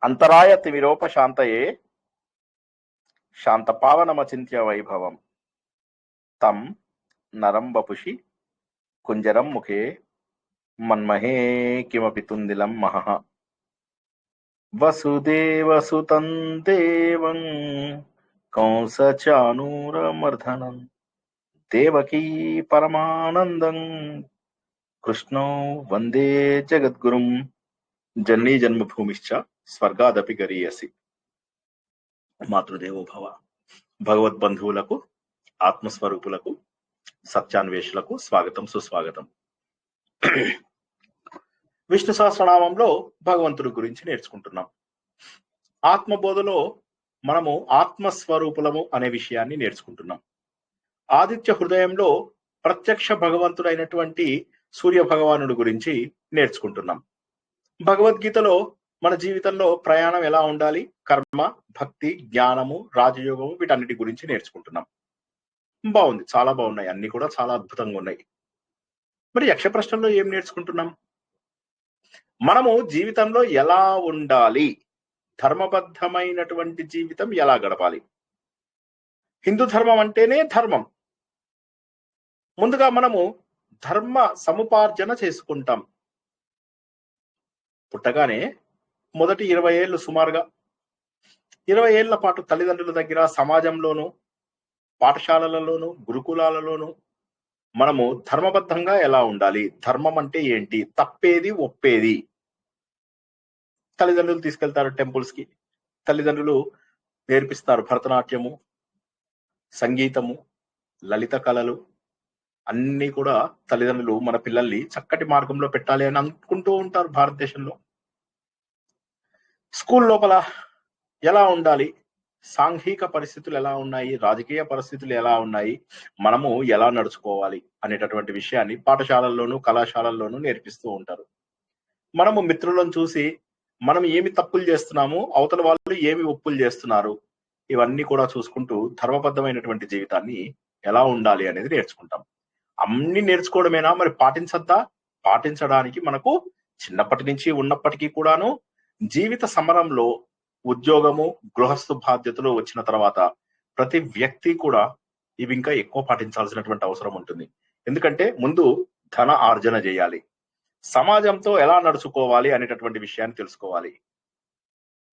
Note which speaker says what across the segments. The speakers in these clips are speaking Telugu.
Speaker 1: అంతరాయ తిమిరోపశాంతయే శాంతపావనమచింత్య వైభవం తం నరం వపుషి కుంజరం ముఖే మన్మహే కిమపి తుందిలం మహః వసుదేవసుతం దేవం కంసచానూరమర్ధనం దేవకీ పరమానందం కృష్ణో వందే జగద్గురుం జన్మీ జన్మభూమిశ్చ స్వర్గాదపి గరీయసి. మాతృదేవో భవ. భగవద్బంధువులకు, ఆత్మస్వరూపులకు, సత్యాన్వేషులకు స్వాగతం, సుస్వాగతం. విష్ణు సహస్రనామంలో భగవంతుడి గురించి నేర్చుకుంటున్నాం. ఆత్మబోధలో మనము ఆత్మస్వరూపులము అనే విషయాన్ని నేర్చుకుంటున్నాం. ఆదిత్య హృదయంలో ప్రత్యక్ష భగవంతుడైనటువంటి సూర్య భగవానుడి గురించి నేర్చుకుంటున్నాం. భగవద్గీతలో మన జీవితంలో ప్రయాణం ఎలా ఉండాలి, కర్మ, భక్తి, జ్ఞానము, రాజయోగము, వీటన్నిటి గురించి నేర్చుకుంటున్నాం. బాగుంది, చాలా బాగున్నాయి, అన్ని కూడా చాలా అద్భుతంగా ఉన్నాయి. మరి యక్ష ప్రశ్నలో ఏం నేర్చుకుంటున్నాం? మనము జీవితంలో ఎలా ఉండాలి, ధర్మబద్ధమైనటువంటి జీవితం ఎలా గడపాలి. హిందూ ధర్మం అంటేనే ధర్మం. ముందుగా మనము ధర్మ సముపార్జన చేసుకుంటాం. పుట్టగానే మొదటి 20 ఏళ్ళు, సుమారుగా 20 ఏళ్ల పాటు తల్లిదండ్రుల దగ్గర, సమాజంలోను, పాఠశాలలలోను, గురుకులాలలోను మనము ధర్మబద్ధంగా ఎలా ఉండాలి, ధర్మం అంటే ఏంటి, తప్పేది ఒప్పేది. తల్లిదండ్రులు తీసుకెళ్తారు టెంపుల్స్ కి, తల్లిదండ్రులు నేర్పిస్తారు భరతనాట్యము, సంగీతము, లలిత కళలు అన్ని కూడా తల్లిదండ్రులు మన పిల్లల్ని చక్కటి మార్గంలో పెట్టాలి అని అనుకుంటూ ఉంటారు. భారతదేశంలో స్కూల్ లోపల ఎలా ఉండాలి, సాంఘిక పరిస్థితులు ఎలా ఉన్నాయి, రాజకీయ పరిస్థితులు ఎలా ఉన్నాయి, మనము ఎలా నడుచుకోవాలి అనేటటువంటి విషయాన్ని పాఠశాలల్లోనూ కళాశాలల్లోనూ నేర్పిస్తూ ఉంటారు. మనము మిత్రులను చూసి మనం ఏమి తప్పులు చేస్తున్నాము, అవతల వాళ్ళు ఏమి ఒప్పులు చేస్తున్నారు, ఇవన్నీ కూడా చూసుకుంటూ ధర్మబద్ధమైనటువంటి జీవితాన్ని ఎలా ఉండాలి అనేది నేర్చుకుంటాం. అన్ని నేర్చుకోవడమేనా, మరి పాటించద్దా? పాటించడానికి మనకు చిన్నప్పటి నుంచి ఉన్నప్పటికీ కూడాను జీవిత సమరంలో ఉద్యోగము, గృహస్థు బాధ్యతలు వచ్చిన తర్వాత ప్రతి వ్యక్తి కూడా ఇవి ఇంకా ఎక్కువ పాటించాల్సినటువంటి అవసరం ఉంటుంది. ఎందుకంటే ముందు ధన ఆర్జన చేయాలి, సమాజంతో ఎలా నడుచుకోవాలి అనేటటువంటి విషయాన్ని తెలుసుకోవాలి,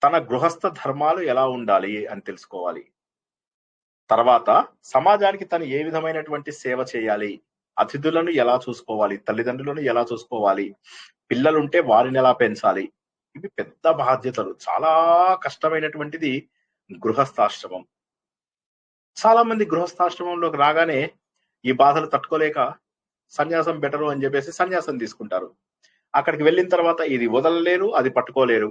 Speaker 1: తన గృహస్థ ధర్మాలు ఎలా ఉండాలి అని తెలుసుకోవాలి, తర్వాత సమాజానికి తను ఏ విధమైనటువంటి సేవ చేయాలి, అతిథులను ఎలా చూసుకోవాలి, తల్లిదండ్రులను ఎలా చూసుకోవాలి, పిల్లలుంటే వారిని ఎలా పెంచాలి. ఇవి పెద్ద బాధ్యతలు, చాలా కష్టమైనటువంటిది గృహస్థాశ్రమం. చాలా మంది గృహస్థాశ్రమంలోకి రాగానే ఈ బాధలు తట్టుకోలేక సన్యాసం బెటరు అని చెప్పేసి సన్యాసం తీసుకుంటారు. అక్కడికి వెళ్ళిన తర్వాత ఇది వదలలేరు, అది పట్టుకోలేరు.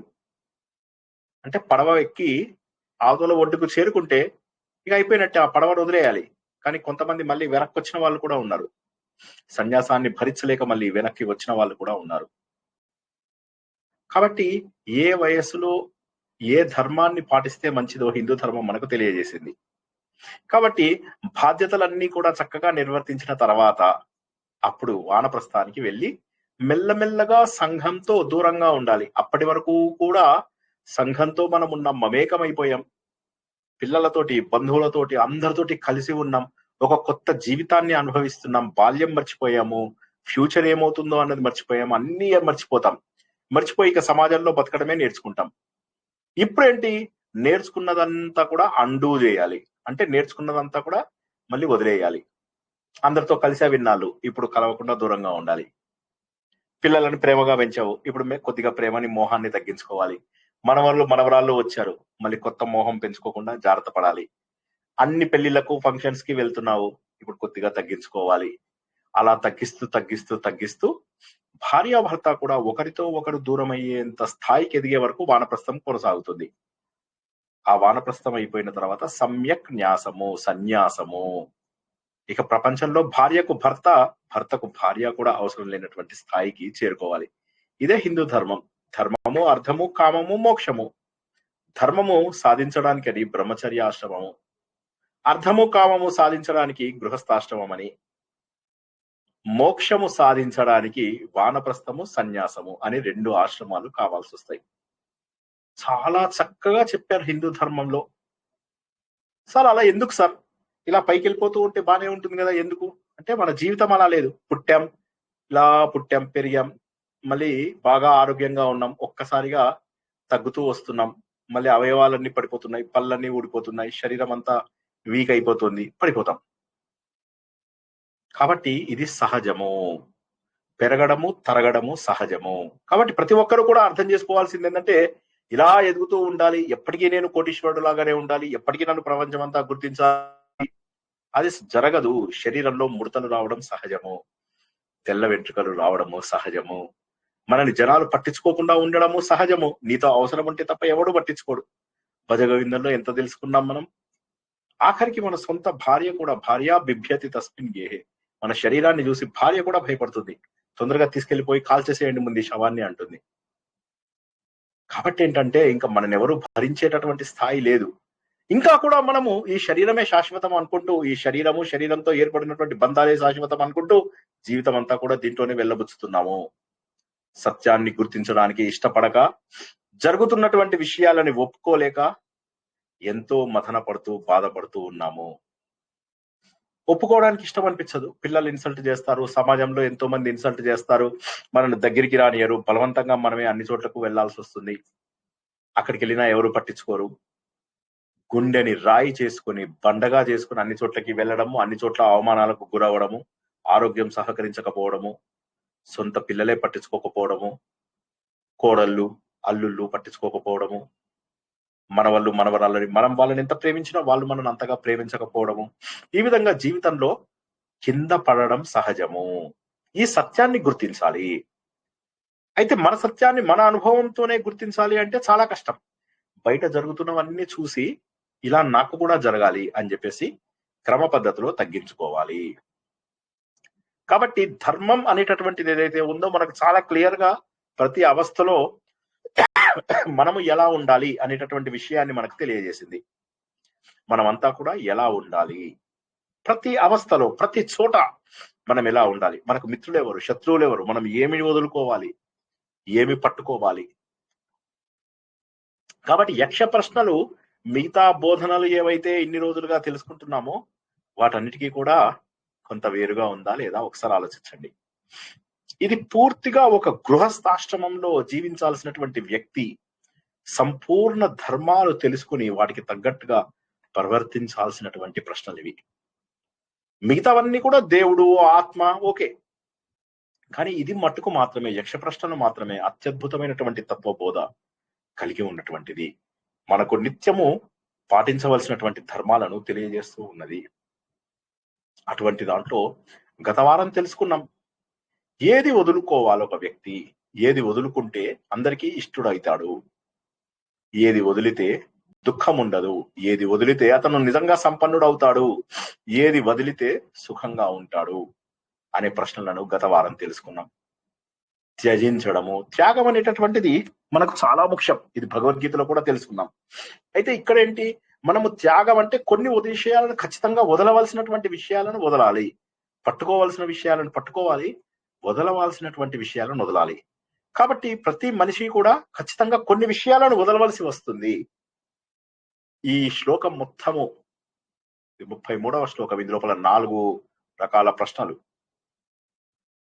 Speaker 1: అంటే పడవ ఎక్కి ఆవతల ఒడ్డుకు చేరుకుంటే ఇక అయిపోయినట్టే, ఆ పడవను వదిలేయాలి. కానీ కొంతమంది మళ్ళీ వెనక్కి వచ్చిన వాళ్ళు కూడా ఉన్నారు, సన్యాసాన్ని భరించలేక మళ్ళీ వెనక్కి వచ్చిన వాళ్ళు కూడా ఉన్నారు. కాబట్టి ఏ వయస్సులో ఏ ధర్మాన్ని పాటిస్తే మంచిదో హిందూ ధర్మం మనకు తెలియజేసింది. కాబట్టి బాధ్యతలన్నీ కూడా చక్కగా నిర్వర్తించిన తర్వాత అప్పుడు వానప్రస్థానికి వెళ్ళి మెల్లమెల్లగా సంఘంతో దూరంగా ఉండాలి. అప్పటి వరకు కూడా సంఘంతో మనం ఉన్నాం, మమేకమైపోయాం, పిల్లలతోటి, బంధువులతోటి, అందరితోటి కలిసి ఉన్నాం, ఒక కొత్త జీవితాన్ని అనుభవిస్తున్నాం. బాల్యం మర్చిపోయాము, ఫ్యూచర్ ఏమవుతుందో అన్నది మర్చిపోయాము, అన్ని మర్చిపోతాం. మర్చిపోయి ఇక సమాజంలో బతకడమే నేర్చుకుంటాం. ఇప్పుడేంటి, నేర్చుకున్నదంతా కూడా అండూ చేయాలి. అంటే నేర్చుకున్నదంతా కూడా మళ్ళీ వదిలేయాలి. అందరితో కలిసే విన్నాళ్ళు, ఇప్పుడు కలవకుండా దూరంగా ఉండాలి. పిల్లలను ప్రేమగా పెంచావు, ఇప్పుడు కొద్దిగా ప్రేమని, మోహాన్ని తగ్గించుకోవాలి. మనవళ్ళు మనవరాళ్ళు వచ్చారు, మళ్ళీ కొత్త మోహం పెంచుకోకుండా జాగ్రత్త పడాలి. అన్ని పెళ్లిళ్లకు, ఫంక్షన్స్ కి వెళ్తున్నావు, ఇప్పుడు కొద్దిగా తగ్గించుకోవాలి. అలా తగ్గిస్తూ తగ్గిస్తూ తగ్గిస్తూ భార్యాభర్త కూడా ఒకరితో ఒకరు దూరం అయ్యేంత స్థాయికి ఎదిగే వరకు వానప్రస్థం కొనసాగుతుంది. ఆ వానప్రస్థం అయిపోయిన తర్వాత సమ్యక్ న్యాసము, సన్యాసము. ఇక ప్రపంచంలో భార్యకు భర్త, భర్తకు భార్య కూడా అవసరం లేనటువంటి స్థాయికి చేరుకోవాలి. ఇదే హిందూ ధర్మం. ధర్మము, అర్థము, కామము, మోక్షము. ధర్మము సాధించడానికి అది బ్రహ్మచర్యాశ్రమము, అర్థము కామము సాధించడానికి గృహస్థాశ్రమం అని, మోక్షము సాధించడానికి వానప్రస్థము, సన్యాసము అని 2 ఆశ్రమాలు కావాల్సి వస్తాయి. చాలా చక్కగా చెప్పారు హిందూ ధర్మంలో. సార్ అలా ఎందుకు సార్? ఇలా పైకెళ్ళిపోతూ ఉంటే బానే ఉంటుంది గదా! ఎందుకు? అంటే మన జీవితం అలా లేదు. పుట్టాం, ఇలా పుట్టాం, పెరిగాం. మళ్ళీ బాగా ఆరోగ్యంగా ఉన్నాం. ఒక్కసారిగా తగ్గుతూ వస్తున్నాం. మళ్ళీ అవయవాలన్నీ పడిపోతున్నాయి. పళ్ళన్నీ ఊడిపోతున్నాయి. శరీరం అంతా వీక్ అయిపోతుంది. పడిపోతాం. కాబట్టి ఇది సహజము. పెరగడము, తరగడము సహజము. కాబట్టి ప్రతి ఒక్కరు కూడా అర్థం చేసుకోవాల్సిందేంటంటే, ఇలా ఎదుగుతూ ఉండాలి. ఎప్పటికీ నేను కోటీశ్వరుడులాగానే ఉండాలి. ఎప్పటికీ నన్ను ప్రపంచమంతా గుర్తించాలి. అది జరగదు. శరీరంలో ముడతలు రావడం సహజము. తెల్ల వెంట్రుకలు రావడము సహజము. మనల్ని జనాలు పట్టించుకోకుండా ఉండడము సహజము. నీతో అవసరం ఉంటే తప్ప ఎవడు పట్టించుకోడు. భజగోవిందంలో ఎంత తెలుసుకున్నాం మనం? ఆఖరికి మన సొంత భార్య కూడా భార్య బిభ్యతి తస్మిన్ గేహే. మన శరీరాన్ని చూసి భార్య కూడా భయపడుతుంది. తొందరగా తీసుకెళ్లిపోయి కాల్చేసేయండి ముందు ఈ శవాన్ని అంటుంది. కాబట్టి ఏంటంటే ఇంకా మననెవరు భరించేటటువంటి స్థాయి లేదు. ఇంకా కూడా మనము ఈ శరీరమే శాశ్వతం అనుకుంటూ, ఈ శరీరము, శరీరంతో ఏర్పడినటువంటి బంధాలే శాశ్వతం అనుకుంటూ జీవితం అంతా కూడా దీంట్లోనే వెళ్ళబుచ్చుతున్నాము. సత్యాన్ని గుర్తించడానికి ఇష్టపడక, జరుగుతున్నటువంటి విషయాలని ఒప్పుకోలేక ఎంతో మథన పడుతూ, బాధపడుతూ ఉన్నాము. ఒప్పుకోవడానికి ఇష్టం అనిపించదు. పిల్లలు ఇన్సల్ట్ చేస్తారు. సమాజంలో ఎంతో మంది ఇన్సల్ట్ చేస్తారు. మనల్ని దగ్గరికి రానియరు. బలవంతంగా మనమే అన్ని చోట్లకు వెళ్లాల్సొస్తుంది. అక్కడికెళ్ళినా ఎవరు పట్టించుకోరు. గుండెని రాయి చేసుకొని, బండగా చేసుకొని అన్ని చోట్లకి వెళ్ళడము, అన్ని చోట్ల అవమానాలకు గురవ్వడము, ఆరోగ్యం సహకరించకపోవడము, సొంత పిల్లలే పట్టించుకోకపోవడము, కోడళ్ళు, అల్లుళ్ళు పట్టించుకోకపోవడము, మనవళ్ళు, మనవరాళ్ళని మనం వాళ్ళని ఎంత ప్రేమించినా వాళ్ళు మనల్ని అంతగా ప్రేమించకపోవడము. ఈ విధంగా జీవితంలో కింద పడడం సహజము. ఈ సత్యాన్ని గుర్తించాలి. అయితే మన సత్యాన్ని మన అనుభవంతోనే గుర్తించాలి అంటే చాలా కష్టం. బయట జరుగుతున్నవన్నీ చూసి ఇలా నాకు కూడా జరగాలి అని చెప్పేసి క్రమ పద్ధతిలో తగ్గించుకోవాలి. కాబట్టి ధర్మం అనేటటువంటిది ఏదైతే ఉందో మనకు చాలా క్లియర్ గా ప్రతి అవస్థలో మనము ఎలా ఉండాలి అనేటటువంటి విషయాన్ని మనకు తెలియజేసింది. మనమంతా కూడా ఎలా ఉండాలి, ప్రతి అవస్థలో ప్రతి చోట మనం ఎలా ఉండాలి, మనకు మిత్రులెవరు, శత్రువులెవరు, మనం ఏమి వదులుకోవాలి, ఏమి పట్టుకోవాలి. కాబట్టి యక్ష ప్రశ్నలు మిగతా బోధనలు ఏవైతే ఇన్ని రోజులుగా తెలుసుకుంటున్నామో వాటన్నిటికీ కూడా కొంత వేరుగా ఉందా లేదా ఒకసారి ఆలోచించండి. ఇది పూర్తిగా ఒక గృహస్థాశ్రమంలో జీవించాల్సినటువంటి వ్యక్తి సంపూర్ణ ధర్మాలు తెలుసుకుని వాటికి తగ్గట్టుగా ప్రవర్తించాల్సినటువంటి ప్రశ్నలు ఇవి. మిగతావన్నీ కూడా దేవుడు, ఆత్మ ఓకే. కానీ ఇది మట్టుకు మాత్రమే, యక్ష ప్రశ్నలు మాత్రమే అత్యద్భుతమైనటువంటి తత్వబోధ కలిగి ఉన్నటువంటిది. మనకు నిత్యము పాటించవలసినటువంటి ధర్మాలను తెలియజేస్తూ ఉన్నది. అటువంటి దాంట్లో గత వారం తెలుసుకున్నాం. ఏది వదులుకోవాలి ఒక వ్యక్తి, ఏది వదులుకుంటే అందరికీ ఇష్టడైతాడు, ఏది వదిలితే దుఃఖం ఉండదు, ఏది వదిలితే అతను నిజంగా సంపన్నుడవుతాడు, ఏది వదిలితే సుఖంగా ఉంటాడు అనే ప్రశ్నలను గత వారం తెలుసుకున్నాం. త్యజించడము, త్యాగం అనేటటువంటిది మనకు చాలా ముఖ్యం. ఇది భగవద్గీతలో కూడా తెలుసుకున్నాం. అయితే ఇక్కడ ఏంటి, మనము త్యాగం అంటే కొన్ని విషయాలను ఖచ్చితంగా వదలవలసినటువంటి విషయాలను వదలాలి, పట్టుకోవాల్సిన విషయాలను పట్టుకోవాలి, వదలవలసినటువంటి విషయాలను వదలాలి. కాబట్టి ప్రతి మనిషి కూడా ఖచ్చితంగా కొన్ని విషయాలను వదలవలసి వస్తుంది. ఈ శ్లోకం మొత్తము 33వ శ్లోకం. ఇది లోపల 4 రకాల ప్రశ్నలు.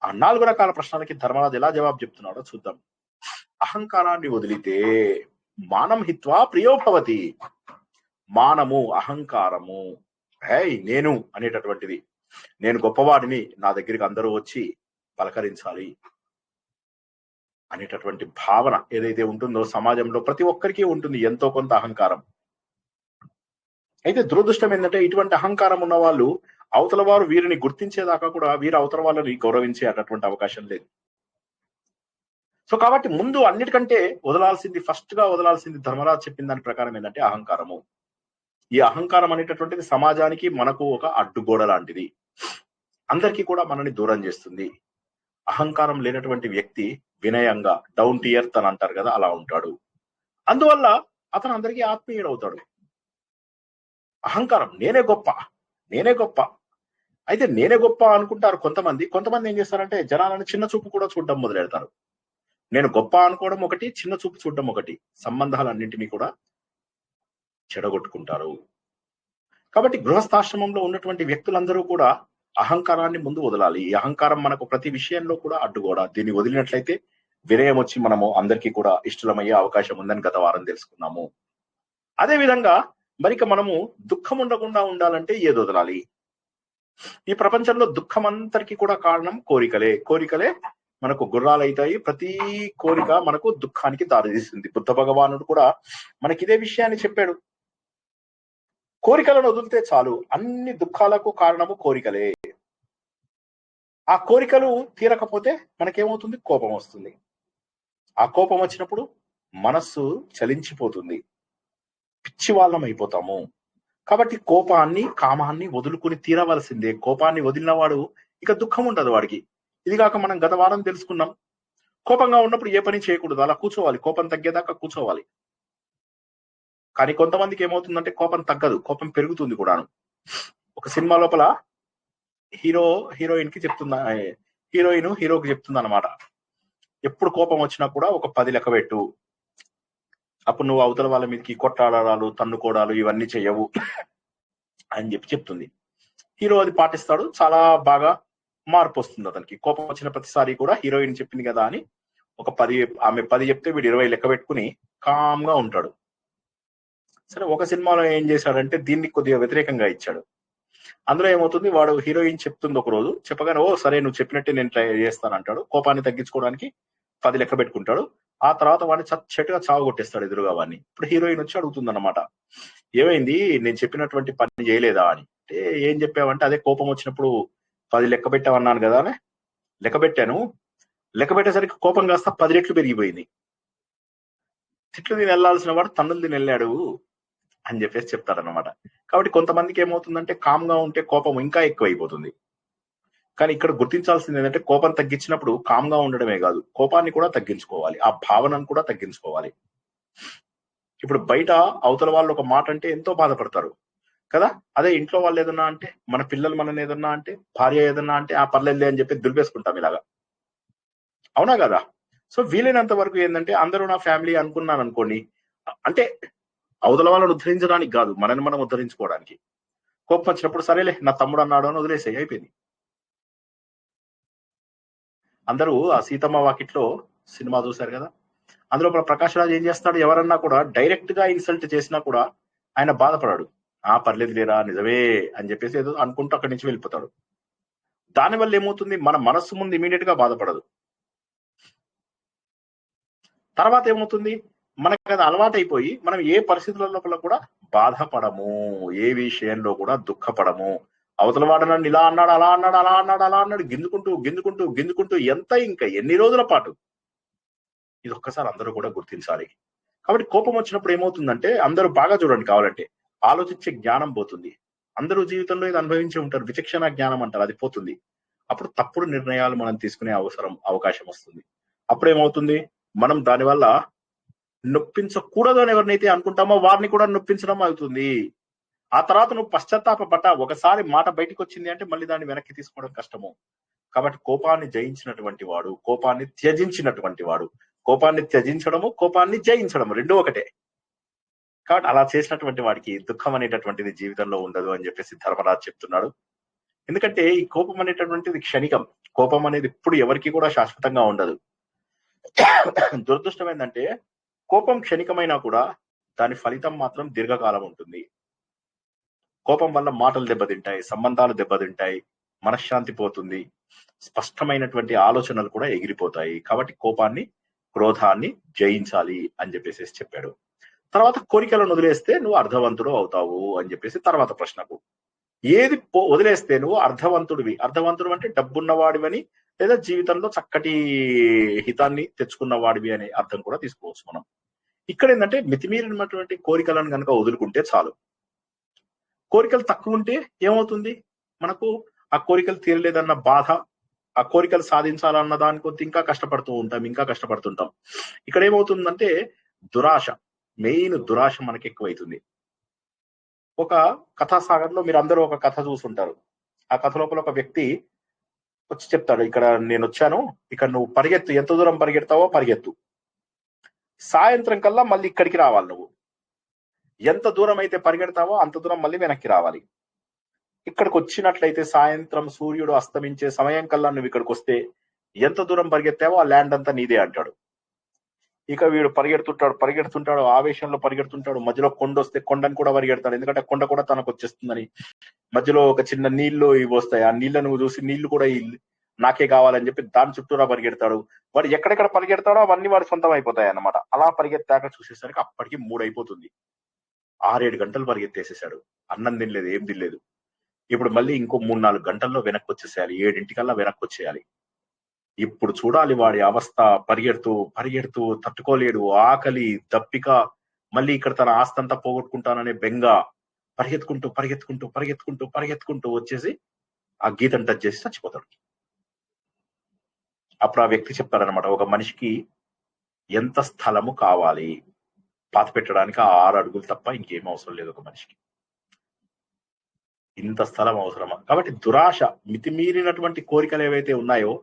Speaker 1: ఆ 4 రకాల ప్రశ్నలకి ధర్మరాజు ఎలా జవాబు చెప్తున్నాడో చూద్దాం. అహంకారాన్ని వదిలితే మానం హిత్వా ప్రియో భవతి. మానము, అహంకారము, నేను అనేటటువంటిది, నేను గొప్పవాడిని, నా దగ్గరికి అందరూ వచ్చి పలకరించాలి అనేటటువంటి భావన ఏదైతే ఉంటుందో సమాజంలో ప్రతి ఒక్కరికి ఉంటుంది ఎంతో కొంత అహంకారం. అయితే దురదృష్టం ఏంటంటే ఇటువంటి అహంకారం ఉన్న వాళ్ళు అవతల వారు వీరిని గుర్తించేదాకా కూడా వీరు అవతల వాళ్ళని గౌరవించే అటువంటి అవకాశం లేదు. సో కాబట్టి ముందు అన్నిటికంటే ఫస్ట్ గా వదలాల్సింది ధర్మరాజు చెప్పిన దాని ప్రకారం ఏంటంటే అహంకారము. ఈ అహంకారం అనేటటువంటిది సమాజానికి మనకు ఒక అడ్డుగోడ లాంటిది. అందరికీ కూడా మనల్ని దూరం చేస్తుంది. అహంకారం లేనటువంటి వ్యక్తి వినయంగా డౌన్ టు ఎర్త్ అని అంటారు కదా, అలా ఉంటాడు. అందువల్ల అతను అందరికీ ఆత్మీయుడవుతాడు. అహంకారం, నేనే గొప్ప, నేనే గొప్ప. అయితే నేనే గొప్ప అనుకుంటారు కొంతమంది. కొంతమంది ఏం చేస్తారంటే జనాలను చిన్న చూపు కూడా చూడడం మొదలెడతారు. నేను గొప్ప అనుకోవడం ఒకటి, చిన్న చూపు చూడడం ఒకటి. సంబంధాలన్నింటినీ కూడా చెడగొట్టుకుంటారు. కాబట్టి గృహస్థాశ్రమంలో ఉన్నటువంటి వ్యక్తులందరూ కూడా అహంకారాన్ని ముందు వదలాలి. ఈ అహంకారం మనకు ప్రతి విషయంలో కూడా అడ్డుగోడ. దీన్ని వదిలినట్లయితే వినయం వచ్చి మనము అందరికీ కూడా ఇష్టలమయ్యే అవకాశం ఉందని గత వారం తెలుసుకున్నాము. అదే విధంగా మరిక మనము దుఃఖం ఉండకుండా ఉండాలంటే ఏది వదలాలి? ఈ ప్రపంచంలో దుఃఖం అంతటికి కూడా కారణం కోరికలే. కోరికలే మనకు గుర్రాలైతాయి. ప్రతి కోరిక మనకు దుఃఖానికి దారితీస్తుంది. బుద్ధ భగవానుడు కూడా మనకి ఇదే విషయాన్ని చెప్పాడు. కోరికలను వదిలితే చాలు, అన్ని దుఃఖాలకు కారణము కోరికలే. ఆ కోరికలు తీరకపోతే మనకేమవుతుంది? కోపం వస్తుంది. ఆ కోపం వచ్చినప్పుడు మనస్సు చలించిపోతుంది, పిచ్చి వాళ్ళం అయిపోతాము. కాబట్టి కోపాన్ని, కామాన్ని వదులుకుని తీరవలసిందే. కోపాన్ని వదిలిన వాడు ఇక దుఃఖం ఉండదు వాడికి. ఇది కాక మనం గత వారం తెలుసుకున్నాం, కోపంగా ఉన్నప్పుడు ఏ పని చేయకూడదు, అలా కూర్చోవాలి, కోపం తగ్గేదాకా కూర్చోవాలి. కానీ కొంతమందికి ఏమవుతుందంటే కోపం తగ్గదు, కోపం పెరుగుతుంది కూడాను. ఒక సినిమా లోపల హీరోయిన్ కి చెప్తుందా, హీరోయిన్ హీరోకి చెప్తుంది అనమాట, ఎప్పుడు కోపం వచ్చినా కూడా ఒక 10 లెక్క పెట్టు, అప్పుడు నువ్వు అవతల వాళ్ళ మీదకి కొట్టాడాలు, తన్నుకోవడాలు ఇవన్నీ చెయ్యవు అని చెప్తుంది. హీరో అది పాటిస్తాడు, చాలా బాగా మార్పు వస్తుంది అతనికి. కోపం వచ్చిన ప్రతిసారి కూడా హీరోయిన్ చెప్పింది కదా అని ఒక 10, ఆమె 10 చెప్తే వీడు 20 లెక్క పెట్టుకుని కామ్ గా ఉంటాడు. సరే, ఒక సినిమాలో ఏం చేశాడంటే దీన్ని కొద్దిగా వ్యతిరేకంగా ఇచ్చాడు. అందులో ఏమవుతుంది, వాడు హీరోయిన్ చెప్తుంది ఒక రోజు, చెప్పగానే ఓ సరే నువ్వు చెప్పినట్టే నేను ట్రై చేస్తాను అంటాడు. కోపాన్ని తగ్గించుకోవడానికి 10 లెక్క పెట్టుకుంటాడు. ఆ తర్వాత వాడిని చెట్టుగా చావు కొట్టేస్తాడు ఎదురుగా వాడిని. ఇప్పుడు హీరోయిన్ వచ్చి అడుగుతుంది అనమాట, ఏమైంది, నేను చెప్పినటువంటి పని చేయలేదా అని. అంటే ఏం చెప్పావంటే, అదే కోపం వచ్చినప్పుడు 10 లెక్క పెట్టావన్నాను కదా అని. లెక్క పెట్టాను, లెక్క పెట్టేసరికి కోపం కాస్త 10 రెట్లు పెరిగిపోయింది. తిట్లు తిని వెళ్లాల్సిన వాడు తన్నులు తిని వెళ్ళాడు అని చెప్పేసి చెప్తారనమాట. కాబట్టి కొంతమందికి ఏమవుతుందంటే కామ్ గా ఉంటే కోపం ఇంకా ఎక్కువ అయిపోతుంది. కానీ ఇక్కడ గుర్తించాల్సింది ఏంటంటే, కోపం తగ్గించినప్పుడు కామ్ గా ఉండడమే కాదు, కోపాన్ని కూడా తగ్గించుకోవాలి, ఆ భావనను కూడా తగ్గించుకోవాలి. ఇప్పుడు బయట అవతల వాళ్ళు ఒక మాట అంటే ఎంతో బాధపడతారు కదా. అదే ఇంట్లో వాళ్ళు ఏదన్నా అంటే, మన పిల్లలు మనని ఏదన్నా అంటే, భార్య ఏదన్నా అంటే ఆ పర్లేదులే అని చెప్పి దులిపేసుకుంటాం ఇలాగా. అవునా కదా? సో వీలైనంత వరకు ఏంటంటే, అందరూ నా ఫ్యామిలీ అనుకున్నాను అనుకోండి, అంటే అవతల వాళ్ళని ఉద్ధరించడానికి కాదు, మనని మనం ఉద్ధరించుకోవడానికి. కోపం వచ్చినప్పుడు సరేలే నా తమ్ముడు అన్నాడు అని వదిలేసాయి, అయిపోయింది. అందరూ ఆ సీతమ్మ వాకిట్లో సినిమా చూశారు కదా. అందులో ప్రకాష్ రాజ్ ఏం చేస్తాడు, ఎవరన్నా కూడా డైరెక్ట్ గా ఇన్సల్ట్ చేసినా కూడా ఆయన బాధపడాడు. ఆ పర్లేదు లేరా నిజమే అని చెప్పేసి ఏదో అనుకుంటూ అక్కడి నుంచి వెళ్ళిపోతాడు. దానివల్ల ఏమవుతుంది, మన మనస్సు ముందు ఇమీడియట్ గా బాధపడదు. తర్వాత ఏమవుతుంది, మనకు అది అలవాటైపోయి మనం ఏ పరిస్థితుల లోపల కూడా బాధపడము, ఏ విషయంలో కూడా దుఃఖపడము. అవతల వాడు నన్ను ఇలా అన్నాడు, అలా అన్నాడు, అలా అన్నాడు, అలా అన్నాడు, గిందుకుంటూ ఎంత ఇంకా ఎన్ని రోజుల పాటు. ఇది ఒక్కసారి అందరూ కూడా గుర్తించాలి. కాబట్టి కోపం వచ్చినప్పుడు ఏమవుతుందంటే, అందరూ బాగా చూడండి కావాలంటే, ఆలోచించే జ్ఞానం పోతుంది. అందరూ జీవితంలో ఇది అనుభవించి ఉంటారు, విచక్షణ జ్ఞానం అంటారు, అది పోతుంది. అప్పుడు తప్పుడు నిర్ణయాలు మనం తీసుకునే అవకాశం వస్తుంది. అప్పుడేమవుతుంది, మనం దానివల్ల నొప్పించకూడదు అని ఎవరినైతే అనుకుంటామో వారిని కూడా నొప్పించడం అవుతుంది. ఆ తర్వాత నువ్వు పశ్చాత్తాపడ్డా, ఒకసారి మాట బయటకు వచ్చింది అంటే మళ్ళీ దాన్ని వెనక్కి తీసుకోవడం కష్టము. కాబట్టి కోపాన్ని జయించినటువంటి వాడు, కోపాన్ని త్యజించినటువంటి వాడు. కోపాన్ని త్యజించడము, కోపాన్ని జయించడము రెండూ ఒకటే. కాబట్టి అలా చేసినటువంటి వాడికి దుఃఖం అనేటటువంటిది జీవితంలో ఉండదు అని చెప్పేసి ధర్మరాజు చెప్తున్నాడు. ఎందుకంటే ఈ కోపం అనేటటువంటిది క్షణికం. కోపం అనేది ఎప్పుడు ఎవరికి కూడా శాశ్వతంగా ఉండదు. దురదృష్టం ఏంటంటే, కోపం క్షణికమైనా కూడా దాని ఫలితం మాత్రం దీర్ఘకాలం ఉంటుంది. కోపం వల్ల మాటలు దెబ్బతింటాయి, సంబంధాలు దెబ్బతింటాయి, మనశ్శాంతి పోతుంది, స్పష్టమైనటువంటి ఆలోచనలు కూడా ఎగిరిపోతాయి. కాబట్టి కోపాన్ని, క్రోధాన్ని జయించాలి అని చెప్పేసి చెప్పాడు. తర్వాత కోరికలను వదిలేస్తే నువ్వు అర్థవంతుడు అవుతావు అని చెప్పేసి తర్వాత ప్రశ్నకు, ఏది వదిలేస్తే నువ్వు అర్థవంతుడివి. అర్థవంతుడు అంటే డబ్బున్నవాడివని, లేదా జీవితంలో చక్కటి హితాన్ని తెచ్చుకున్న వాడివి అనే అర్థం కూడా తీసుకోవచ్చు మనం. ఇక్కడ ఏంటంటే, మితిమీరినటువంటి కోరికలను కనుక వదులుకుంటే చాలు. కోరికలు తక్కువ ఉంటే ఏమవుతుంది, మనకు ఆ కోరికలు తీరలేదన్న బాధ, ఆ కోరికలు సాధించాలన్న దాని కొద్ది ఇంకా కష్టపడుతుంటాం. ఇక్కడ ఏమవుతుందంటే, దురాశ, మెయిన్ దురాశ మనకి ఎక్కువైతుంది. ఒక కథాసాగర్లో మీరు అందరూ ఒక కథ చూసుంటారు. ఆ కథ లోపల ఒక వ్యక్తి వచ్చి చెప్తాడు, ఇక్కడ నేను వచ్చాను, ఇక్కడ నువ్వు పరిగెత్తు, ఎంత దూరం పరిగెడతావో పరిగెత్తు, సాయంత్రం కల్లా మళ్ళీ ఇక్కడికి రావాలి, నువ్వు ఎంత దూరం అయితే పరిగెడతావో అంత దూరం మళ్ళీ వెనక్కి రావాలి. ఇక్కడికి వచ్చినట్లయితే సాయంత్రం సూర్యుడు అస్తమించే సమయం కల్లా నువ్వు ఇక్కడికి వస్తే ఎంత దూరం పరిగెత్తావో ఆ ల్యాండ్ అంతా నీదే అంటాడు. ఇక వీడు పరిగెడుతుంటాడు, ఆవేశంలో పరిగెడుతుంటాడు. మధ్యలో కొండ వస్తే కొండను కూడా పరిగెడతాడు, ఎందుకంటే కొండ కూడా తనకు వచ్చేస్తుందని. మధ్యలో ఒక చిన్న నీళ్లు ఇవి వస్తాయి, ఆ నీళ్లను చూసి నీళ్లు కూడా నాకే కావాలని చెప్పి దాని చుట్టూరా పరిగెడతాడు. వాడు ఎక్కడెక్కడ పరిగెడతాడో అవన్నీ వాడు సొంతం అయిపోతాయి అన్నమాట. అలా పరిగెత్తాక చూసేసరికి అప్పటికి 3 అయిపోతుంది. 6-7 గంటలు పరిగెత్తేసేసాడు, అన్నం తినలేదు, ఏం తినలేదు. ఇప్పుడు మళ్ళీ ఇంకో 3-4 గంటల్లో వెనక్కి వచ్చేసేయాలి, 7 వెనక్కి వచ్చేయాలి. ఇప్పుడు చూడాలి వాడి అవస్థ. పరిగెడుతూ తట్టుకోలేడు, ఆకలి, దప్పిక, మళ్ళీ ఇక్కడ తన ఆస్తంతా పోగొట్టుకుంటాననే బెంగ, పరిగెత్తుకుంటూ వచ్చేసి ఆ గీతను టచ్ చేసి చచ్చిపోతాడు. అప్పుడు ఆ వ్యక్తి చెప్తాడనమాట, ఒక మనిషికి ఎంత స్థలము కావాలి పాత పెట్టడానికి? 6 అడుగులు తప్ప ఇంకేం అవసరం లేదు ఒక మనిషికి. ఇంత స్థలం అవసరమా? కాబట్టి దురాశ, మితిమీరినటువంటి కోరికలు ఏవైతే ఉన్నాయో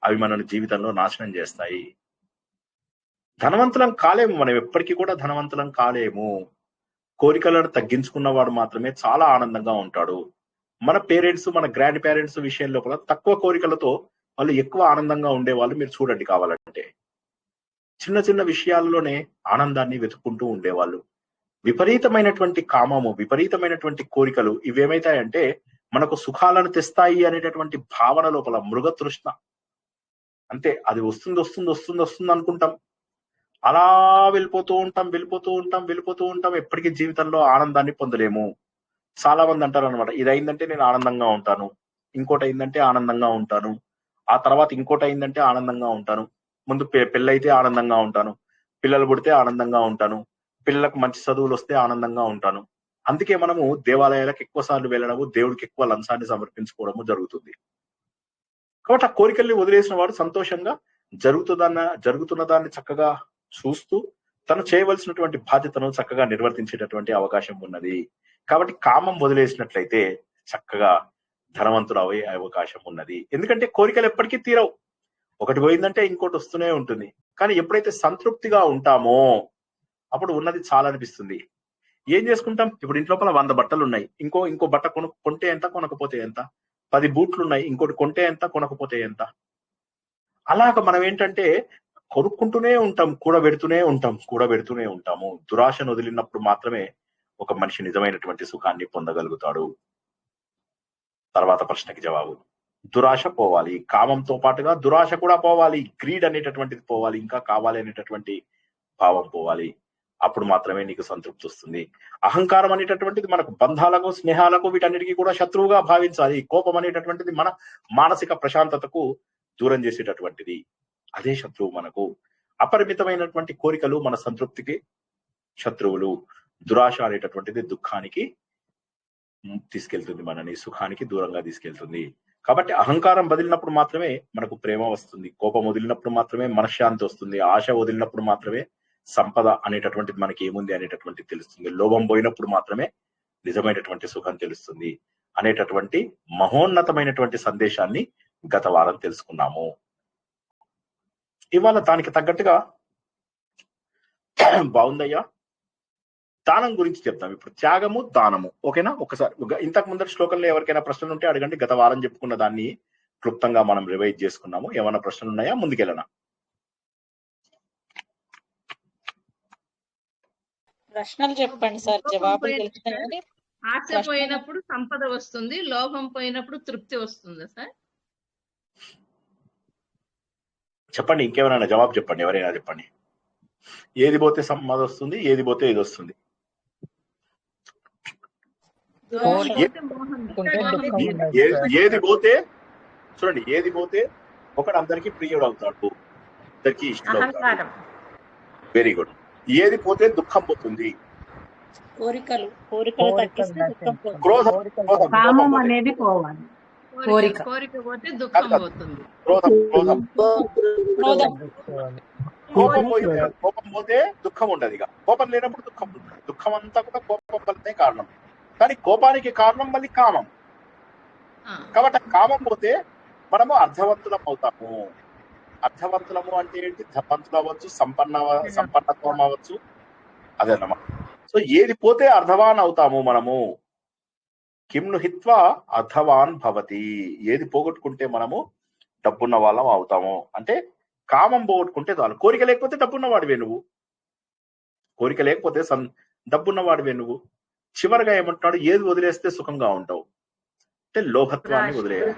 Speaker 1: అవి మనల్ని జీవితంలో నాశనం చేస్తాయి. ధనవంతులం కాలేము, మనం ఎప్పటికీ కూడా ధనవంతులం కాలేము. కోరికలను తగ్గించుకున్నవాడు మాత్రమే చాలా ఆనందంగా ఉంటాడు. మన పేరెంట్స్, మన గ్రాండ్ పేరెంట్స్ విషయం లోపల తక్కువ కోరికలతో వాళ్ళు ఎక్కువ ఆనందంగా ఉండేవాళ్ళు. మీరు చూడండి, కావాలంటే చిన్న చిన్న విషయాల్లోనే ఆనందాన్ని వెతుక్కుంటూ ఉండేవాళ్ళు. విపరీతమైనటువంటి కామము, విపరీతమైనటువంటి కోరికలు ఇవేమైతాయంటే మనకు సుఖాలను తెస్తాయి అనేటటువంటి భావన లోపల మృగతృష్ణ. అంతే, అది వస్తుంది అనుకుంటాం, అలా వెళ్ళిపోతూ ఉంటాం. ఎప్పటికీ జీవితంలో ఆనందాన్ని పొందలేము. చాలా మంది అంటారు అనమాట, ఇది అయిందంటే నేను ఆనందంగా ఉంటాను, ఇంకోటి అయిందంటే ఆనందంగా ఉంటాను, ఆ తర్వాత ఇంకోటి అయిందంటే ఆనందంగా ఉంటాను, ముందు పెళ్ళైతే ఆనందంగా ఉంటాను, పిల్లలు పుడితే ఆనందంగా ఉంటాను, పిల్లలకు మంచి చదువులు వస్తే ఆనందంగా ఉంటాను. అందుకే మనము దేవాలయాలకు ఎక్కువ సార్లు వెళ్ళడము, దేవుడికి ఎక్కువ లంచాన్ని సమర్పించుకోవడము జరుగుతుంది. కాబట్టి ఆ కోరికల్ని వదిలేసిన వాడు సంతోషంగా జరుగుతున్న దాన్ని చక్కగా చూస్తూ తను చేయవలసినటువంటి బాధ్యతను చక్కగా నిర్వర్తించేటటువంటి అవకాశం ఉన్నది. కాబట్టి కామం వదిలేసినట్లయితే చక్కగా ధనవంతుడు అయ్యే అవకాశం ఉన్నది. ఎందుకంటే కోరికలు ఎప్పటికీ తీరవు, ఒకటి పోయిందంటే ఇంకోటి వస్తూనే ఉంటుంది. కానీ ఎప్పుడైతే సంతృప్తిగా ఉంటామో అప్పుడు ఉన్నది చాలా అనిపిస్తుంది. ఏం చేసుకుంటాం? ఇప్పుడు ఇంట్లోపల 100 బట్టలు ఉన్నాయి, ఇంకో బట్ట కొంటే ఎంత, కొనకపోతే ఎంత? 10 బూట్లు ఉన్నాయి, ఇంకోటి కొంటే ఎంత, కొనకపోతే ఎంత? అలాగ మనం ఏంటంటే కొనుక్కుంటూనే ఉంటాం, కూడబెడుతూనే ఉంటాము. దురాశను వదిలినప్పుడు మాత్రమే ఒక మనిషి నిజమైనటువంటి సుఖాన్ని పొందగలుగుతాడు. తర్వాత ప్రశ్నకి జవాబు, దురాశ పోవాలి, కామంతో పాటుగా దురాశ కూడా పోవాలి, గ్రీడ్ అనేటటువంటిది పోవాలి, ఇంకా కావాలి అనేటటువంటి భావం పోవాలి. అప్పుడు మాత్రమే నీకు సంతృప్తి వస్తుంది. అహంకారం అనేటటువంటిది మనకు బంధాలకు, స్నేహాలకు, వీటన్నిటికీ కూడా శత్రువుగా భావించాలి. కోపం అనేటటువంటిది మన మానసిక ప్రశాంతతకు దూరం చేసేటటువంటిది, అదే శత్రువు మనకు. అపరిమితమైనటువంటి కోరికలు మన సంతృప్తికి శత్రువులు. దురాశ అనేటటువంటిది దుఃఖానికి తీసుకెళ్తుంది, మనని సుఖానికి దూరంగా తీసుకెళ్తుంది. కాబట్టి అహంకారం వదిలినప్పుడు మాత్రమే మనకు ప్రేమ వస్తుంది, కోపం వదిలినప్పుడు మాత్రమే మనశ్శాంతి వస్తుంది, ఆశ వదిలినప్పుడు మాత్రమే సంపద అనేటటువంటిది మనకి ఏముంది అనేటటువంటిది తెలుస్తుంది, లోభం పోయినప్పుడు మాత్రమే నిజమైనటువంటి సుఖం తెలుస్తుంది అనేటటువంటి మహోన్నతమైనటువంటి సందేశాన్ని గత వారం తెలుసుకున్నాము. ఇవాళ దానికి తగ్గట్టుగా బాగుందయ్యా, దానం గురించి చెప్తాం ఇప్పుడు. త్యాగము, దానము, ఓకేనా? ఒకసారి ఇంతకు ముందర శ్లోకంలో ఎవరికైనా ప్రశ్నలు ఉంటే అడగండి. గత వారం చెప్పుకున్న దాన్ని క్లుప్తంగా మనం రివైజ్ చేసుకున్నాము. ఏమైనా ప్రశ్నలు ఉన్నాయా? ముందుకెళ్ళనా?
Speaker 2: ప్రశ్నలు చెప్పండి సార్, జవాబులు తెలుస్తాయండి.
Speaker 3: ఆశ పోయినప్పుడు సంపద వస్తుంది, లోభం పోయినప్పుడు తృప్తి వస్తుంది సార్.
Speaker 1: చెప్పండి, ఇంకేమైనా జవాబు చెప్పండి, ఎవరైనా చెప్పండి. ఏది పోతే సంపద వస్తుంది, ఏది పోతే ఇది వస్తుంది? ఏది పోతే చూడండి, ఏది పోతే ఒకడు అందరికి ప్రియుడు అవుతాడు, అందరికి ఇష్టం అవుతాడు. Very good. ఏది పోతే దుఃఖం పోతుంది?
Speaker 2: కోరికలు
Speaker 3: కామం అనేది పోవాలి, కోరిక పోతే దుఃఖం పోతుంది.
Speaker 1: కోపం పోతే దుఃఖం ఉండదు. ఇక కోపం లేనప్పుడు దుఃఖం ఉంటుంది. దుఃఖం అంతా కూడా కోపం వల్లనే కారణం. కానీ కోపానికి కారణం మళ్ళీ కామం. కాబట్టి కామం పోతే మనము అర్థవంతులం అవుతాము. అర్థవంతులము అంటే ఏంటి? ధనవంతులు అవ్వచ్చు, సంపన్నత్వం అవ్వచ్చు, అదన్నమాట. సో ఏది పోతే అర్థవాన్ అవుతాము మనము. కిమ్ను హిత్వా అర్థవాన్ భవతి. ఏది పోగొట్టుకుంటే మనము డబ్బున్న వాళ్ళం అవుతాము అంటే కామం పోగొట్టుకుంటే చాలు. కోరిక లేకపోతే డబ్బున్న వాడివే నువ్వు. కోరిక లేకపోతే డబ్బున్న వాడివే నువ్వు. చివరిగా ఏమంటున్నాడు? ఏది వదిలేస్తే సుఖంగా ఉంటావు అంటే లోభత్వాన్ని వదిలేయాలి.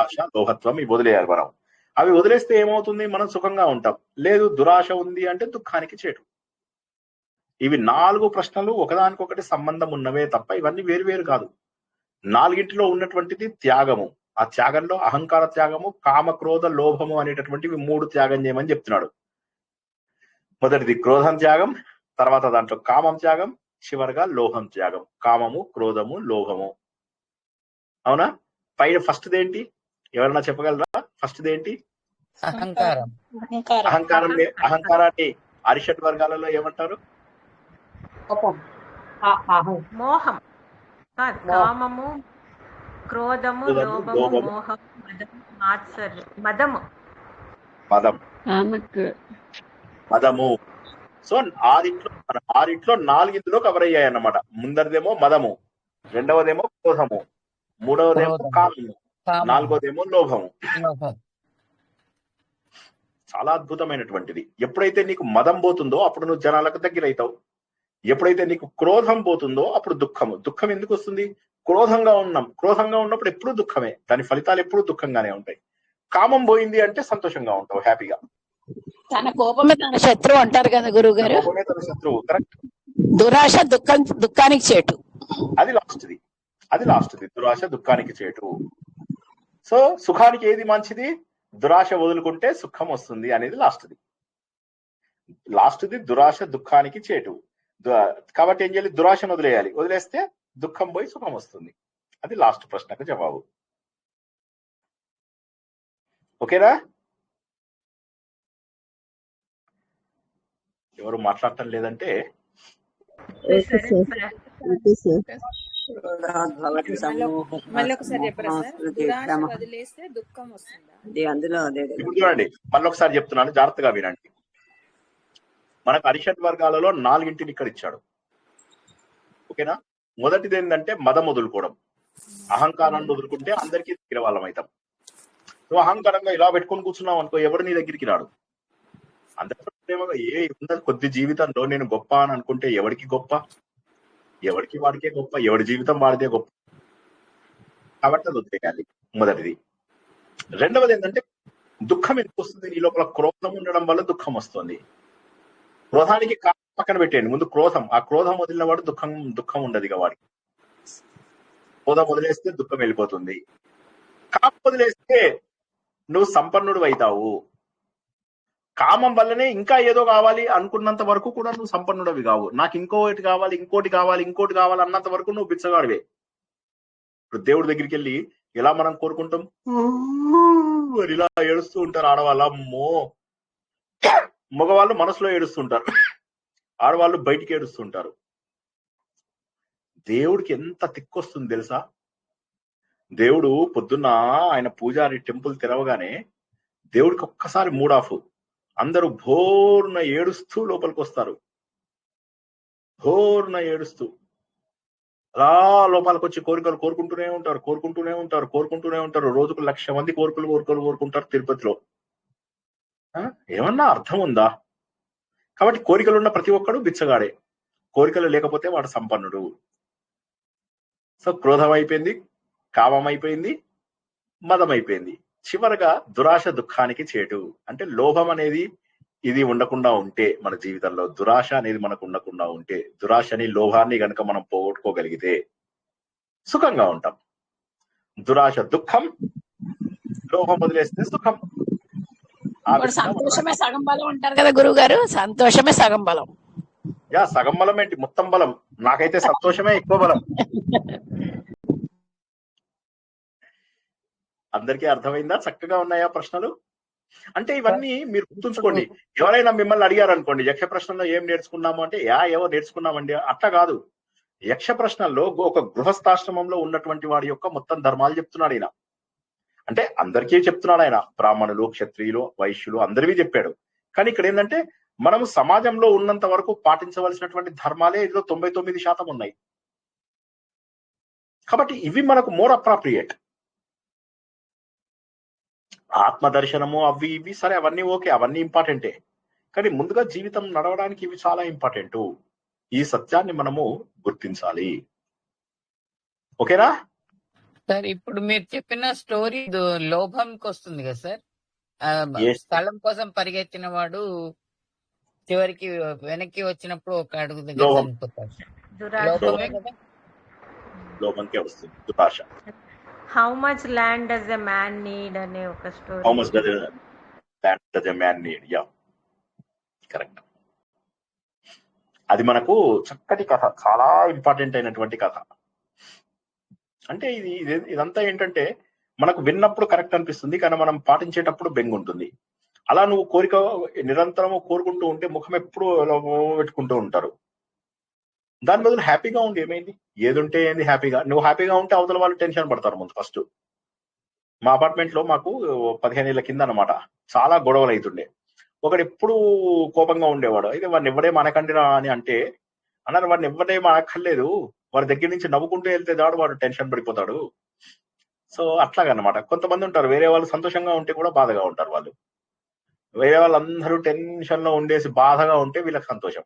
Speaker 1: ఆశ, లోభత్వం ఇవి వదిలేయాలి మనం. అవి వదిలేస్తే ఏమవుతుంది? మనం సుఖంగా ఉంటాం. లేదు దురాశ ఉంది అంటే దుఃఖానికి చేటు. ఇవి 4 ప్రశ్నలు ఒకదానికొకటి సంబంధం ఉన్నవే తప్ప ఇవన్నీ వేరు కాదు. 4గింటిలో ఉన్నటువంటిది త్యాగము. ఆ త్యాగంలో అహంకార త్యాగము, కామ, క్రోధ, లోభము అనేటటువంటివి 3 త్యాగం చేయమని చెప్తున్నాడు. మొదటిది క్రోధం త్యాగం, తర్వాత దాంట్లో కామం త్యాగం, చివరిగా లోహం త్యాగం. కామము, క్రోధము, లోభము. అవునా? పైన ఫస్ట్ దేంటి? ఎవరన్నా చెప్పగలరా? ఫస్ట్ దేంటి?
Speaker 4: అహంకారం.
Speaker 1: అహంకారాన్ని అరిషడ్ వర్గాలలో ఏమంటారు?
Speaker 3: మోహం. కామము, క్రోధము, లోభము, మోహం, మదము.
Speaker 1: మదము. సో ఆరింట్లో 4 కవర్ అయ్యాయి అన్నమాట. ముందరిదేమో మదము, రెండవదేమో క్రోధము, మూడవదేమో కామము, 4వదేమో లోభము. చాలా అద్భుతమైనటువంటిది. ఎప్పుడైతే నీకు మదం పోతుందో అప్పుడు నువ్వు జనాలకు దగ్గరైతావు. ఎప్పుడైతే నీకు క్రోధం పోతుందో అప్పుడు దుఃఖము. దుఃఖం ఎందుకు వస్తుంది? క్రోధంగా ఉన్నప్పుడు ఎప్పుడు దుఃఖమే. దాని ఫలితాలు ఎప్పుడు దుఃఖంగానే ఉంటాయి. కామం పోయింది అంటే సంతోషంగా ఉంటావు, హ్యాపీగా.
Speaker 4: తన కోపమే తన శత్రువు అంటారు కదా గురువు గారు.
Speaker 1: కోపమే తన శత్రువు. కరెక్ట్.
Speaker 4: దురాశ దుఃఖానికి చేటు.
Speaker 1: అది లాస్ట్ది. దురాశ దుఃఖానికి చేటు. సో సుఖానికి ఏది మంచిది? దురాశ వదులుకుంటే సుఖం వస్తుంది అనేది లాస్ట్ది దురాశ దుఃఖానికి చేటు. కాబట్టి ఏం చేయాలి? దురాశను వదిలేయాలి. వదిలేస్తే దుఃఖం పోయి సుఖం వస్తుంది. అది లాస్ట్ ప్రశ్నకు జవాబు. ఓకేనా? ఎవరు మాట్లాడటం లేదంటే చూడండి, మళ్ళీ ఒకసారి చెప్తున్నాను, జాగ్రత్తగా వినండి. మనకు అరిషడ్ వర్గాలలో 4 ఇక్కడ ఇచ్చాడు. ఓకేనా? మొదటిది ఏంటంటే మదం వదులుకోవడం. అహంకారాన్ని వదులుకుంటే అందరికీ దగ్గర వాళ్ళం అవుతాం. నువ్వు అహంకారంగా ఇలా పెట్టుకొని కూర్చున్నావు అనుకో, ఎవరు నీ దగ్గరికి రాడు. అందరి కొద్ది జీవితంలో నేను గొప్ప అని అనుకుంటే ఎవరికి గొప్ప? ఎవరికి వాడికే గొప్ప. ఎవరి జీవితం వాడితే గొప్ప. కాబట్టి అది వదిలేయాలి, మొదటిది. రెండవది ఏంటంటే దుఃఖం ఎందుకు వస్తుంది? నీ లోపల క్రోధం ఉండడం వల్ల దుఃఖం వస్తుంది. క్రోధానికి పక్కన పెట్టేయండి, ముందు క్రోధం. ఆ క్రోధం వదిలిన వాడు దుఃఖం ఉండదు ఇక వాడికి. క్రోధం వదిలేస్తే దుఃఖం వెళ్ళిపోతుంది. కామం వదిలేస్తే నువ్వు సంపన్నుడు అవుతావు. కామం వల్లనే ఇంకా ఏదో కావాలి అనుకున్నంత వరకు కూడా నువ్వు సంపన్నుడవి కావు. నాకు ఇంకోటి కావాలి అన్నంత వరకు నువ్వు బిచ్చగాడివే. ఇప్పుడు దేవుడి దగ్గరికి వెళ్ళి ఎలా మనం కోరుకుంటాం? ఇలా ఏడుస్తూ ఉంటారు ఆడవాళ్ళ. అమ్మో, మగవాళ్ళు మనసులో ఏడుస్తుంటారు, ఆడవాళ్ళు బయటికి ఏడుస్తుంటారు. దేవుడికి ఎంత తిక్కొస్తుంది తెలుసా? దేవుడు పొద్దున్న ఆయన పూజారి టెంపుల్ తెరవగానే దేవుడికి ఒక్కసారి మూడ్ ఆఫ్. అందరూ భోర్న ఏడుస్తూ లోపలికి వస్తారు. భోర్న ఏడుస్తూ అలా లోపలికి వచ్చి కోరికలు కోరుకుంటూనే ఉంటారు. రోజుకు 1,00,000 మంది కోరుకుంటారు తిరుపతిలో. ఏమన్నా అర్థం ఉందా? కాబట్టి కోరికలు ఉన్న ప్రతి ఒక్కడు బిచ్చగాడే. కోరికలు లేకపోతే వాడు సంపన్నుడు. సో క్రోధం అయిపోయింది, కామం అయిపోయింది, మదం అయిపోయింది. చివరగా దురాశ దుఃఖానికి చేటు. అంటే లోభం అనేది ఇది ఉండకుండా ఉంటే మన జీవితంలో, దురాశ అనేది మనకు ఉండకుండా ఉంటే, దురాశని లోభాన్ని గనక మనం పోగొట్టుకోగలిగితే సుఖంగా ఉంటాం. దురాశ దుఃఖం, లోభం వదిలేస్తే సుఖం.
Speaker 4: సంతోషమే సగం బలం అంటారు కదా గురువు గారు. సంతోషమే సగం బలం.
Speaker 1: సగం బలం ఏంటి? మొత్తం బలం. నాకైతే సంతోషమే ఎక్కువ బలం. అందరికీ అర్థమైందా? చక్కగా ఉన్నాయా ప్రశ్నలు? అంటే ఇవన్నీ మీరు గుర్తుంచుకోండి. ఎవరైనా మిమ్మల్ని అడిగారు అనుకోండి, యక్ష ప్రశ్నలో ఏం నేర్చుకున్నాము అంటే, ఏవో నేర్చుకున్నామండి. అట్లా కాదు. యక్ష ప్రశ్నల్లో ఒక గృహస్థాశ్రమంలో ఉన్నటువంటి వాడి యొక్క మొత్తం ధర్మాలు చెప్తున్నాడు ఈయన. అంటే అందరికీ చెప్తున్నాడు ఆయన, బ్రాహ్మణులు, క్షత్రియులు, వైశ్యులు అందరివి చెప్పాడు. కానీ ఇక్కడ ఏంటంటే మనం సమాజంలో ఉన్నంత వరకు పాటించవలసినటువంటి ధర్మాలే ఇందులో 99% ఉన్నాయి. కాబట్టి ఇవి మనకు మోర్ అప్రాప్రియేట్. ఆత్మ దర్శనము అవి ఇవి సరే, అవన్నీ ఓకే, అవన్నీ ఇంపార్టెంటే. కానీ ముందుగా జీవితం నడవడానికి ఇవి చాలా ఇంపార్టెంట్. ఈ సత్యాన్ని మనము గుర్తించాలి. ఓకేనా
Speaker 5: సార్? ఇప్పుడు మీరు చెప్పిన స్టోరీ లోభంకి వస్తుంది కదా సార్? స్థలం కోసం పరిగెత్తిన వాడు చివరికి వెనక్కి వచ్చినప్పుడు ఒక అడుగు దగ్గర
Speaker 1: లోభం.
Speaker 5: చనిపోతాడు.
Speaker 3: దురాశ.
Speaker 5: లోభమే కదా?
Speaker 1: లోభంకే వస్తుంది దురాశ.
Speaker 3: How much land does a man need అనే ఒక
Speaker 1: how
Speaker 3: story.
Speaker 1: Much does a man need? Yeah, correct. అది మనకు చక్కటి కథ, చాలా ఇంపార్టెంట్ అయినటువంటి కథ. అంటే ఇదంతా ఏంటంటే మనకు విన్నప్పుడు కరెక్ట్ అనిపిస్తుంది, కానీ మనం పాటించేటప్పుడు బెంగ ఉంటుంది. అలా నువ్వు కోరిక నిరంతరము కోరుకుంటూ ఉంటే ముఖం ఎప్పుడు పెట్టుకుంటూ ఉంటారు. దాని బదులు హ్యాపీగా ఉండి ఏమైంది? ఏదుంటే ఏంది హ్యాపీగా. నువ్వు హ్యాపీగా ఉంటే అవతల వాళ్ళు టెన్షన్ పడతారు ముందు ఫస్ట్. మా అపార్ట్మెంట్ లో మాకు 15 ఏళ్ల కింద అనమాట చాలా గొడవలు అవుతుండే. ఒకడు ఎప్పుడు కోపంగా ఉండేవాడు. అయితే వాడిని ఎవడే మనకండిరా అని అంటే అన్నారు, వాడిని ఎవడే మనక్కర్లేదు, వాడి దగ్గర నుంచి నవ్వుకుంటూ వెళ్తే దాడు వాడు టెన్షన్ పడిపోతాడు. సో అట్లాగనమాట. కొంతమంది ఉంటారు వేరే వాళ్ళు సంతోషంగా ఉంటే కూడా బాధగా ఉంటారు. వాళ్ళు వేరే వాళ్ళందరూ టెన్షన్ లో ఉండేసి బాధగా ఉంటే వీళ్ళకి సంతోషం.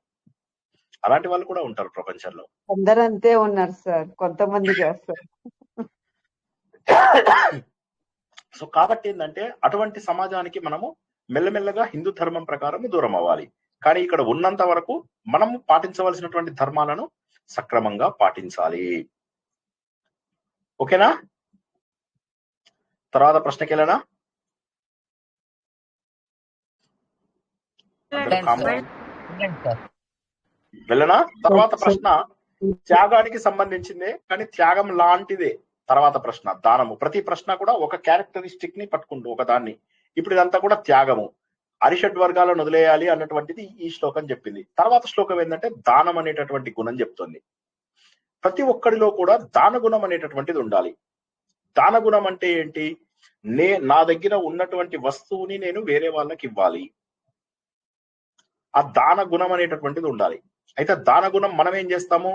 Speaker 1: అలాంటి వాళ్ళు కూడా ఉంటారు ప్రపంచంలో.
Speaker 6: అందరూ అంతే ఉన్నారు సార్, కొంతమంది కాదు సార్.
Speaker 1: సో కాబట్టి ఏంటంటే అటువంటి సమాజానికి మనము మెల్లమెల్లగా హిందూ ధర్మం ప్రకారం దూరం అవ్వాలి. కానీ ఇక్కడ ఉన్నంత వరకు మనము పాటించవలసినటువంటి ధర్మాలను సక్రమంగా పాటించాలి. ఓకేనా? తర్వాత ప్రశ్నకి వెళ్ళనా? వెళ్ళనా? తర్వాత ప్రశ్న త్యాగానికి సంబంధించిందే, కానీ త్యాగం లాంటిదే. తర్వాత ప్రశ్న దానము. ప్రతి ప్రశ్న కూడా ఒక క్యారెక్టరిస్టిక్ ని పట్టుకుంటూ ఒక దాన్ని. ఇప్పుడు ఇదంతా కూడా త్యాగము, అరిషడ్ వర్గాలను వదిలేయాలి అన్నటువంటిది ఈ శ్లోకం చెప్పింది. తర్వాత శ్లోకం ఏంటంటే దానం అనేటటువంటి గుణం చెప్తుంది. ప్రతి ఒక్కడిలో కూడా దాన గుణం అనేటటువంటిది ఉండాలి. దాన గుణం అంటే ఏంటి? నా దగ్గర ఉన్నటువంటి వస్తువుని నేను వేరే వాళ్ళకి ఇవ్వాలి. ఆ దాన గుణం అనేటటువంటిది ఉండాలి. అయితే దాన గుణం మనం ఏం చేస్తాము?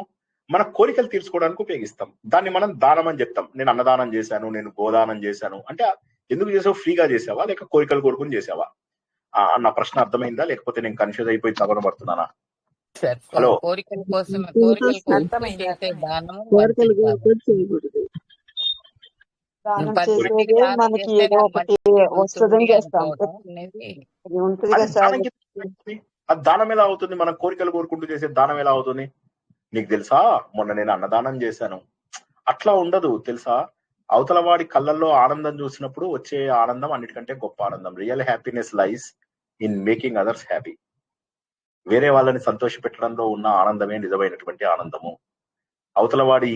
Speaker 1: మన కోరికలు తీర్చుకోవడానికి ఉపయోగిస్తాం. దాన్ని మనం దానం అని చెప్తాం. నేను అన్నదానం చేశాను, నేను గోదానం చేశాను అంటే ఎందుకు చేసావు? ఫ్రీగా చేసావా లేక కోరికలు కోరుకుని చేసావా? నా ప్రశ్న అర్థమైందా? లేకపోతే నేను కన్ఫ్యూజ్ అయిపోయి తగన పడుతున్నానా? హలో,
Speaker 5: కోరికల కోసం చేసే దానము
Speaker 6: దానం చేసేదే మనకి ఏదో ఒకటి వస్తుందని చేస్తాం. అది ఉంటుంది కదా సార్.
Speaker 1: అది దానం ఎలా అవుతుంది? మనం కోరికలు కోరుకుంటూ చేసే దానం ఎలా అవుతుంది? నీకు తెలుసా, మొన్న నేను అన్నదానం చేశాను. అట్లా ఉండదు తెలుసా. అవతల వాడి కళ్ళల్లో ఆనందం చూసినప్పుడు వచ్చే ఆనందం అన్నిటికంటే గొప్ప ఆనందం. Real happiness lies in making others happy. వేరే వాళ్ళని సంతోష పెట్టడంలో ఉన్న ఆనందమే నిజమైనటువంటి ఆనందము. అవతల వాడి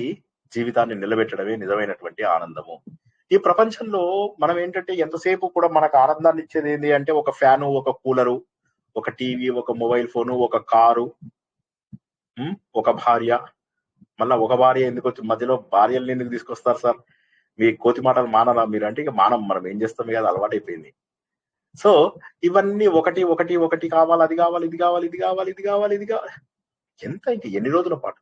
Speaker 1: జీవితాన్ని నిలబెట్టడమే నిజమైనటువంటి ఆనందము. ఈ ప్రపంచంలో మనం ఏంటంటే ఎంతసేపు కూడా మనకు ఆనందాన్ని ఇచ్చేది ఏంటి అంటే ఒక ఫ్యాను, ఒక కూలరు, ఒక టీవీ, ఒక మొబైల్ ఫోను, ఒక కారు, ఒక భార్య. మళ్ళా ఒక భార్య ఎందుకు మధ్యలో భార్యల్ని ఎందుకు తీసుకొస్తారు సార్? మీ కోతి మాటలు మానరా మీరు? అంటే ఇక మానం, మనం ఏం చేస్తాం కదా, అలవాటైపోయింది. సో ఇవన్నీ ఒకటి ఒకటి ఒకటి కావాలి, అది కావాలి, ఇది కావాలి, ఇది కావాలి, ఇది కావాలి, ఇది కావాలి, ఎంత ఇంక ఎన్ని రోజుల పాటు.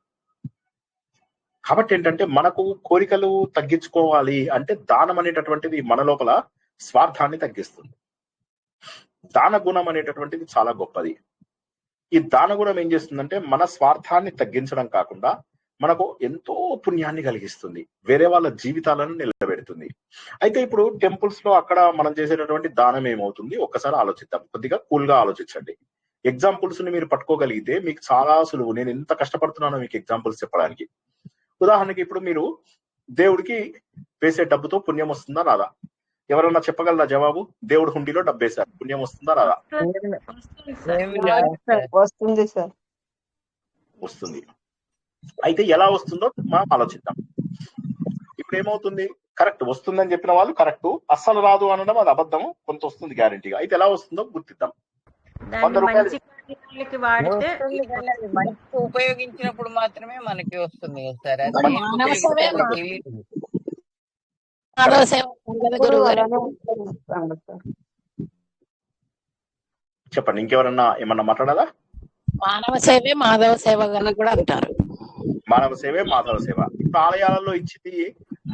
Speaker 1: కాబట్టి ఏంటంటే మనకు కోరికలు తగ్గించుకోవాలి అంటే దానం అనేటటువంటిది మన లోపల స్వార్థాన్ని తగ్గిస్తుంది. దాన గుణం అనేటటువంటిది చాలా గొప్పది. ఈ దాన గుణం ఏం చేస్తుందంటే మన స్వార్థాన్ని తగ్గించడం కాకుండా మనకు ఎంతో పుణ్యాన్ని కలిగిస్తుంది, వేరే వాళ్ళ జీవితాలను నిలబెడుతుంది. అయితే ఇప్పుడు టెంపుల్స్ లో అక్కడ మనం చేసేటటువంటి దానం ఏమవుతుంది ఒక్కసారి ఆలోచిద్దాం. కొద్దిగా కూల్ గా ఆలోచించండి. ఎగ్జాంపుల్స్ ని మీరు పట్టుకోగలిగితే మీకు చాలా సులువు. నేను ఎంత కష్టపడుతున్నానో మీకు ఎగ్జాంపుల్స్ చెప్పడానికి. ఉదాహరణకి ఇప్పుడు మీరు దేవుడికి వేసే డబ్బుతో పుణ్యం వస్తుందా రాదా? ఎవరన్నా చెప్పగలరా జవాబు? దేవుడు హుండీలో డబ్బు వేశారు, పుణ్యం వస్తుందా రాదా?
Speaker 6: వస్తుంది సార్,
Speaker 1: వస్తుంది. అయితే ఎలా వస్తుందో మనం ఆలోచిద్దాం. ఇప్పుడు ఏమవుతుంది? కరెక్ట్ వస్తుందని చెప్పిన వాళ్ళు కరెక్ట్, అస్సలు రాదు అనడం అది అబద్ధము, కొంత వస్తుంది గ్యారెంటీగా. అయితే ఎలా వస్తుందో గుర్తిద్దాం. 100 రూపాయలు
Speaker 5: ఉపయోగించినప్పుడు మాత్రమే మనకి వస్తుంది కదా సార్.
Speaker 4: మాధవ సేవ అంటారు కదా
Speaker 6: ఎప్పుడు
Speaker 4: గురువు గారు.
Speaker 6: అలానే ఉపయోగిస్తాం కదా సార్.
Speaker 1: చెప్పండి, ఇంకెవరన్నా ఏమన్నా మాట్లాడాలా?
Speaker 4: మానవ సేవే మాధవ సేవ అని కూడా అంటారు.
Speaker 1: మానవ సేవే మాధవ సేవ. ఇప్పుడు ఆలయాలలో ఇచ్చింది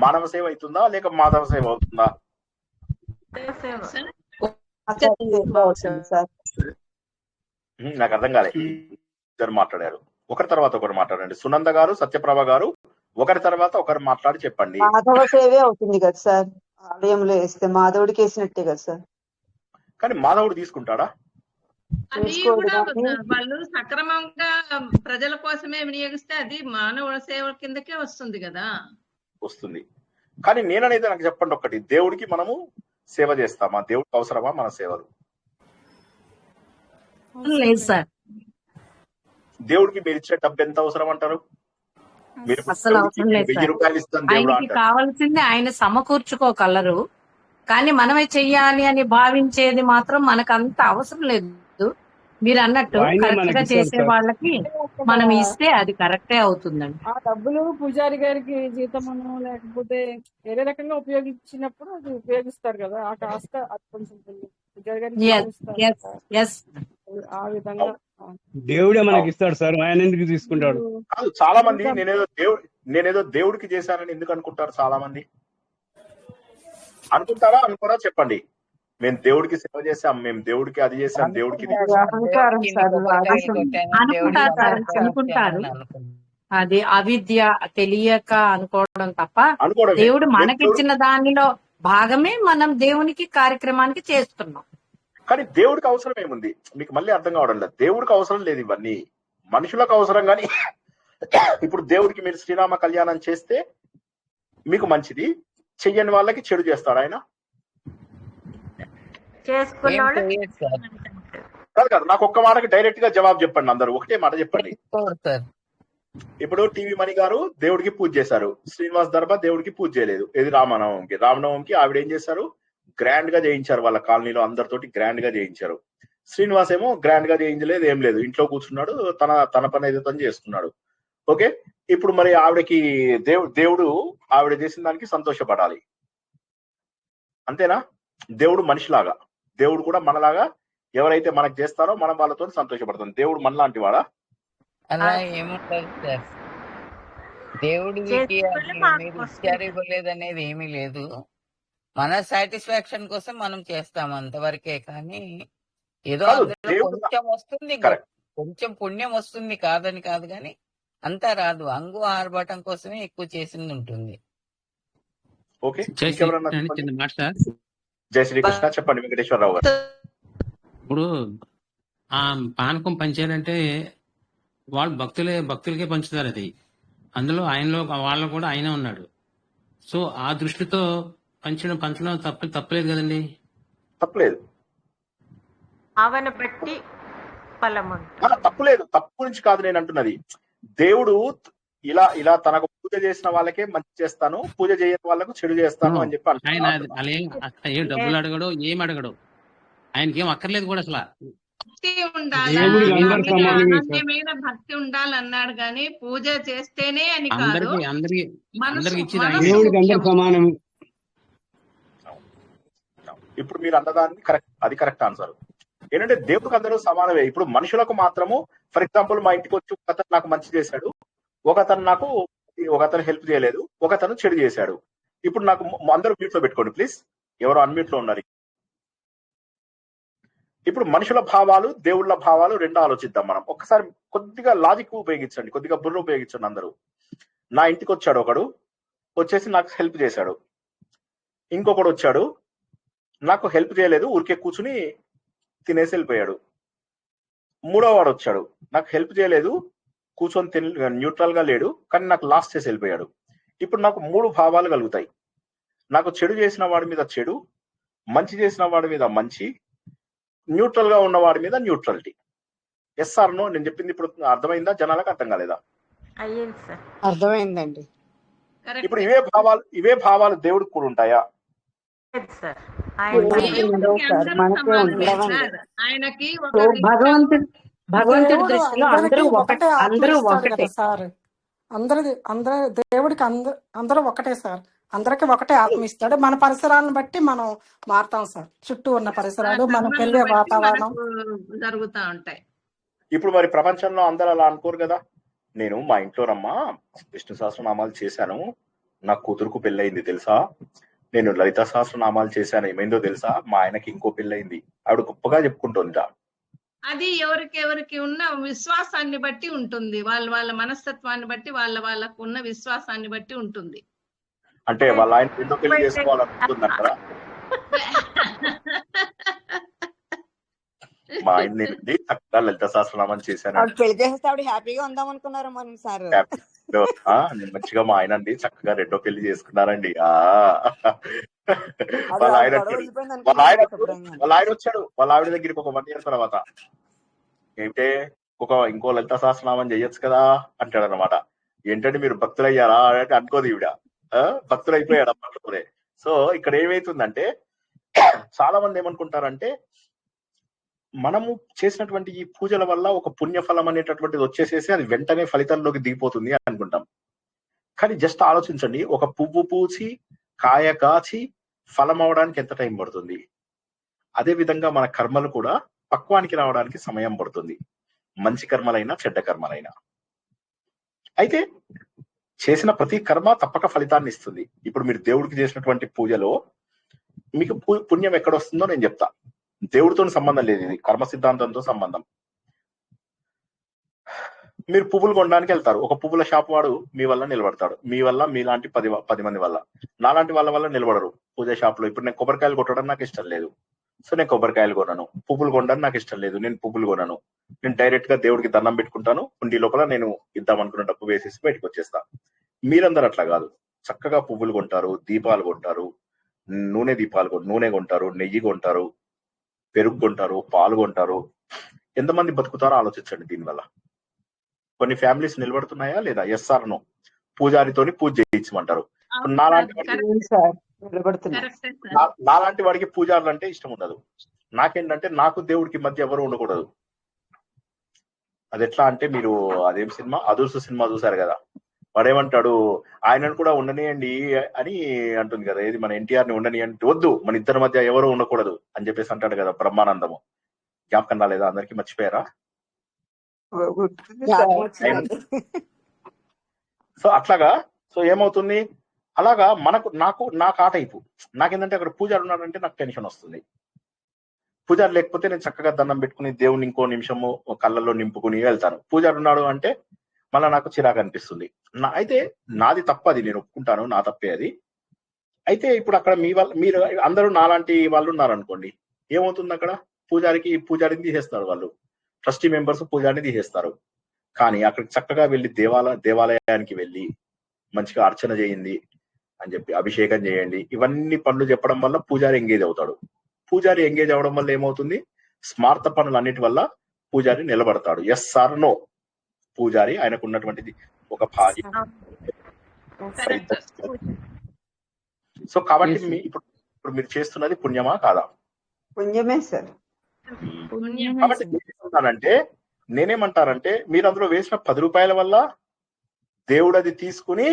Speaker 1: మానవ సేవ అవుతుందా లేక మాధవ సేవ అవుతుందా?
Speaker 6: అవుతుంది సార్.
Speaker 1: నాకు అర్థం కాలే. ఇద్దరు మాట్లాడారు, ఒకరి తర్వాత ఒకరు మాట్లాడండి. సునంద గారు, సత్యప్రభ గారు, ఒకరి తర్వాత ఒకరు మాట్లాడి చెప్పండి.
Speaker 6: మాధవ సేవే అవుతుంది కదా సార్, ఆలయంలో వేస్తే మాధవుడికి వేసినట్టే కదా సార్.
Speaker 1: కానీ మాధవుడు తీసుకుంటాడా?
Speaker 3: అది
Speaker 6: తీసుకోడు
Speaker 3: కూడా
Speaker 6: కానీ
Speaker 3: వాళ్ళు సక్రమంగా ప్రజల కోసమే వినియోగిస్తే అది మానవ సేవ కిందకే వస్తుంది కదా.
Speaker 1: వస్తుంది. కానీ నేననేది నాకు చెప్పండి ఒక్కటి, దేవుడికి మనము సేవ చేస్తామా? దేవుడికి అవసరమా మన సేవలు?
Speaker 3: లేదు సార్,
Speaker 1: దేవుడికి మీరు ఇచ్చే డబ్బు ఎంత అవసరం అంటారు? మీరు
Speaker 3: అసలు అవసరం లేదు
Speaker 1: 1000
Speaker 3: సార్.
Speaker 1: రూపాయలు ఇస్తాను దేవుడు
Speaker 3: ఆయనకి
Speaker 1: అంటారు.
Speaker 3: కావాల్సింది ఆయన సమకూర్చుకోగలరు, కానీ మనమే చెయ్యాలి అని భావించేది మాత్రం మనకు అంత అవసరం లేదు. మీరు అన్నట్టు కరెక్ట్ గా చేసే వాళ్ళకి మనం ఇస్తే అది కరెక్టే అవుతుందండి.
Speaker 7: ఆ డబ్బులు పూజారి గారికి జీతమును లేకపోతే వేరే రకంగా ఉపయోగించినప్పుడు అది ఉపయోగిస్తారు కదా, ఆ కాస్త అది కొంచెం పూజారి గారికి ఆ విధంగా
Speaker 8: దేవుడే మనకి ఇస్తాడు సార్, ఆయన ఎందుకు తీసుకుంటాడు?
Speaker 1: కాదు, చాలా మంది నేనేదో దేవుడికి చేశానని ఎందుకు అనుకుంటారు? చాలా మంది అనుకుంటారా అనుకోరా? చెప్పండి. మేము దేవుడికి సేవ చేసాం, మేము దేవుడికి అది చేసాం, దేవుడికి ఇది చేసాం.
Speaker 6: అహంకారం సార్,
Speaker 3: అనుకుంటారు. అది అవిద్య, తెలియక అనుకోవడం తప్ప
Speaker 1: అనుకోవడమే.
Speaker 3: దేవుడు మనకిచ్చిన దానిలో భాగమే మనం దేవునికి కార్యక్రమానికి చేస్తున్నాం.
Speaker 1: కానీ దేవుడికి అవసరం ఏముంది? మీకు మళ్ళీ అర్థం కావడం లేదు. దేవుడికి అవసరం లేదు ఇవన్నీ, మనుషులకు అవసరం. కానీ ఇప్పుడు దేవుడికి మీరు శ్రీరామ కళ్యాణం చేస్తే మీకు మంచిది, చెయ్యని వాళ్ళకి చెడు చేస్తాడు ఆయన. కాదు కాదు, నాకు ఒక్క మాటకి డైరెక్ట్ గా జవాబు చెప్పండి. అందరూ ఒకటే మాట చెప్పండి. ఇప్పుడు టీవీ మణి గారు దేవుడికి పూజ చేశారు, శ్రీనివాస్ దర్బా దేవుడికి పూజ చేయలేదు. ఇది రామనవమికి ఆవిడ ఏం చేశారు? గ్రాండ్ గా చేయించారు, వాళ్ళ కాలనీలో అందరితోటి గ్రాండ్ గా చేయించారు. శ్రీనివాస్ ఏమో గ్రాండ్ గా చేయించలేదు, ఏం లేదు, ఇంట్లో కూర్చున్నాడు, తన పని ఏదో తను చేసుకున్నాడు. ఓకే, ఇప్పుడు మరి ఆవిడకి దేవుడు ఆవిడ చేసిన దానికి సంతోషపడాలి, అంతేనా? దేవుడు మనిషిలాగా, దేవుడు కూడా మనలాగా ఎవరైతే మనకు చేస్తారో మనం వాళ్ళతో సంతోషపడతాం. దేవుడు మనలాంటి వాడా?
Speaker 5: అలా ఏముంటది సార్, దేవుడికి ఇచ్చారు ఇవ్వలేదు అనేది ఏమీ లేదు. మన సాటిస్ఫాక్షన్ కోసం మనం చేస్తాం అంతవరకే. కానీ ఏదో కొంచెం వస్తుంది, కొంచెం పుణ్యం వస్తుంది, కాదని కాదు, కానీ అంతా రాదు. అంగు ఆర్భాటం కోసమే ఎక్కువ చేసింది ఉంటుంది.
Speaker 1: ఓకే,
Speaker 9: చిన్న మాట సార్.
Speaker 1: జై శ్రీకృష్ణ. చెప్పండి వెంకటేశ్వరరావు గారు.
Speaker 9: ఇప్పుడు ఆ పానకం పంచారంటే వాళ్ళు భక్తులకే పంచుతారు. అది అందులో ఆయనలో వాళ్ళు కూడా ఆయన ఉన్నాడు. సో ఆ దృష్టితో పంచడం తప్పలేదు కదండి.
Speaker 1: తప్పలేదు,
Speaker 10: భావన బట్టి ఫలము
Speaker 1: తప్పులేదు. తప్పు గురించి కాదు నేను అంటున్నది. దేవుడు ఇలా తనకు పూజ చేసిన వాళ్ళకే మంచి చేస్తాను, పూజ చేయని వాళ్ళకు చెడు చేస్తాను అని చెప్పి
Speaker 9: ఆయన ఏం డబ్బులు అడగడు, ఏం అడగడు, ఆయనకి ఏం అక్కర్లేదు కూడా అసలు.
Speaker 3: భక్తి ఉండాలి, భక్తి ఉండాలన్నాడు కానీ పూజ చేస్తేనే అని కాదు.
Speaker 9: అందరికి ఇచ్చింది
Speaker 8: సమానం.
Speaker 1: ఇప్పుడు మీరు అన్నదాన్ని కరెక్ట్, అది కరెక్ట్ ఆన్సర్. ఏంటంటే దేవుడికి అందరూ సమానమే. ఇప్పుడు మనుషులకు మాత్రము, ఫర్ ఎగ్జాంపుల్ మా ఇంటికి వచ్చి ఒకతను నాకు మంచి చేశాడు, ఒకతను హెల్ప్ చేయలేదు, ఒకతను చెడు చేశాడు. ఇప్పుడు నాకు అందరూ మ్యూట్ లో పెట్టుకోండి ప్లీజ్, ఎవరు అన్మ్యూట్ లో ఉన్నారు. ఇప్పుడు మనుషుల భావాలు, దేవుళ్ళ భావాలు రెండు ఆలోచిద్దాం మనం. ఒక్కసారి కొద్దిగా లాజిక్ ఉపయోగించండి, కొద్దిగా బుర్ర ఉపయోగించండి అందరూ. నా ఇంటికి వచ్చాడు ఒకడు, వచ్చేసి నాకు హెల్ప్ చేశాడు. ఇంకొకడు వచ్చాడు, నాకు హెల్ప్ చేయలేదు, ఊరికే కూర్చుని తినేసి వెళ్ళిపోయాడు. మూడో వాడు వచ్చాడు, నాకు హెల్ప్ చేయలేదు, కూర్చొని న్యూట్రల్ గా లేడు, కానీ నాకు లాస్ట్ చేసి వెళ్ళిపోయాడు. ఇప్పుడు నాకు మూడు భావాలు కలుగుతాయి. నాకు చెడు చేసిన వాడి మీద చెడు, మంచి చేసిన వాడి మీద మంచి, న్యూట్రల్ గా ఉన్న వాడి మీద న్యూట్రాలిటీ. Yes or no? నేను చెప్పింది ఇప్పుడు అర్థమైందా? జనాలకు అర్థం కాలేదా?
Speaker 6: అర్థమైందండి.
Speaker 1: ఇప్పుడు ఇవే భావాలు దేవుడికి కూడా ఉంటాయా?
Speaker 3: ఆయనకి
Speaker 7: భగవంతుడి దృష్టిలో అందరూ ఒకటే సార్. దేవుడికి అందరూ ఒకటే సార్. అందరికి ఒకటే ఆత్మ ఇస్తాడు. మన పరిసరాలను బట్టి మనం మారుతాం సార్. చుట్టూ ఉన్న పరిసరాలు, మనకు వెళ్ళే వాతావరణం
Speaker 10: జరుగుతూ ఉంటాయి.
Speaker 1: ఇప్పుడు మరి ప్రపంచంలో అందరూ అలా అనుకోరు కదా. నేను మా ఇంట్లోనమ్మా విష్ణు సహస్రనామాలు చేశాను, నా కూతురుకు పెళ్ళయింది తెలుసా, నేను లలిత సహస్రనామాలు చేశాను, ఏమైందో తెలుసా, మా ఆయనకి ఇంకో పెళ్ళయింది, ఆవిడ గొప్పగా చెప్పుకుంటుందా.
Speaker 10: అది ఎవరికి ఉన్న విశ్వాసాన్ని బట్టి ఉంటుంది. వాళ్ళ మనస్తత్వాన్ని బట్టి వాళ్ళకు ఉన్న విశ్వాసాన్ని బట్టి ఉంటుంది.
Speaker 1: అంటే వాళ్ళ ఆయన రెండో పెళ్లి చేసుకోవాలనుకుంటుందంటారా? మా ఆయన నేను చక్కగా లలిత సహస్రనామం చేశాను,
Speaker 6: పెళ్లి చేస్తే ఆవిడ హ్యాపీగా ఉందాం అనుకున్నారు మనం సార్.
Speaker 1: నేను మంచిగా మా ఆయన అండి చక్కగా రెండో పెళ్లి చేసుకున్నారండి. వాళ్ళ ఆయన వచ్చాడు వాళ్ళ ఆవిడ దగ్గరికి ఒక 1 year తర్వాత, ఏంటే ఇంకో లలిత సహస్రనామం చెయ్యొచ్చు కదా అంటాడు అనమాట. ఏంటంటే మీరు భక్తులయ్యారా అంటే అనుకోదు ఈవిడ, భక్తులు అయిపోయాడు అప్పట్లోనే. సో ఇక్కడ ఏమైతుందంటే చాలా మంది ఏమనుకుంటారంటే మనము చేసినటువంటి ఈ పూజల వల్ల ఒక పుణ్యఫలం అనేటటువంటిది వచ్చేసేసి అది వెంటనే ఫలితంలోకి దిగిపోతుంది అనుకుంటాం. కానీ జస్ట్ ఆలోచించండి, ఒక పువ్వు పూచి కాయ కాచి ఫలం అవడానికి ఎంత టైం పడుతుంది? అదే విధంగా మన కర్మలు కూడా పక్వానికి రావడానికి సమయం పడుతుంది, మంచి కర్మలైనా చెడ్డ కర్మలైనా. అయితే చేసిన ప్రతి కర్మ తప్పక ఫలితాన్ని ఇస్తుంది. ఇప్పుడు మీరు దేవుడికి చేసినటువంటి పూజలో మీకు పుణ్యం ఎక్కడ వస్తుందో నేను చెప్తా. దేవుడితో సంబంధం లేదు, ఇది కర్మ సిద్ధాంతంతో సంబంధం. మీరు పువ్వులు కొనడానికి వెళ్తారు, ఒక పువ్వుల షాప్ వాడు మీ వల్ల నిలబడతాడు, మీ వల్ల మీలాంటి 10 మంది వల్ల, నాలాంటి వాళ్ళ వల్ల నిలబడరు పూజ షాప్ లో. ఇప్పుడు నేను కొబ్బరికాయలు కొట్టడం నాకు ఇష్టం లేదు, సో నేను కొబ్బరికాయలు కొనను. పువ్వులు కొనడం నాకు ఇష్టం లేదు, నేను పువ్వులు కొనను. నేను డైరెక్ట్ గా దేవుడికి దండం పెట్టుకుంటాను, ఉండి లోపల నేను ఇద్దాం అనుకున్న డబ్బు వేసేసి బయటకు వచ్చేస్తా. మీరందరూ అట్లా కాదు, చక్కగా పువ్వులు కొంటారు, దీపాలు కొంటారు, నూనె కొంటారు, నెయ్యి కొంటారు, పెరుగు కొంటారు, పాలు కొంటారు. ఎంతమంది బతుకుతారో ఆలోచించండి దీనివల్ల. కొన్ని ఫ్యామిలీస్ నిలబడుతున్నాయా లేదా? Yes or no? పూజారితోని పూజ చేయించమంటారు. నాలాంటి వాడికి పూజారులు అంటే ఇష్టం ఉండదు. నాకేంటంటే నాకు దేవుడికి మధ్య ఎవరు ఉండకూడదు. అది ఎట్లా అంటే, మీరు అదేం సినిమా, అదుర్సు సినిమా చూసారు కదా, వాడేమంటాడు, ఆయనను కూడా ఉండనియండి అని అంటుంది కదా, ఏది మన ఎన్టీఆర్ ని ఉండని అంటే, వద్దు మన ఇద్దరి మధ్య ఎవరు ఉండకూడదు అని చెప్పేసి అంటాడు కదా బ్రహ్మానందము. జ్ఞాపకం రాలేదా అందరికి? మర్చిపోయారా? సో అట్లాగా, సో ఏమవుతుంది, అలాగా నాకు ఆ టైపు. నాకేంటంటే అక్కడ పూజారు ఉన్నాడంటే నాకు టెన్షన్ వస్తుంది. పూజారు లేకపోతే నేను చక్కగా దండం పెట్టుకుని దేవుని ఇంకో నిమిషము కళ్ళల్లో నింపుకుని వెళ్తాను. పూజారు ఉన్నాడు అంటే మళ్ళీ నాకు చిరాకు అనిపిస్తుంది. అయితే నాది తప్పది, నేను ఒప్పుకుంటాను, నా తప్పే అది. అయితే ఇప్పుడు అక్కడ మీరు అందరూ నాలాంటి వాళ్ళు ఉన్నారనుకోండి, ఏమవుతుంది అక్కడ, పూజారిని తీసేస్తారు వాళ్ళు, ట్రస్టీ మెంబర్స్ పూజారిని తీసేస్తారు. కానీ అక్కడికి చక్కగా వెళ్ళి దేవాలయానికి వెళ్ళి మంచిగా అర్చన చేయండి అని చెప్పి, అభిషేకం చేయండి, ఇవన్నీ పనులు చెప్పడం వల్ల పూజారి ఎంగేజ్ అవుతాడు. పూజారి ఎంగేజ్ అవడం వల్ల ఏమవుతుంది, స్మార్త పనులు అన్నిటి వల్ల పూజారి నిలబడతాడు. Yes or no? పూజారి ఆయనకు ఉన్నటువంటిది ఒక భార్య. సో కాబట్టి ఇప్పుడు మీరు చేస్తున్నది పుణ్యమా కాదా?
Speaker 6: పుణ్యమే సార్.
Speaker 1: కాబట్టి నేనేమంటానంటే మీరు అందులో వేసిన 10 రూపాయల వల్ల దేవుడు అది తీసుకుని,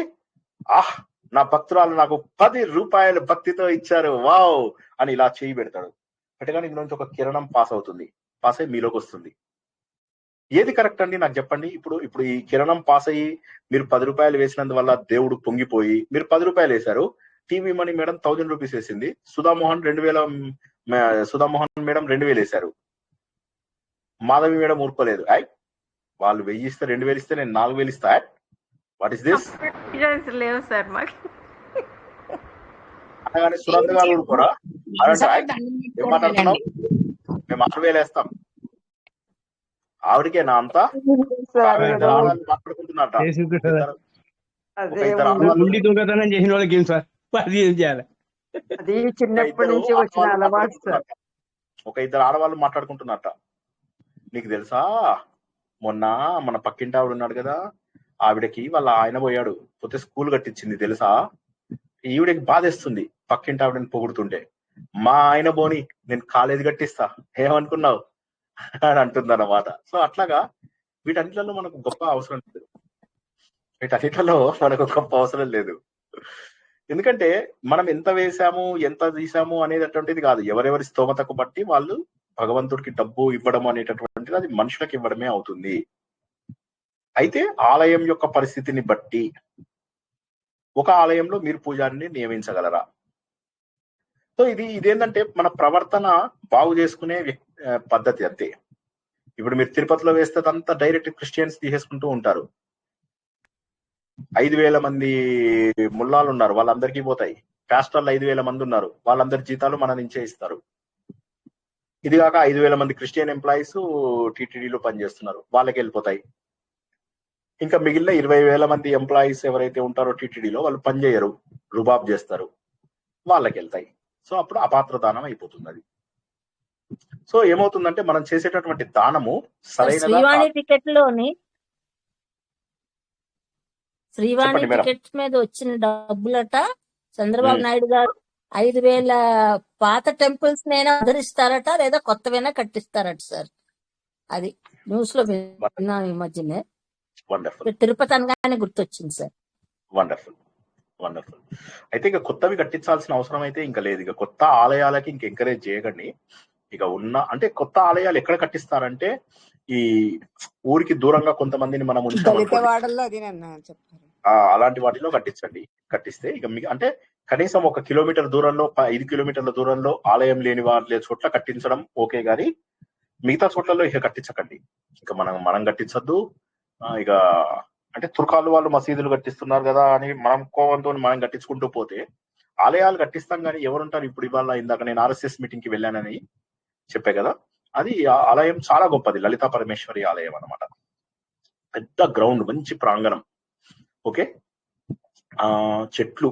Speaker 1: నా భక్తురాలు నాకు 10 రూపాయలు భక్తితో ఇచ్చారు, వావ్ అని ఇలా చేయి పెడతాడు. పెట్టగానే ఇందులోంచి ఒక కిరణం పాస్ అయి మీలోకి వస్తుంది. ఏది కరెక్ట్ అండి నాకు చెప్పండి. ఇప్పుడు ఈ కిరణం పాస్ అయ్యి మీరు 10 రూపాయలు వేసినందువల్ల దేవుడు పొంగిపోయి, మీరు 10 రూపాయలు వేశారు, టీవీ మనీ మేడం 1000 రూపీస్ వేసింది, సుధామోహన్ మేడం 2000 వేశారు, మాధవి మేడం ఊరుకోలేదు, వాళ్ళు 1000 ఇస్తే 2000 ఇస్తే నేను 4000 ఇస్తా, వాట్ ఇస్ దిస్
Speaker 10: లేవు సార్ మాకు.
Speaker 1: అనగానే సురంద్ గారు ఊరుకోరా, ఏం మాట్లాడుతున్నావు, మేము 6000 వేస్తాం. ఆవిడకే నా అంతా మాట్లాడుకుంటున్నట్ట.
Speaker 8: చేసిన వాళ్ళకి ఏం సార్ ఏం చేయాలి?
Speaker 6: అది చిన్నప్పటి నుంచి వచ్చిన అలవాటు సార్.
Speaker 1: ఒక 2 ఆడవాళ్ళు మాట్లాడుకుంటున్నట్ట. నీకు తెలుసా, మన పక్కింటి ఆవిడ ఉన్నాడు కదా, ఆవిడకి వాళ్ళ ఆయన పోయాడు, పోతే స్కూల్ కట్టించింది తెలుసా. ఈవిడకి బాధేస్తుంది పక్కింటి ఆవిడని పొగుడుతుంటే, మా ఆయన పోని నేను కాలేజీ కట్టిస్తా, ఏమనుకున్నావు అని అంటుంది అన్నమాట. సో అట్లాగా వీటన్నిటిలో మనకు గొప్ప అవసరం లేదు. ఎందుకంటే మనం ఎంత వేసాము ఎంత తీసాము అనేటటువంటిది కాదు, ఎవరెవరి స్తోమతకు బట్టి వాళ్ళు భగవంతుడికి డబ్బు ఇవ్వడం అనేటటువంటిది అది మనుషులకు ఇవ్వడమే అవుతుంది. అయితే ఆలయం యొక్క పరిస్థితిని బట్టి ఒక ఆలయంలో మీరు పూజారిని నియమించగలరా? సో ఇదేంటంటే మన ప్రవర్తన బాగు చేసుకునే పద్ధతి అంతే. ఇప్పుడు మీరు తిరుపతిలో వేస్తే అంతా డైరెక్ట్ క్రిస్టియన్స్ తీసేసుకుంటూ ఉంటారు. 5,000 మంది ముల్లాలు ఉన్నారు, వాళ్ళందరికీ పోతాయి. పాస్టర్లు 5,000 మంది ఉన్నారు, వాళ్ళందరి జీతాలు మన నుంచే ఇస్తారు. ఇది కాక 5,000 మంది క్రిస్టియన్ ఎంప్లాయీస్ టీటీడీలో పనిచేస్తున్నారు, వాళ్ళకి వెళ్ళిపోతాయి. ఇంకా మిగిలిన 20,000 మంది ఎంప్లాయీస్ ఎవరైతే ఉంటారో టీటీడీలో వాళ్ళు పని చేయరు, రుబాబ్ చేస్తారు, వాళ్ళకి వెళ్తాయి. సో అప్పుడు అపాత్ర దానం అయిపోతుంది అది. సో ఏమవుతుందంటే మనం చేసేటటువంటి దానము సరైన
Speaker 11: శ్రీవాణి టికెట్స్ మీద వచ్చిన డబ్బులట చంద్రబాబు నాయుడు గారు 5,000 పాత టెంపుల్స్ నైనా ఆదరిస్తారట, లేదా కొత్తవైనా కట్టిస్తారట సార్. అది న్యూస్ లో విన్నాను ఈ మధ్యనే. తిరుపతి అనగానే గుర్తొచ్చింది సార్.
Speaker 1: Wonderful wonderful. అయితే ఇక కొత్తవి కట్టించాల్సిన అవసరం అయితే ఇంకా లేదు. ఇక కొత్త ఆలయాలకి ఇంక ఎంకరేజ్ చేయకండి. ఇక అంటే కొత్త ఆలయాలు ఎక్కడ కట్టిస్తారంటే ఈ ఊరికి దూరంగా కొంతమందిని మనం అలాంటి వాటిలో కట్టిస్తే ఇక అంటే కనీసం 1 కిలోమీటర్ దూరంలో 5 కిలోమీటర్ల దూరంలో ఆలయం లేని వాళ్ళ చోట్ల కట్టించడం ఓకే, గానీ మిగతా చోట్లలో ఇక కట్టించకండి. ఇక మనం కట్టించద్దు. ఇక అంటే తుర్కాలు వాళ్ళు మసీదులు కట్టిస్తున్నారు కదా అని మనం కోవంతో మనం కట్టించుకుంటూ పోతే ఆలయాలు కట్టిస్తాం కానీ ఎవరుంటారు? ఇప్పుడు ఇవాళ ఇందాక నేను RSS మీటింగ్ కి వెళ్ళానని చెప్పే కదా, అది ఆలయం చాలా గొప్పది, లలితా పరమేశ్వరి ఆలయం అన్నమాట. పెద్ద గ్రౌండ్, మంచి ప్రాంగణం, ఓకే, చెట్లు,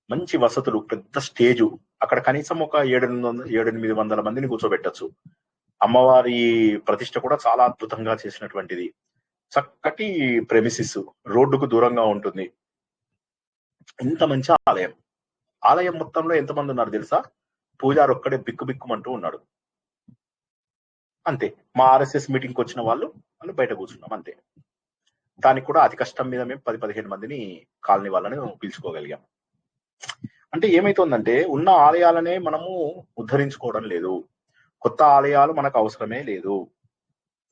Speaker 1: మంచి వసతులు, పెద్ద స్టేజు. అక్కడ కనీసం ఒక 700-800 మందిని కూర్చోబెట్టచ్చు. అమ్మవారి ప్రతిష్ట కూడా చాలా అద్భుతంగా చేసినటువంటిది. చక్కటి ప్రెమిసిస్, రోడ్డుకు దూరంగా ఉంటుంది. ఇంత మంచి ఆలయం మొత్తంలో ఎంతమంది ఉన్నారు తెలుసా? పూజారి ఒక్కడే బిక్కుమంటూ ఉన్నాడు, అంతే. మా RSS మీటింగ్ కి వచ్చిన వాళ్ళు బయట కూర్చున్నాం, అంతే. దానికి కూడా అతి కష్టం మీద మేము 10-15 మందిని కాలనీ వాళ్ళని పిలుచుకోగలిగాం. అంటే ఏమైతుందంటే ఉన్న ఆలయాలనే మనము ఉద్ధరించుకోవడం లేదు, కొత్త ఆలయాలు మనకు అవసరమే లేదు.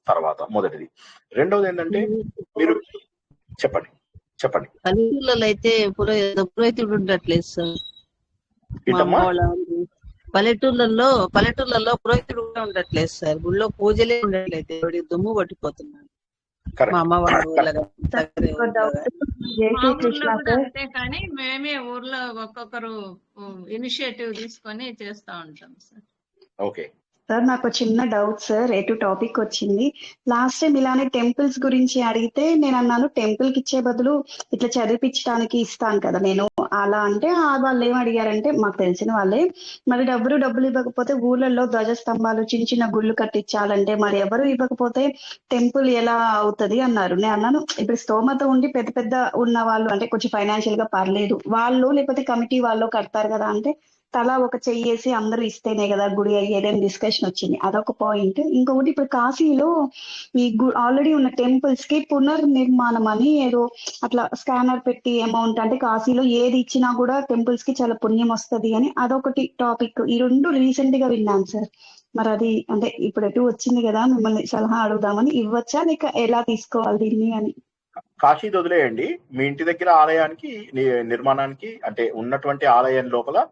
Speaker 1: తర్వాత మొదటిది. రెండవది ఏంటంటే మీరు చెప్పండి.
Speaker 12: పల్లెటూళ్ళలో అయితే పురోహితుడు ఉండట్లేదు సార్. పల్లెటూళ్ళలో పురోహితుడు కూడా ఉండట్లేదు సార్. గుళ్ళో పూజలే ఉండట్లేదు, దేవుడి దుమ్ము పట్టిపోతున్నాడు. మా అమ్మ వాళ్ళ
Speaker 10: అంతే కానీ మేమే ఊర్లో ఒక్కొక్కరు ఇనిషియేటివ్ తీసుకొని చేస్తా ఉంటాం సార్.
Speaker 1: ఓకే
Speaker 13: సార్, నాకు చిన్న డౌట్ సార్. ఎటు టాపిక్ వచ్చింది. లాస్ట్ టైం ఇలానే టెంపుల్స్ గురించి అడిగితే నేను అన్నాను టెంపుల్ కి ఇచ్చే బదులు ఇట్లా చదివించడానికి ఇస్తాను కదా నేను అలా. అంటే వాళ్ళు ఏం అడిగారంటే మాకు తెలిసిన వాళ్ళే, మరి డబ్బులు ఇవ్వకపోతే ఊళ్ళల్లో ధ్వజస్తంభాలు చిన్న గుళ్ళు కట్టించాలంటే మరి ఎవరు ఇవ్వకపోతే టెంపుల్ ఎలా అవుతుంది అన్నారు. నేను అన్నాను ఇప్పుడు స్తోమత ఉండి పెద్ద ఉన్న వాళ్ళు అంటే కొంచెం ఫైనాన్షియల్ గా పర్లేదు వాళ్ళు, లేకపోతే కమిటీ వాళ్ళు కడతారు కదా, అంటే తలా ఒక చెయ్యేసి అందరూ ఇస్తేనే కదా గుడి అయ్యేదని డిస్కషన్ వచ్చింది. అదొక పాయింట్. ఇంకొకటి ఇప్పుడు కాశీలో ఈ ఆల్రెడీ ఉన్న టెంపుల్స్ కి పునర్నిర్మాణం అని ఏదో అట్లా స్కానర్ పెట్టి అమౌంట్, అంటే కాశీలో ఏది ఇచ్చినా కూడా టెంపుల్స్ కి చాలా పుణ్యం వస్తుంది అని అదొకటి టాపిక్. ఈ రెండు రీసెంట్ గా విన్నాను సార్. మరి అది అంటే ఇప్పుడు ఎటు వచ్చింది కదా, మిమ్మల్ని సలహా అడుగుదామని. ఇవ్వచ్చా లేక ఎలా తీసుకోవాలి దీన్ని అని?
Speaker 1: కాశీ వదిలేయండి, మీ ఇంటి దగ్గర ఆలయానికి నిర్మాణానికి అంటే ఉన్నటువంటి ఆలయం లోపల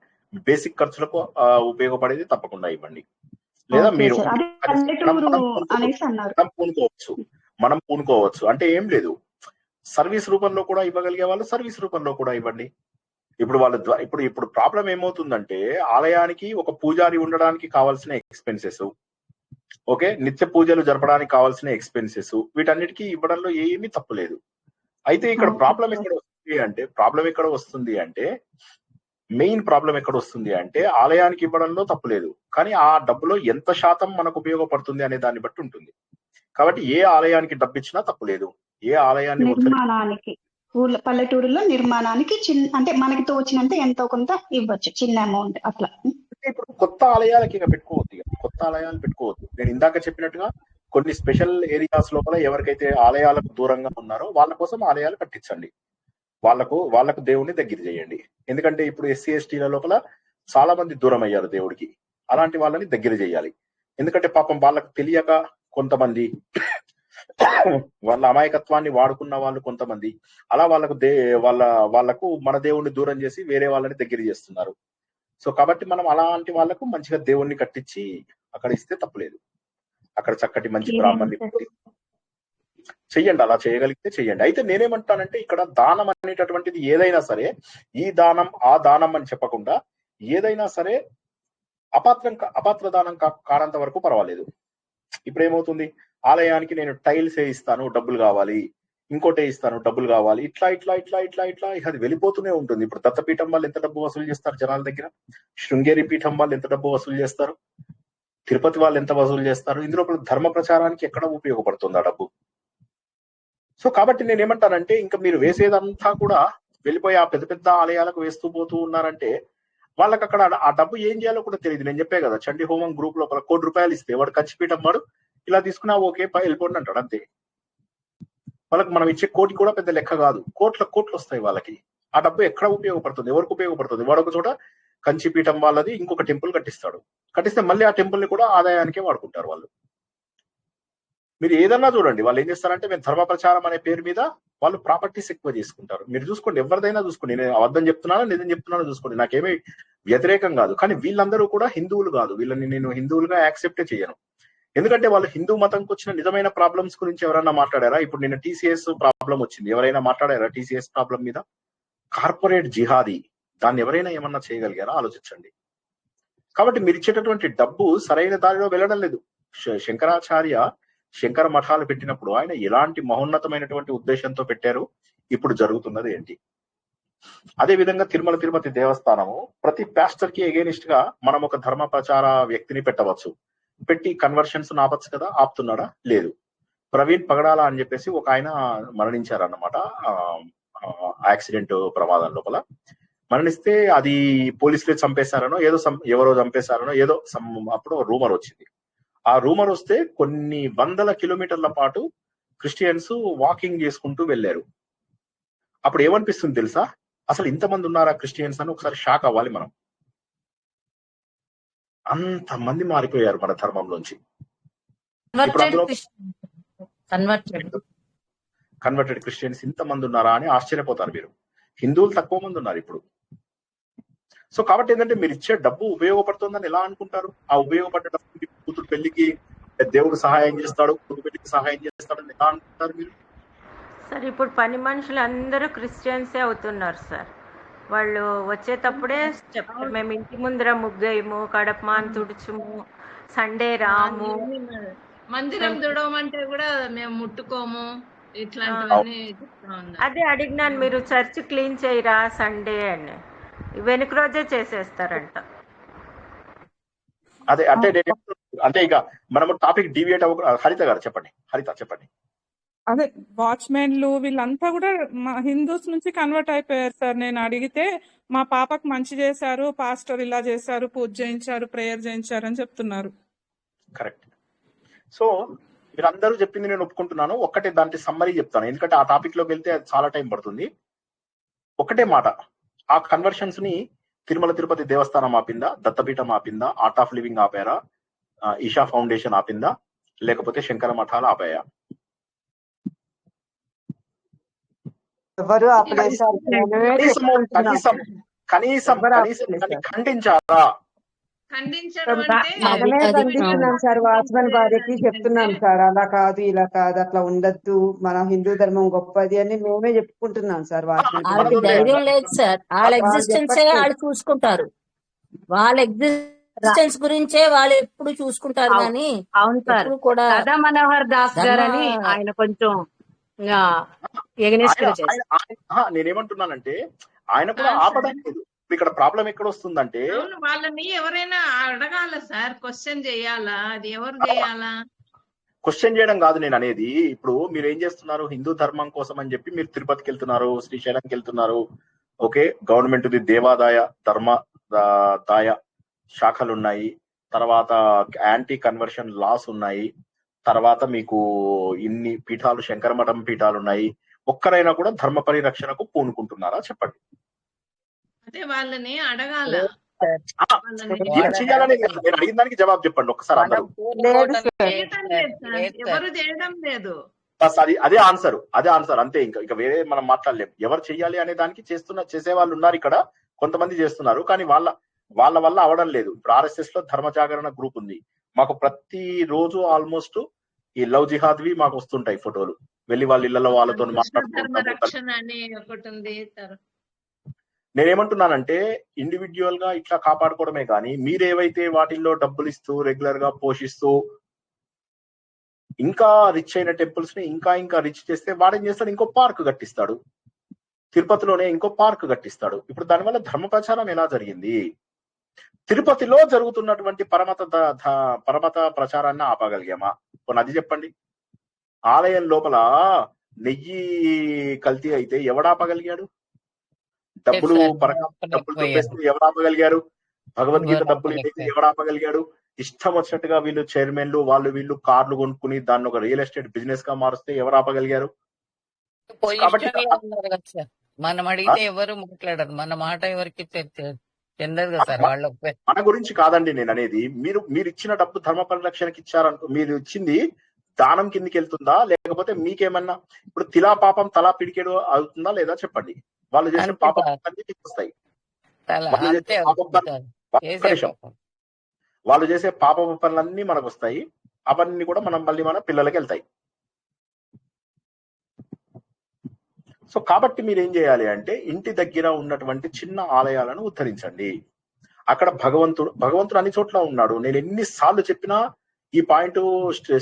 Speaker 1: బేసిక్ ఖర్చులకు ఉపయోగపడేది తప్పకుండా ఇవ్వండి. లేదా మీరు మనం పూనుకోవచ్చు. అంటే ఏం లేదు, సర్వీస్ రూపంలో కూడా ఇవ్వగలిగే వాళ్ళు సర్వీస్ రూపంలో కూడా ఇవ్వండి. ఇప్పుడు ప్రాబ్లం ఏమవుతుందంటే ఆలయానికి ఒక పూజారి ఉండడానికి కావాల్సిన ఎక్స్పెన్సెస్, ఓకే, నిత్య పూజలు జరపడానికి కావాల్సిన ఎక్స్పెన్సెస్, వీటన్నిటికీ ఇవ్వడంలో ఏమీ తప్పులేదు. అయితే ఇక్కడ ప్రాబ్లం ఎక్కడ వస్తుంది అంటే మెయిన్ ప్రాబ్లం ఎక్కడ వస్తుంది అంటే ఆలయానికి ఇవ్వడంలో తప్పులేదు, కానీ ఆ డబ్బులో ఎంత శాతం మనకు ఉపయోగపడుతుంది అనే దాన్ని బట్టి ఉంటుంది. కాబట్టి ఏ ఆలయానికి డబ్బు ఇచ్చినా తప్పులేదు. ఏ ఆలయాన్ని
Speaker 13: నిర్మాణానికి పల్లెటూరులో నిర్మాణానికి అంటే మనకి తోచినంత ఎంతో కొంత ఇవ్వచ్చు, చిన్న అమౌంట్ అట్లా.
Speaker 1: ఇప్పుడు కొత్త ఆలయాలకి కొత్త ఆలయాలు పెట్టుకోవద్దు. నేను ఇందాక చెప్పినట్టుగా కొన్ని స్పెషల్ ఏరియాస్ లోపల ఎవరికైతే ఆలయాలకు దూరంగా ఉన్నారో వాళ్ళ కోసం ఆలయాలు కట్టించండి. వాళ్ళకు దేవుణ్ణి దగ్గర చేయండి. ఎందుకంటే ఇప్పుడు ఎస్సీ ఎస్టీల లోపల చాలా మంది దూరం అయ్యారు దేవుడికి. అలాంటి వాళ్ళని దగ్గర చేయాలి. ఎందుకంటే పాపం వాళ్ళకు తెలియక కొంతమంది వాళ్ళ అమాయకత్వాన్ని వాడుకున్న వాళ్ళు కొంతమంది అలా వాళ్ళకు మన దేవుణ్ణి దూరం చేసి వేరే వాళ్ళని దగ్గర చేస్తున్నారు. సో కాబట్టి మనం అలాంటి వాళ్ళకు మంచిగా దేవుణ్ణి కట్టించి అక్కడ ఇస్తే తప్పులేదు. అక్కడ చక్కటి మంచి బ్రాహ్మణ్ణి చెయ్యండి. అలా చేయగలిగితే చెయ్యండి. అయితే నేనేమంటానంటే ఇక్కడ దానం అనేటటువంటిది ఏదైనా సరే ఈ దానం ఆ దానం అని చెప్పకుండా ఏదైనా సరే అపాత్ర దానం కానంత వరకు పర్వాలేదు. ఇప్పుడు ఏమవుతుంది, ఆలయానికి నేను టైల్స్ వేయిస్తాను డబ్బులు కావాలి, ఇంకోటి వేయిస్తాను డబ్బులు కావాలి, ఇట్లా ఇట్లా ఇట్లా ఇట్లా ఇట్లా అది వెళ్ళిపోతూనే ఉంటుంది. ఇప్పుడు దత్తపీఠం వాళ్ళు ఎంత డబ్బు వసూలు చేస్తారు జనాల దగ్గర, శృంగేరి పీఠం వాళ్ళు ఎంత డబ్బు వసూలు చేస్తారు, తిరుపతి వాళ్ళు ఎంత వసూలు చేస్తారు. ఇందులో ధర్మ ప్రచారానికి ఎక్కడ ఉపయోగపడుతుంది ఆ డబ్బు? సో కాబట్టి నేను ఏమంటానంటే ఇంకా మీరు వేసేదంతా కూడా వెళ్ళిపోయి ఆ పెద్ద పెద్ద ఆలయాలకు వేస్తూ పోతూ ఉన్నారంటే వాళ్ళకి అక్కడ ఆ డబ్బు ఏం చేయాలో కూడా తెలియదు. నేను చెప్పే కదా, చండీ హోమం గ్రూప్ లోపల ₹1,00,00,000 ఇస్తే వాడు కంచిపీఠం వాడు ఇలా తీసుకున్నా ఓకే వెళ్ళిపోండి అంటాడు అంతే. వాళ్ళకి మనం ఇచ్చే కోటి కూడా పెద్ద లెక్క కాదు, కోట్లు వస్తాయి వాళ్ళకి. ఆ డబ్బు ఎక్కడ ఉపయోగపడుతుంది, ఎవరికి ఉపయోగపడుతుంది? వాడు ఒక చోట కంచిపీఠం వాళ్ళది ఇంకొక టెంపుల్ కట్టిస్తాడు, కట్టిస్తే మళ్ళీ ఆ టెంపుల్ ని కూడా ఆదాయానికే వాడుకుంటారు వాళ్ళు. మీరు ఏదన్నా చూడండి, వాళ్ళు ఏం చేస్తారంటే మేము ధర్మ ప్రచారం అనే పేరు మీద వాళ్ళు ప్రాపర్టీస్ ఎక్కువ చేసుకుంటారు. మీరు చూసుకోండి, ఎవరిదైనా చూసుకోండి, నేను అబద్ధం చెప్తున్నానో నిజం చెప్తున్నానో చూసుకోండి, నాకేమీ వ్యతిరేకం కాదు. కానీ వీళ్ళందరూ కూడా హిందువులు కాదు, వీళ్ళని నేను హిందువులుగా యాక్సెప్టే చేయను. ఎందుకంటే వాళ్ళు హిందూ మతంకి వచ్చిన నిజమైన ప్రాబ్లమ్స్ గురించి ఎవరైనా మాట్లాడారా? ఇప్పుడు నిన్న టీసీఎస్ ప్రాబ్లం వచ్చింది, ఎవరైనా మాట్లాడారా టీసీఎస్ ప్రాబ్లం మీద? కార్పొరేట్ జిహాదీ, దాన్ని ఎవరైనా ఏమన్నా చేయగలిగారా? ఆలోచించండి. కాబట్టి మీరు ఇచ్చేటటువంటి డబ్బు సరైన దారిలో వెళ్ళడం లేదు. శంకరాచార్య శంకర మఠాలు పెట్టినప్పుడు ఆయన ఎలాంటి మహోన్నతమైనటువంటి ఉద్దేశంతో పెట్టారు, ఇప్పుడు జరుగుతున్నది ఏంటి? అదే విధంగా తిరుపతి దేవస్థానము ప్రతి పాస్టర్ కి ఎగెనిస్ట్ గా మనం ఒక ధర్మ ప్రచార వ్యక్తిని పెట్టవచ్చు, పెట్టి కన్వర్షన్స్ ఆపచ్చు కదా. ఆపుతున్నాడా? లేదు. ప్రవీణ్ పగడాల అని చెప్పేసి ఒక ఆయన మరణించారన్నమాట యాక్సిడెంట్ ప్రమాదం లోపల. మరణిస్తే అది పోలీసులే చంపేశారనో ఏదో ఎవరో చంపేశారనో ఏదో అప్పుడు రూమర్ వచ్చింది. ఆ రూమర్ వస్తే కొన్ని వందల కిలోమీటర్ల పాటు క్రిస్టియన్స్ వాకింగ్ చేసుకుంటూ వెళ్ళారు. అప్పుడు ఏమనిపిస్తుంది తెలుసా? అసలు ఇంతమంది ఉన్నారా క్రిస్టియన్స్ అని ఒకసారి షాక్ అవ్వాలి మనం. అంతమంది మారిపోయారు మన ధర్మంలోంచి. కన్వర్టెడ్ క్రిస్టియన్స్ ఇంతమంది ఉన్నారా అని ఆశ్చర్యపోతారు మీరు. హిందువులు తక్కువ మంది ఉన్నారు ఇప్పుడు. సో కాబట్టి ఏంటంటే మీరు ఇచ్చే డబ్బు ఉపయోగపడుతుందని ఎలా అనుకుంటారు? ఆ ఉపయోగపడ్డ డబ్బు కూతురు పెళ్లికి దేవుడు సహాయం చేస్తాడు, కూతురు పెళ్లికి సహాయం చేస్తాడని ఎలా అనుకుంటారు మీరు?
Speaker 14: సార్ ఇప్పుడు పని మనుషులు అందరూ క్రిస్టియన్సే అవుతున్నారు సార్. వాళ్ళు వచ్చేటప్పుడే చెప్తారు, మేము ఇంటి ముందర ముగ్గేయము, కడపమాన్ తుడుచుము, సండే రాము,
Speaker 10: మందిరం తుడవమంటే కూడా మేము ముట్టుకోము, ఇట్లాంటివన్నీ చెప్తా ఉన్నారు.
Speaker 14: అదే అడిగినాను, మీరు చర్చ్ క్లీన్ చేయరా సండే అని. వెనుక రోజే చేసేస్తారంట.
Speaker 1: అదే అంటే ఇక మనము టాపిక్ డివియేట్ హరిత గారు చెప్పండి. హరిత చెప్పండి.
Speaker 7: అదే వాచ్మెన్లు వీళ్ళంతా కూడా మా హిందూస్ నుంచి కన్వర్ట్ అయిపోయారు సార్. నేను అడిగితే మా పాపకు మంచి చేశారు, పాస్టర్ ఇలా చేశారు, పూజ చేయించారు, ప్రేయర్ చేయించారు అని చెప్తున్నారు.
Speaker 1: కరెక్ట్. సో మీరు అందరూ చెప్పింది నేను ఒప్పుకుంటున్నాను. ఒక్కటే దాంట్లో సమ్మరీ చెప్తాను, ఎందుకంటే ఆ టాపిక్ లోకి వెళ్తే చాలా టైం పడుతుంది. ఒకటే మాట, ఆ కన్వర్షన్స్ ని తిరుపతి దేవస్థానం ఆపిందా, దత్తపీఠం ఆపిందా, ఆర్ట్ ఆఫ్ లివింగ్ ఆపారా, ఈషా ఫౌండేషన్ ఆపిందా, లేకపోతే శంకర మఠాలు ఆపాయా?
Speaker 6: ఎవరు ఆపలేదు సార్.
Speaker 1: కనీసం ఖండించారా?
Speaker 6: మనమే ఖండిస్తున్నాం సార్. వాచ్మెన్ భార్యకి చెప్తున్నాం సార్, అలా కాదు ఇలా కాదు, అట్లా ఉండద్దు, మన హిందూ ధర్మం గొప్పది అని మేమే చెప్పుకుంటున్నాం సార్.
Speaker 11: వాళ్ళకి ధైర్యం లేదు సార్. వాళ్ళ ఎగ్జిస్టెన్సే వాళ్ళు చూసుకుంటారు, వాళ్ళ ఎగ్జిస్టెన్స్ గురించే వాళ్ళు ఎప్పుడు చూసుకుంటారు. కానీ
Speaker 3: అవును సార్,
Speaker 11: కూడా
Speaker 3: రాధా మనోహర్ దాస్ గారని ఆయన కొంచెం
Speaker 1: నేనేమంటున్నానంటే ఆయన కూడా ఆపడం లేదు. ఇక్కడ ప్రాబ్లం ఎక్కడ వస్తుందంటే
Speaker 10: వాళ్ళని ఎవరైనా అడగాల సార్, క్వశ్చన్ చేయాలా, అది ఎవరు చేయాలా?
Speaker 1: క్వశ్చన్ చేయడం కాదు నేను అనేది. ఇప్పుడు మీరు ఏం చేస్తున్నారు, హిందూ ధర్మం కోసం అని చెప్పి మీరు తిరుపతికి వెళ్తున్నారు, శ్రీశైలంకి వెళ్తున్నారు. ఓకే, గవర్నమెంట్ దేవాదాయ ధర్మదాయ శాఖలు ఉన్నాయి, తర్వాత యాంటీ కన్వర్షన్ లాస్ ఉన్నాయి, తర్వాత మీకు ఇన్ని పీఠాలు శంకర మఠం పీఠాలు ఉన్నాయి, ఒక్కరైనా కూడా ధర్మ పరిరక్షణకు పూనుకుంటున్నారా చెప్పండి.
Speaker 10: అదే వాళ్ళని అడగాల.
Speaker 1: ఏం చేయాలని నేను అడిగిన దానికి జవాబు చెప్పండి ఒకసారి అందరూ.
Speaker 10: ఎవరు చేయడం లేదు.
Speaker 1: బస్ అదే ఆన్సర్ అంతే. ఇంకా వేరే మనం మాట్లాడలేం. ఎవరు చెయ్యాలి అనే దానికి చేసే వాళ్ళు ఉన్నారు ఇక్కడ, కొంతమంది చేస్తున్నారు, కానీ వాళ్ళ వల్ల అవడం లేదు. ఇప్పుడు RSS లో ధర్మ జాగరణ గ్రూప్ ఉంది. మాకు ప్రతి రోజు ఆల్మోస్ట్ ఈ లవ్ జిహాద్వి మాకు వస్తుంటాయి ఫోటోలు. వెళ్ళి వాళ్ళ ఇళ్లలో వాళ్ళతో మాట్లాడుకుంటాం. నేనేమంటున్నానంటే ఇండివిడ్యువల్ గా ఇట్లా కాపాడుకోవడమే కానీ మీరేవైతే వాటిల్లో డబ్బులు ఇస్తూ రెగ్యులర్ గా పోషిస్తూ ఇంకా రిచ్ అయిన టెంపుల్స్ ని ఇంకా రిచ్ చేస్తే వాడేం చేస్తాడు, ఇంకో పార్క్ కట్టిస్తాడు. తిరుపతిలోనే ఇంకో పార్క్ కట్టిస్తాడు. ఇప్పుడు దానివల్ల ధర్మ ప్రచారం ఎలా జరిగింది? తిరుపతిలో జరుగుతున్నటువంటి పరమత ప్రచారాన్ని ఆపగలిగామా? కొన్ని అది చెప్పండి. ఆలయం లోపల నెయ్యి కల్తీ అయితే ఎవడాపగలిగాడు? డబ్బులు దొబ్బేస్తే ఎవడాపగలిగారు? భగవద్గీత డబ్బులు అయితే ఎవడాపగలిగాడు? ఇష్టం వచ్చినట్టుగా వీళ్ళు చైర్మన్లు వీళ్ళు కార్లు కొనుక్కుని దాన్ని ఒక రియల్ ఎస్టేట్ బిజినెస్ గా మారుస్తే ఎవరు ఆపగలిగారు?
Speaker 5: మనం అడిగితే ఎవరు మాట్లాడరు, మన మాట ఎవరికి చెందదు కదా సార్. వాళ్ళ
Speaker 1: మన గురించి కాదండి నేను అనేది. మీరు ఇచ్చిన డబ్బు ధర్మ పరిరక్షణకి ఇచ్చారనుకో, మీరు ఇచ్చింది దానం కిందికి వెళ్తుందా లేకపోతే మీకేమన్నా ఇప్పుడు తిలా పాపం తలా పిడికేడు అవుతుందా లేదా చెప్పండి. వాళ్ళు చేసిన పాపం వస్తాయి. వాళ్ళు చేసే పాప పనులన్నీ మనకు వస్తాయి. అవన్నీ కూడా మళ్ళీ మన పిల్లలకి వెళ్తాయి. సో కాబట్టి మీరు ఏం చేయాలి అంటే ఇంటి దగ్గర ఉన్నటువంటి చిన్న ఆలయాలను ఉద్ధరించండి. అక్కడ భగవంతుడు అన్ని చోట్ల ఉన్నాడు. నేను ఎన్నిసార్లు చెప్పినా ఈ పాయింట్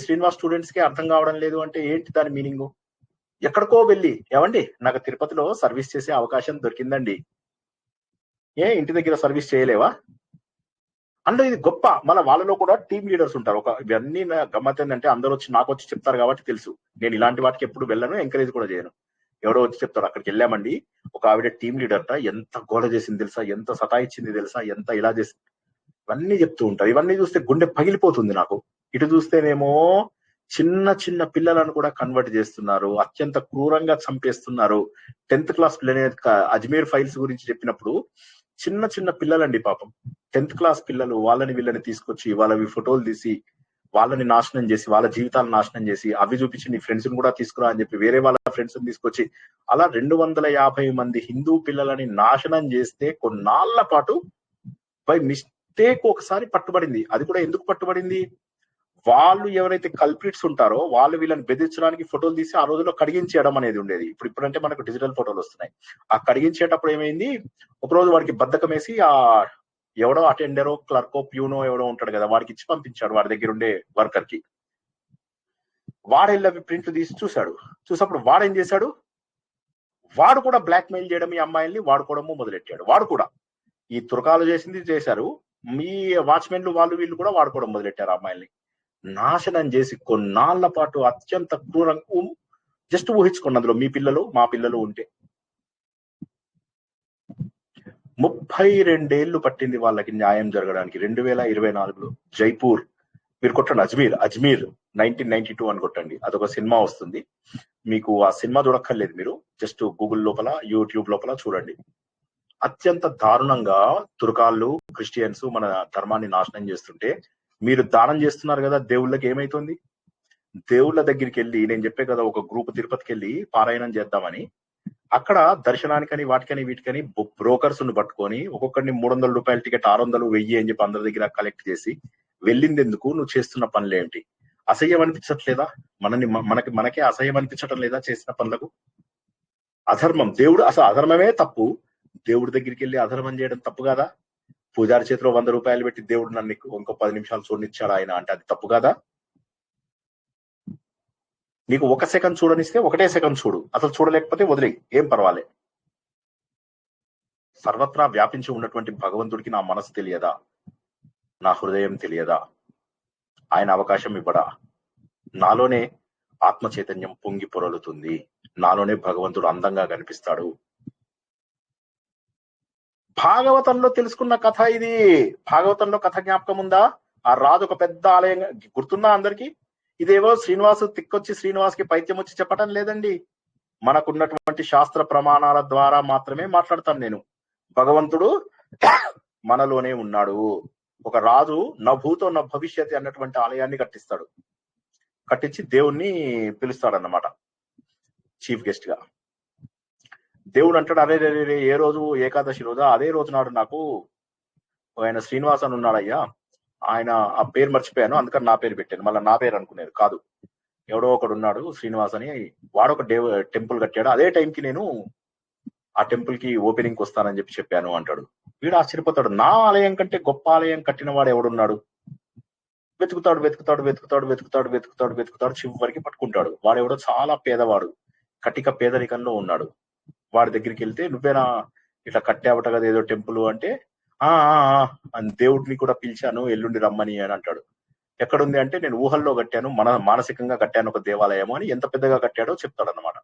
Speaker 1: శ్రీనివాస్ స్టూడెంట్స్ కి అర్థం కావడం లేదు. అంటే ఏంటి దాని మీనింగ్? ఎక్కడికో వెళ్ళి ఏమండి నాకు తిరుపతిలో సర్వీస్ చేసే అవకాశం దొరికిందండి, ఇంటి దగ్గర సర్వీస్ చేయలేవా? అంటే ఇది గొప్ప. వాళ్ళలో కూడా టీమ్ లీడర్స్ ఉంటారు. ఇవన్నీ గమ్మత్ ఏంటంటే అందరూ వచ్చి నాకు వచ్చి చెప్తారు కాబట్టి తెలుసు. నేను ఇలాంటి వాటికి ఎప్పుడు వెళ్ళను, ఎంకరేజ్ కూడా చేయను. ఎవడో వచ్చి చెప్తారు అక్కడికి వెళ్ళామండి, ఒక ఆవిడ టీమ్ లీడర్ట ఎంత గోడ చేసింది తెలుసా, ఎంత సతాయిచ్చింది తెలుసా, ఎంత ఇలా చేసింది, ఇవన్నీ చెప్తూ ఉంటారు. ఇవన్నీ చూస్తే గుండె పగిలిపోతుంది నాకు. ఇటు చూస్తేనేమో చిన్న పిల్లలను కూడా కన్వర్ట్ చేస్తున్నారు, అత్యంత క్రూరంగా చంపేస్తున్నారు. 10th క్లాస్ పిల్లలు అజ్మీర్ ఫైల్స్ గురించి చెప్పినప్పుడు చిన్న పిల్లలండి పాపం, 10th క్లాస్ పిల్లలు, వీళ్ళని తీసుకొచ్చి వాళ్ళవి ఫోటోలు తీసి వాళ్ళని నాశనం చేసి వాళ్ళ జీవితాలను నాశనం చేసి అవి చూపించి నీ ఫ్రెండ్స్ ని కూడా తీసుకురా అని చెప్పి వేరే వాళ్ళ ఫ్రెండ్స్ ని తీసుకొచ్చి అలా 250 మంది హిందూ పిల్లలని నాశనం చేస్తే కొన్నాళ్ల పాటు బై మిస్టేక్ ఒకసారి పట్టుబడింది. అది కూడా ఎందుకు పట్టుబడింది? వాళ్ళు ఎవరైతే కల్ప్రిట్స్ ఉంటారో వాళ్ళు వీళ్ళని బెదిరించడానికి ఫోటోలు తీసి ఆ రోజుల్లో కడిగించేయడం అనేది ఉండేది. ఇప్పుడంటే మనకు డిజిటల్ ఫోటోలు వస్తున్నాయి. ఆ కడిగించేటప్పుడు ఏమైంది, ఒక రోజు వాడికి బద్ధకం వేసి ఆ ఎవడో అటెండరో క్లర్కో ప్యూనో ఎవడో ఉంటాడు కదా, వాడికి ఇచ్చి పంపించాడు వాడి దగ్గర ఉండే వర్కర్ కి. వాడెళ్ళి అవి ప్రింట్లు తీసి చూసినప్పుడు వాడేం చేశాడు, వాడు కూడా బ్లాక్ మెయిల్ చేయడం ఈ అమ్మాయిల్ని వాడుకోవడము మొదలెట్టాడు. వాడు కూడా ఈ తురకాలు చేసింది చేశారు, మీ వాచ్మెన్లు వీళ్ళు కూడా వాడుకోవడం మొదలెట్టారు. అమ్మాయిల్ని నాశనం చేసి కొన్నాళ్ల పాటు అత్యంత క్రూరంగా, జస్ట్ ఊహించుకోండి అందులో మీ పిల్లలు మా పిల్లలు ఉంటే. 32 ఏళ్లు పట్టింది వాళ్ళకి న్యాయం జరగడానికి. 2024లో జైపూర్, మీరు కొట్టండి అజ్మీర్ 1992 అని కొట్టండి, అదొక సినిమా వస్తుంది మీకు. ఆ సినిమా చూడక్కర్లేదు, మీరు జస్ట్ గూగుల్ లోపల యూట్యూబ్ లోపల చూడండి. అత్యంత దారుణంగా తుర్కాళ్ళు క్రిస్టియన్స్ మన ధర్మాన్ని నాశనం చేస్తుంటే మీరు దానం చేస్తున్నారు కదా దేవుళ్ళకి. ఏమైతుంది? దేవుళ్ళ దగ్గరికి వెళ్ళి నేను చెప్పే కదా, ఒక గ్రూప్ తిరుపతికి వెళ్ళి పారాయణం చేద్దామని, అక్కడ దర్శనానికని వాటికని వీటికని బ్రోకర్స్ ను పట్టుకొని ఒక్కొక్కరిని 300 రూపాయల టికెట్, 600, 1000 అని చెప్పి అందరి దగ్గర కలెక్ట్ చేసి వెళ్ళింది ఎందుకు? నువ్వు చేస్తున్న పనులు ఏంటి? అసహ్యం అనిపించట్లేదా? మనకే అసహ్యం అనిపించటం లేదా చేసిన పనులకు? అధర్మం, దేవుడు అసలు అధర్మమే తప్పు. దేవుడి దగ్గరికి వెళ్ళి అధర్మం చేయడం తప్పు కాదా? పూజారి చేతిలో 100 రూపాయలు పెట్టి దేవుడు నన్ను ఇంకో 10 నిమిషాలు చూడనిచ్చాడు ఆయన అంటే అది తప్పు కాదా? నీకు 1 సెకండ్ చూడనిస్తే 1 సెకండ్ చూడు, అసలు చూడలేకపోతే వదిలేయి, ఏం పర్వాలే. సర్వత్రా వ్యాపించి ఉన్నటువంటి భగవంతుడికి నా మనసు తెలియదా? నా హృదయం తెలియదా? ఆయన అవకాశం ఇవ్వడా? నాలోనే ఆత్మ చైతన్యం పొంగి పొరలుతుంది, నాలోనే భగవంతుడు అందంగా కనిపిస్తాడు. భాగవతంలో తెలుసుకున్న కథ ఇది. భాగవతంలో కథ జ్ఞాపకం ఉందా? ఆ రాజు ఒక పెద్ద ఆలయం గుర్తుందా అందరికి? ఇదేవో శ్రీనివాసు తిక్కొచ్చి శ్రీనివాస్ కి పైత్యం వచ్చి చెప్పటం లేదండి. మనకున్నటువంటి శాస్త్ర ప్రమాణాల ద్వారా మాత్రమే మాట్లాడతాను నేను. భగవంతుడు మనలోనే ఉన్నాడు. ఒక రాజు నా భూతో నా భవిష్యత్ అన్నటువంటి ఆలయాన్ని కట్టిస్తాడు. కట్టించి దేవుణ్ణి పిలుస్తాడు అన్నమాట చీఫ్ గెస్ట్ గా. దేవుడు అంటాడు, అరే రే ఏ రోజు ఏకాదశి రోజా, అదే రోజు నాడు నాకు ఆయన శ్రీనివాస్ అని ఉన్నాడయ్యా, ఆయన ఆ పేరు మర్చిపోయాను అందుకని నా పేరు పెట్టాను. మళ్ళీ నా పేరు అనుకునేది కాదు, ఎవడో ఒకడు ఉన్నాడు శ్రీనివాస్ అని, వాడొక టెంపుల్ కట్టాడు, అదే టైంకి నేను ఆ టెంపుల్ కి ఓపెనింగ్ వస్తానని చెప్పాను అంటాడు. వీడు ఆశ్చర్యపోతాడు, నా ఆలయం కంటే గొప్ప ఆలయం కట్టిన వాడు ఎవడున్నాడు? వెతుకుతాడు వెతుకుతాడు వెతుకుతాడు వెతుకుతాడు వెతుకుతాడు వెతుకుతాడు చివరికి పట్టుకుంటాడు. వాడెవడో చాలా పేదవాడు, కటిక పేదరికంలో ఉన్నాడు. వాడి దగ్గరికి వెళ్తే, నువ్వేనా ఇట్లా కట్టావట కదా ఏదో టెంపుల్ అంటే, అని దేవుడిని కూడా పిలిచాను ఎల్లుండి రమ్మని అని అంటాడు. ఎక్కడుంది అంటే, నేను ఊహల్లో కట్టాను, మానసికంగా కట్టాను ఒక దేవాలయం అని. ఎంత పెద్దగా కట్టాడో చెప్తాడు అన్నమాట.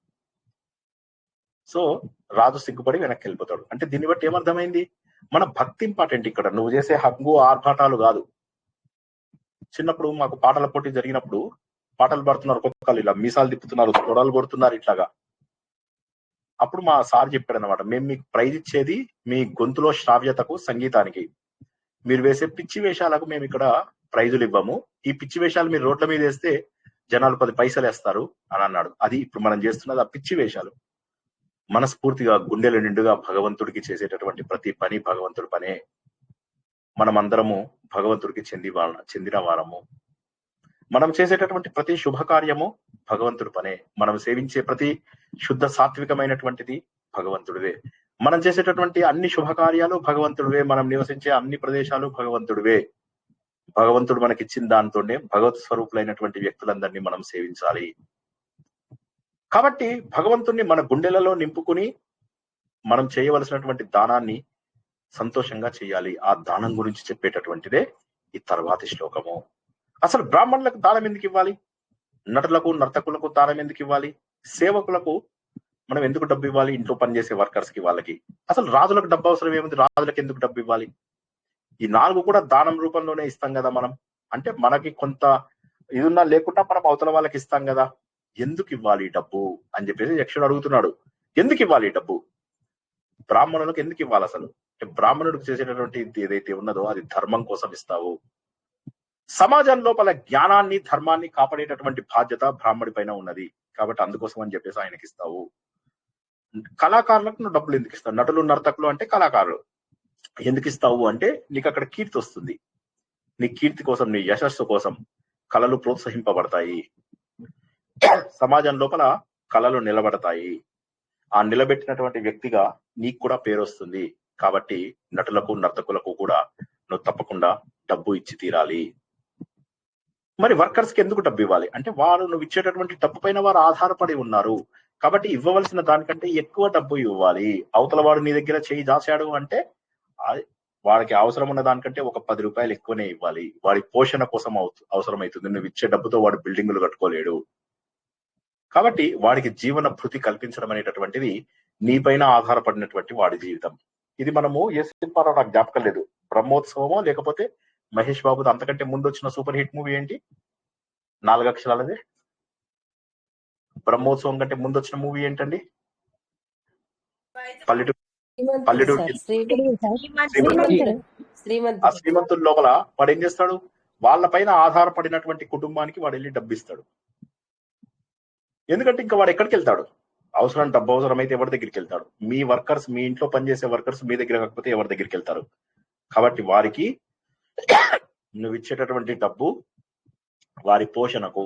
Speaker 1: సో రాజు సిగ్గుపడి వెనక్కి వెళ్ళిపోతాడు. అంటే దీన్ని బట్టి ఏమర్థమైంది, మన భక్తి ఇంపార్టెంట్ ఇక్కడ, నువ్వు చేసే హగ్గు ఆర్భాటాలు కాదు. చిన్నప్పుడు మాకు పాటల పోటీ జరిగినప్పుడు పాటలు పాడుతున్నారు, ఒక్కొక్కరు ఇలా మీసాలు తిప్పుతున్నారు, తొడలు కొడుతున్నారు ఇట్లాగా. అప్పుడు మా సార్ చెప్పాడు అనమాట, మేము మీకు ప్రైజ్ ఇచ్చేది మీ గొంతులో శ్రావ్యతకు, సంగీతానికి. మీరు వేసే పిచ్చి వేషాలకు మేము ఇక్కడ ప్రైజులు ఇవ్వము. ఈ పిచ్చి వేషాలు మీరు రోడ్ల మీద వేస్తే జనాలు 10 పైసలు వేస్తారు అని అన్నాడు. అది ఇప్పుడు మనం చేస్తున్నది ఆ పిచ్చి వేషాలు. మనస్ఫూర్తిగా గుండెల నిండుగా భగవంతుడికి చేసేటటువంటి ప్రతి పని భగవంతుడి పనే. మనమందరము భగవంతుడికి చెందిన వారము. మనం చేసేటటువంటి ప్రతి శుభకార్యము భగవంతుడి పనే. మనం సేవించే ప్రతి శుద్ధ సాత్వికమైనటువంటిది భగవంతుడివే. మనం చేసేటటువంటి అన్ని శుభకార్యాలు భగవంతుడివే. మనం నివసించే అన్ని ప్రదేశాలు భగవంతుడివే. భగవంతుడు మనకిచ్చిన దాంతోనే భగవత్ స్వరూపులైనటువంటి వ్యక్తులందరినీ మనం సేవించాలి. కాబట్టి భగవంతుణ్ణి మన గుండెలలో నింపుకుని మనం చేయవలసినటువంటి దానాన్ని సంతోషంగా చేయాలి. ఆ దానం గురించి చెప్పేటటువంటిదే ఈ తర్వాతి శ్లోకము. అసలు బ్రాహ్మణులకు దానం ఎందుకు ఇవ్వాలి? నటులకు, నర్తకులకు దానం ఎందుకు ఇవ్వాలి? సేవకులకు మనం ఎందుకు డబ్బు ఇవ్వాలి? ఇంట్లో పనిచేసే వర్కర్స్ కి, వాళ్ళకి. అసలు రాజులకు డబ్బు అవసరం ఏముంది? రాజులకు ఎందుకు డబ్బు ఇవ్వాలి? ఈ 4 కూడా దానం రూపంలోనే ఇస్తాం కదా మనం. అంటే మనకి కొంత ఇదిన్నా లేకుండా మనం అవతల వాళ్ళకి ఇస్తాం కదా. ఎందుకు ఇవ్వాలి డబ్బు అని చెప్పేసి యక్షుడు అడుగుతున్నాడు. ఎందుకు ఇవ్వాలి డబ్బు? బ్రాహ్మణులకు ఎందుకు ఇవ్వాలి అసలు? బ్రాహ్మణుడికి చేసేటటువంటి ఏదైతే ఉన్నదో అది ధర్మం కోసం ఇస్తావు. సమాజం లోపల జ్ఞానాన్ని, ధర్మాన్ని కాపాడేటటువంటి బాధ్యత బ్రాహ్మడి పైన ఉన్నది. కాబట్టి అందుకోసం అని చెప్పేసి ఆయనకి ఇస్తావు. కళాకారులకు నువ్వు డబ్బులు ఎందుకు ఇస్తావు? నటులు, నర్తకులు అంటే కళాకారులు. ఎందుకు ఇస్తావు అంటే నీకు అక్కడ కీర్తి వస్తుంది. నీ కీర్తి కోసం, నీ యశస్సు కోసం కళలు ప్రోత్సహింపబడతాయి. సమాజం లోపల కళలు నిలబడతాయి. ఆ నిలబెట్టినటువంటి వ్యక్తిగా నీకు కూడా పేరు వస్తుంది. కాబట్టి నటులకు, నర్తకులకు కూడా నువ్వు తప్పకుండా డబ్బు ఇచ్చి తీరాలి. మరి వర్కర్స్ కి ఎందుకు డబ్బు ఇవ్వాలి అంటే, వారు నువ్వు ఇచ్చేటటువంటి డబ్బు పైన వారు ఆధారపడి ఉన్నారు. కాబట్టి ఇవ్వవలసిన దానికంటే ఎక్కువ డబ్బు ఇవ్వాలి. అవతల వాడు నీ దగ్గర చేయి దాచాడు అంటే వాడికి అవసరం ఉన్న దానికంటే ఒక 10 రూపాయలు ఎక్కువనే ఇవ్వాలి. వాడి పోషణ కోసం అవసరమవుతుంది. నువ్వు ఇచ్చే డబ్బుతో వాడు బిల్డింగులు కట్టుకోలేడు. కాబట్టి వాడికి జీవన భృతి కల్పించడం అనేటటువంటిది నీ పైన ఆధారపడినటువంటి వాడి జీవితం. ఇది మనము ఏ సినిమాలో నాకు జ్ఞాపకం లేదు, బ్రహ్మోత్సవమో లేకపోతే మహేష్ బాబుది అంతకంటే ముందు వచ్చిన సూపర్ హిట్ మూవీ ఏంటి? 4 అక్షరాలదే. బ్రహ్మోత్సవం కంటే ముందు వచ్చిన మూవీ ఏంటండి? పల్లెటూరు. ఆ శ్రీమంతుల లోపల వాడు ఏం చేస్తాడు? వాళ్ళ పైన ఆధారపడినటువంటి కుటుంబానికి వాడు వెళ్ళి డబ్బిస్తాడు. ఎందుకంటే ఇంకా వాడు ఎక్కడికి వెళ్తాడు? అవసరం డబ్బు అవసరమైతే ఎవరి దగ్గరికి వెళ్తాడు? మీ వర్కర్స్, మీ ఇంట్లో పనిచేసే వర్కర్స్ మీ దగ్గర కాకపోతే ఎవరి దగ్గరికి వెళ్తారు? కాబట్టి వారికి నువ్వు ఇచ్చేటటువంటి డబ్బు వారి పోషణకు,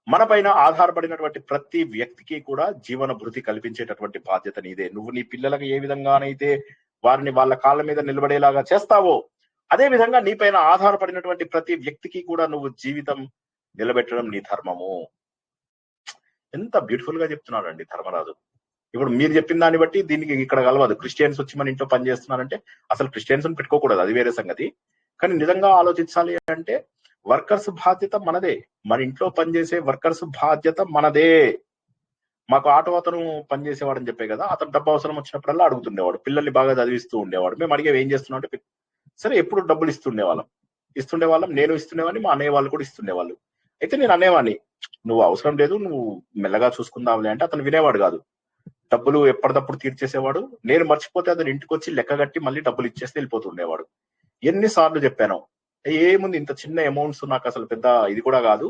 Speaker 1: మన పైన ఆధారపడినటువంటి ప్రతి వ్యక్తికి కూడా జీవన భృతి కల్పించేటటువంటి బాధ్యత నీదే. నువ్వు నీ పిల్లలకు ఏ విధంగానైతే వారిని వాళ్ళ కాళ్ళ మీద నిలబడేలాగా చేస్తావో, అదే విధంగా నీ పైన ఆధారపడినటువంటి ప్రతి వ్యక్తికి కూడా నువ్వు జీవితం నిలబెట్టడం నీ ధర్మము. ఎంత బ్యూటిఫుల్ గా చెప్తున్నాడు అండి ధర్మరాజు. ఇప్పుడు మీరు చెప్పిన దాన్ని బట్టి దీనికి ఇక్కడ కలవదు. క్రిస్టియన్స్ వచ్చి మన ఇంట్లో పని చేస్తున్నారంటే అసలు క్రిస్టియన్స్ పెట్టుకోకూడదు, అది వేరే సంగతి. కానీ నిజంగా ఆలోచించాలి అంటే వర్కర్స్ బాధ్యత మనదే. మన ఇంట్లో పనిచేసే వర్కర్స్ బాధ్యత మనదే. మాకు ఆటో అతను పనిచేసేవాడు అని చెప్పే కదా, అతను డబ్బు అవసరం వచ్చినప్పుడల్లా అడుగుతుండేవాడు. పిల్లల్ని బాగా చదివిస్తూ ఉండేవాడు. మేము అడిగే ఏం చేస్తున్నాం అంటే, సరే ఎప్పుడు డబ్బులు ఇస్తుండేవాళ్ళం. నేను ఇస్తుండేవాడిని, మా అన్నయ్య వాళ్ళు కూడా ఇస్తుండేవాళ్ళు. అయితే నేను అనేవాడిని, నువ్వు అవసరం లేదు, నువ్వు మెల్లగా చూసుకుందాంలే అంటే అతను వినేవాడు కాదు. డబ్బులు ఎప్పటికప్పుడు తీర్చేసేవాడు. నేను మర్చిపోతే అతను ఇంటికి వచ్చి లెక్క కట్టి మళ్ళీ డబ్బులు ఇచ్చేస్తే వెళ్ళిపోతుండేవాడు. ఎన్నిసార్లు చెప్పాను, ఏముంది ఇంత చిన్న అమౌంట్స్, నాకు అసలు పెద్ద ఇది కూడా కాదు,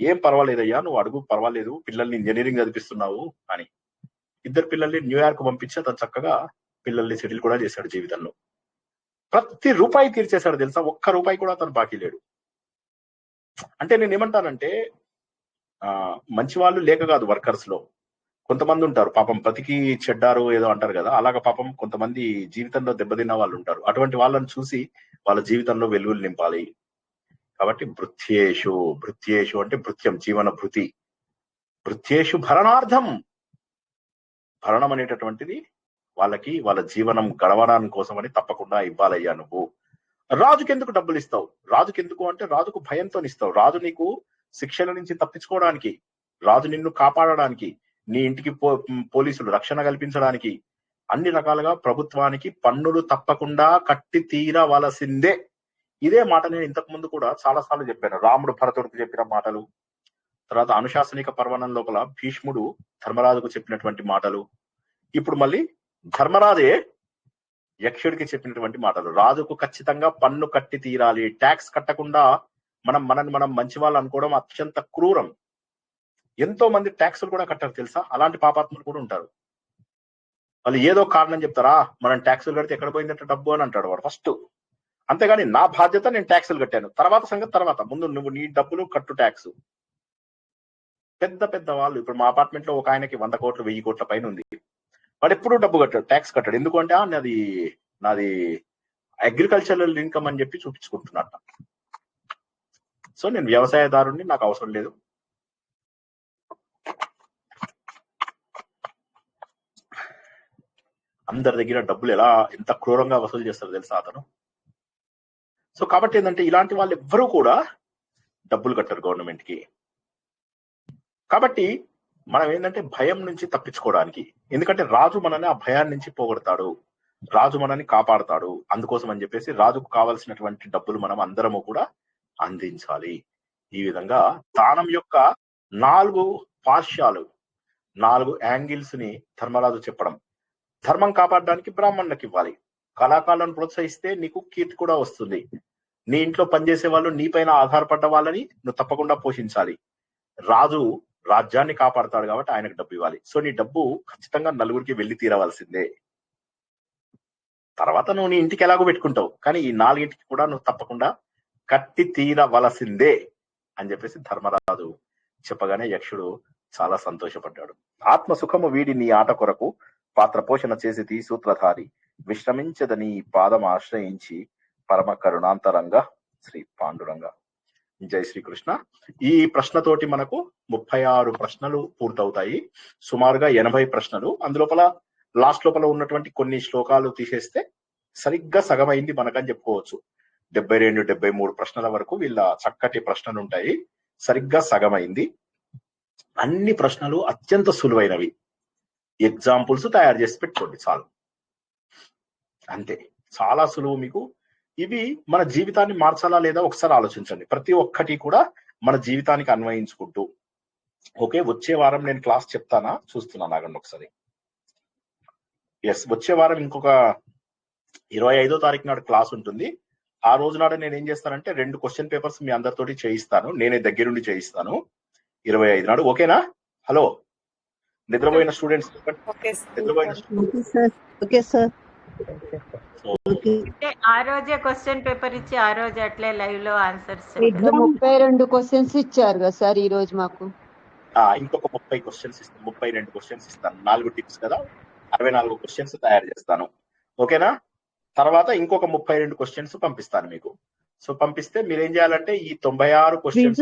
Speaker 1: ఏం పర్వాలేదయ్యా, నువ్వు అడుగు, పర్వాలేదు, పిల్లల్ని ఇంజనీరింగ్ చదివిస్తున్నావు అని. 2 పిల్లల్ని న్యూయార్క్ పంపించి అతను చక్కగా పిల్లల్ని సెటిల్ కూడా చేశాడు జీవితంలో. ప్రతి రూపాయి తీర్చేశాడు తెలుసా, ఒక్క రూపాయి కూడా అతను బాకీ లేడు. అంటే నేను ఏమంటానంటే మంచి వాళ్ళు లేక కాదు, వర్కర్స్ లో కొంతమంది ఉంటారు పాపం, బతికి చెడ్డారు ఏదో అంటారు కదా, అలాగ పాపం కొంతమంది జీవితంలో దెబ్బతిన్న వాళ్ళు ఉంటారు. అటువంటి వాళ్ళని చూసి వాళ్ళ జీవితంలో వెలుగులు నింపాలి. కాబట్టి భృత్యేషు అంటే భృత్యం, జీవన భృతి. భృత్యేషు భరణార్థం, భరణం అనేటటువంటిది వాళ్ళకి వాళ్ళ జీవనం గడవడానికి కోసమని తప్పకుండా ఇవ్వాలయ్యా నువ్వు. రాజుకి ఎందుకు డబ్బులు ఇస్తావు? రాజుకి ఎందుకు అంటే రాజుకు భయంతో ఇస్తావు. రాజు నీకు శిక్షల నుంచి తప్పించుకోవడానికి, రాజు నిన్ను కాపాడడానికి, నీ ఇంటికి పోలీసులు రక్షణ కల్పించడానికి, అన్ని రకాలుగా ప్రభుత్వానికి పన్నులు తప్పకుండా కట్టి తీరవలసిందే. ఇదే మాట నేను ఇంతకు ముందు కూడా చాలా సార్లు చెప్పాను. రాముడు భరతుడికి చెప్పిన మాటలు, తర్వాత అనుశాసనిక పర్వణం లోపల భీష్ముడు ధర్మరాజుకు చెప్పినటువంటి మాటలు, ఇప్పుడు మళ్ళీ ధర్మరాజే యక్షుడికి చెప్పినటువంటి మాటలు. రాజుకు ఖచ్చితంగా పన్ను కట్టి తీరాలి. ట్యాక్స్ కట్టకుండా మనల్ని మనం మంచి వాళ్ళు అనుకోవడం అత్యంత క్రూరం. ఎంతో మంది ట్యాక్సులు కూడా కట్టారు తెలుసా, అలాంటి పాపాత్ములు కూడా ఉంటారు. వాళ్ళు ఏదో కారణం చెప్తారా, మనం ట్యాక్సులు కడితే ఎక్కడ పోయిందంటే డబ్బు అని అంటాడు వాడు ఫస్ట్. అంతేగాని నా బాధ్యత, నేను ట్యాక్సులు కట్టాను, తర్వాత సంగతి తర్వాత, ముందు నువ్వు నీ డబ్బులు కట్టు ట్యాక్స్. పెద్ద పెద్ద వాళ్ళు, ఇప్పుడు మా అపార్ట్మెంట్ లో ఒక ఆయనకి 100 కోట్లు 1000 కోట్ల పైన ఉంది. వాడు ఎప్పుడు డబ్బు కట్టాడు, ట్యాక్స్ కట్టాడు. ఎందుకంటే నాది అగ్రికల్చరల్ ఇన్కమ్ అని చెప్పి చూపించుకుంటున్నట్ట. సో నేను వ్యవసాయదారుని, నాకు అవసరం లేదు. అందరి దగ్గర డబ్బులు ఎంత క్రూరంగా వసూలు చేస్తారో తెలుసా అతను. సో కాబట్టి ఏంటంటే ఇలాంటి వాళ్ళు ఎవ్వరూ కూడా డబ్బులు కట్టరు గవర్నమెంట్ కి. కాబట్టి మనం ఏంటంటే భయం నుంచి తప్పించుకోవడానికి, ఎందుకంటే రాజు మనని ఆ భయాన్ని నుంచి పోగొడతాడు, రాజు మనని కాపాడతాడు. అందుకోసం అని చెప్పేసి రాజుకు కావాల్సినటువంటి డబ్బులు మనం అందరము కూడా అందించాలి. ఈ విధంగా దానం యొక్క 4 పార్శ్యాలు, 4 యాంగిల్స్ ని ధర్మరాజు చెప్పడం. ధర్మం కాపాడడానికి బ్రాహ్మణులకు ఇవ్వాలి. కళాకారులను ప్రోత్సహిస్తే నీకు కీర్తి కూడా వస్తుంది. నీ ఇంట్లో పనిచేసే వాళ్ళు నీ పైన ఆధారపడ్డ వాళ్ళని నువ్వు తప్పకుండా పోషించాలి. రాజు రాజ్యాన్ని కాపాడతాడు కాబట్టి ఆయనకు డబ్బు ఇవ్వాలి. సో నీ డబ్బు ఖచ్చితంగా నలుగురికి వెళ్ళి తీరవలసిందే. తర్వాత నువ్వు నీ ఇంటికి ఎలాగో పెట్టుకుంటావు, కానీ ఈ 4టికి కూడా నువ్వు తప్పకుండా కట్టి తీరవలసిందే అని చెప్పేసి ధర్మరాజు చెప్పగానే యక్షుడు చాలా సంతోషపడ్డాడు. ఆత్మ సుఖము వీడి నీ ఆట కొరకు పాత్ర పోషణ చేసి సూత్రధారి విశ్రమించదని పాదం ఆశ్రయించి పరమ కరుణాంతరంగా శ్రీ పాండురంగ. జై శ్రీకృష్ణ. ఈ ప్రశ్నతోటి మనకు 36 ప్రశ్నలు పూర్తవుతాయి. సుమారుగా 80 ప్రశ్నలు. అందులోపల లాస్ట్ లోపల ఉన్నటువంటి కొన్ని శ్లోకాలు తీసేస్తే సరిగ్గా సగమైంది మనకని చెప్పుకోవచ్చు. 72, 73 ప్రశ్నల వరకు వీళ్ళ చక్కటి ప్రశ్నలు ఉంటాయి. సరిగ్గా సగమైంది. అన్ని ప్రశ్నలు అత్యంత సులువైనవి. ఎగ్జాంపుల్స్ తయారు చేసి పెట్టుకోండి చాలు, అంతే. చాలా సులువు మీకు. ఇవి మన జీవితాన్ని మార్చాలా లేదా ఒకసారి ఆలోచించండి. ప్రతి ఒక్కటి కూడా మన జీవితానికి అన్వయించుకుంటూ. ఓకే, వచ్చే వారం నేను క్లాస్ చెప్తానా, చూస్తున్నాను ఆగండి ఒకసారి. ఎస్, వచ్చే వారం ఇంకొక 25వ తారీఖు నాడు క్లాస్ ఉంటుంది. ఆ రోజు నాడు నేను ఏం చేస్తానంటే 2 క్వశ్చన్ పేపర్స్ మీ అందరితోటి చేయిస్తాను, నేనే దగ్గరుండి చేయిస్తాను 25 నాడు. ఓకేనా? హలో, నిద్రపోయిన స్టూడెంట్స్,
Speaker 14: అంటే ఆ రోజే క్వశ్చన్ పేపర్ ఇచ్చి ఆ రోజు అట్లే లైవ్ లో ఆన్సర్స్
Speaker 6: 32 క్వశ్చన్స్ ఇచ్చారు కదా సార్ ఈ రోజు మాకు.
Speaker 1: ఇంకొక 30 క్వశ్చన్స్ ఇస్తాను, 32 క్వశ్చన్స్ ఇస్తాను. 4 టిప్స్ కదా, 64 క్వశ్చన్స్ తయారు చేస్తాను. ఓకేనా? తర్వాత ఇంకొక 32 క్వశ్చన్స్ పంపిస్తాను మీకు. సో పంపిస్తే మీరు ఏం చేయాలంటే ఈ 96 క్వశ్చన్స్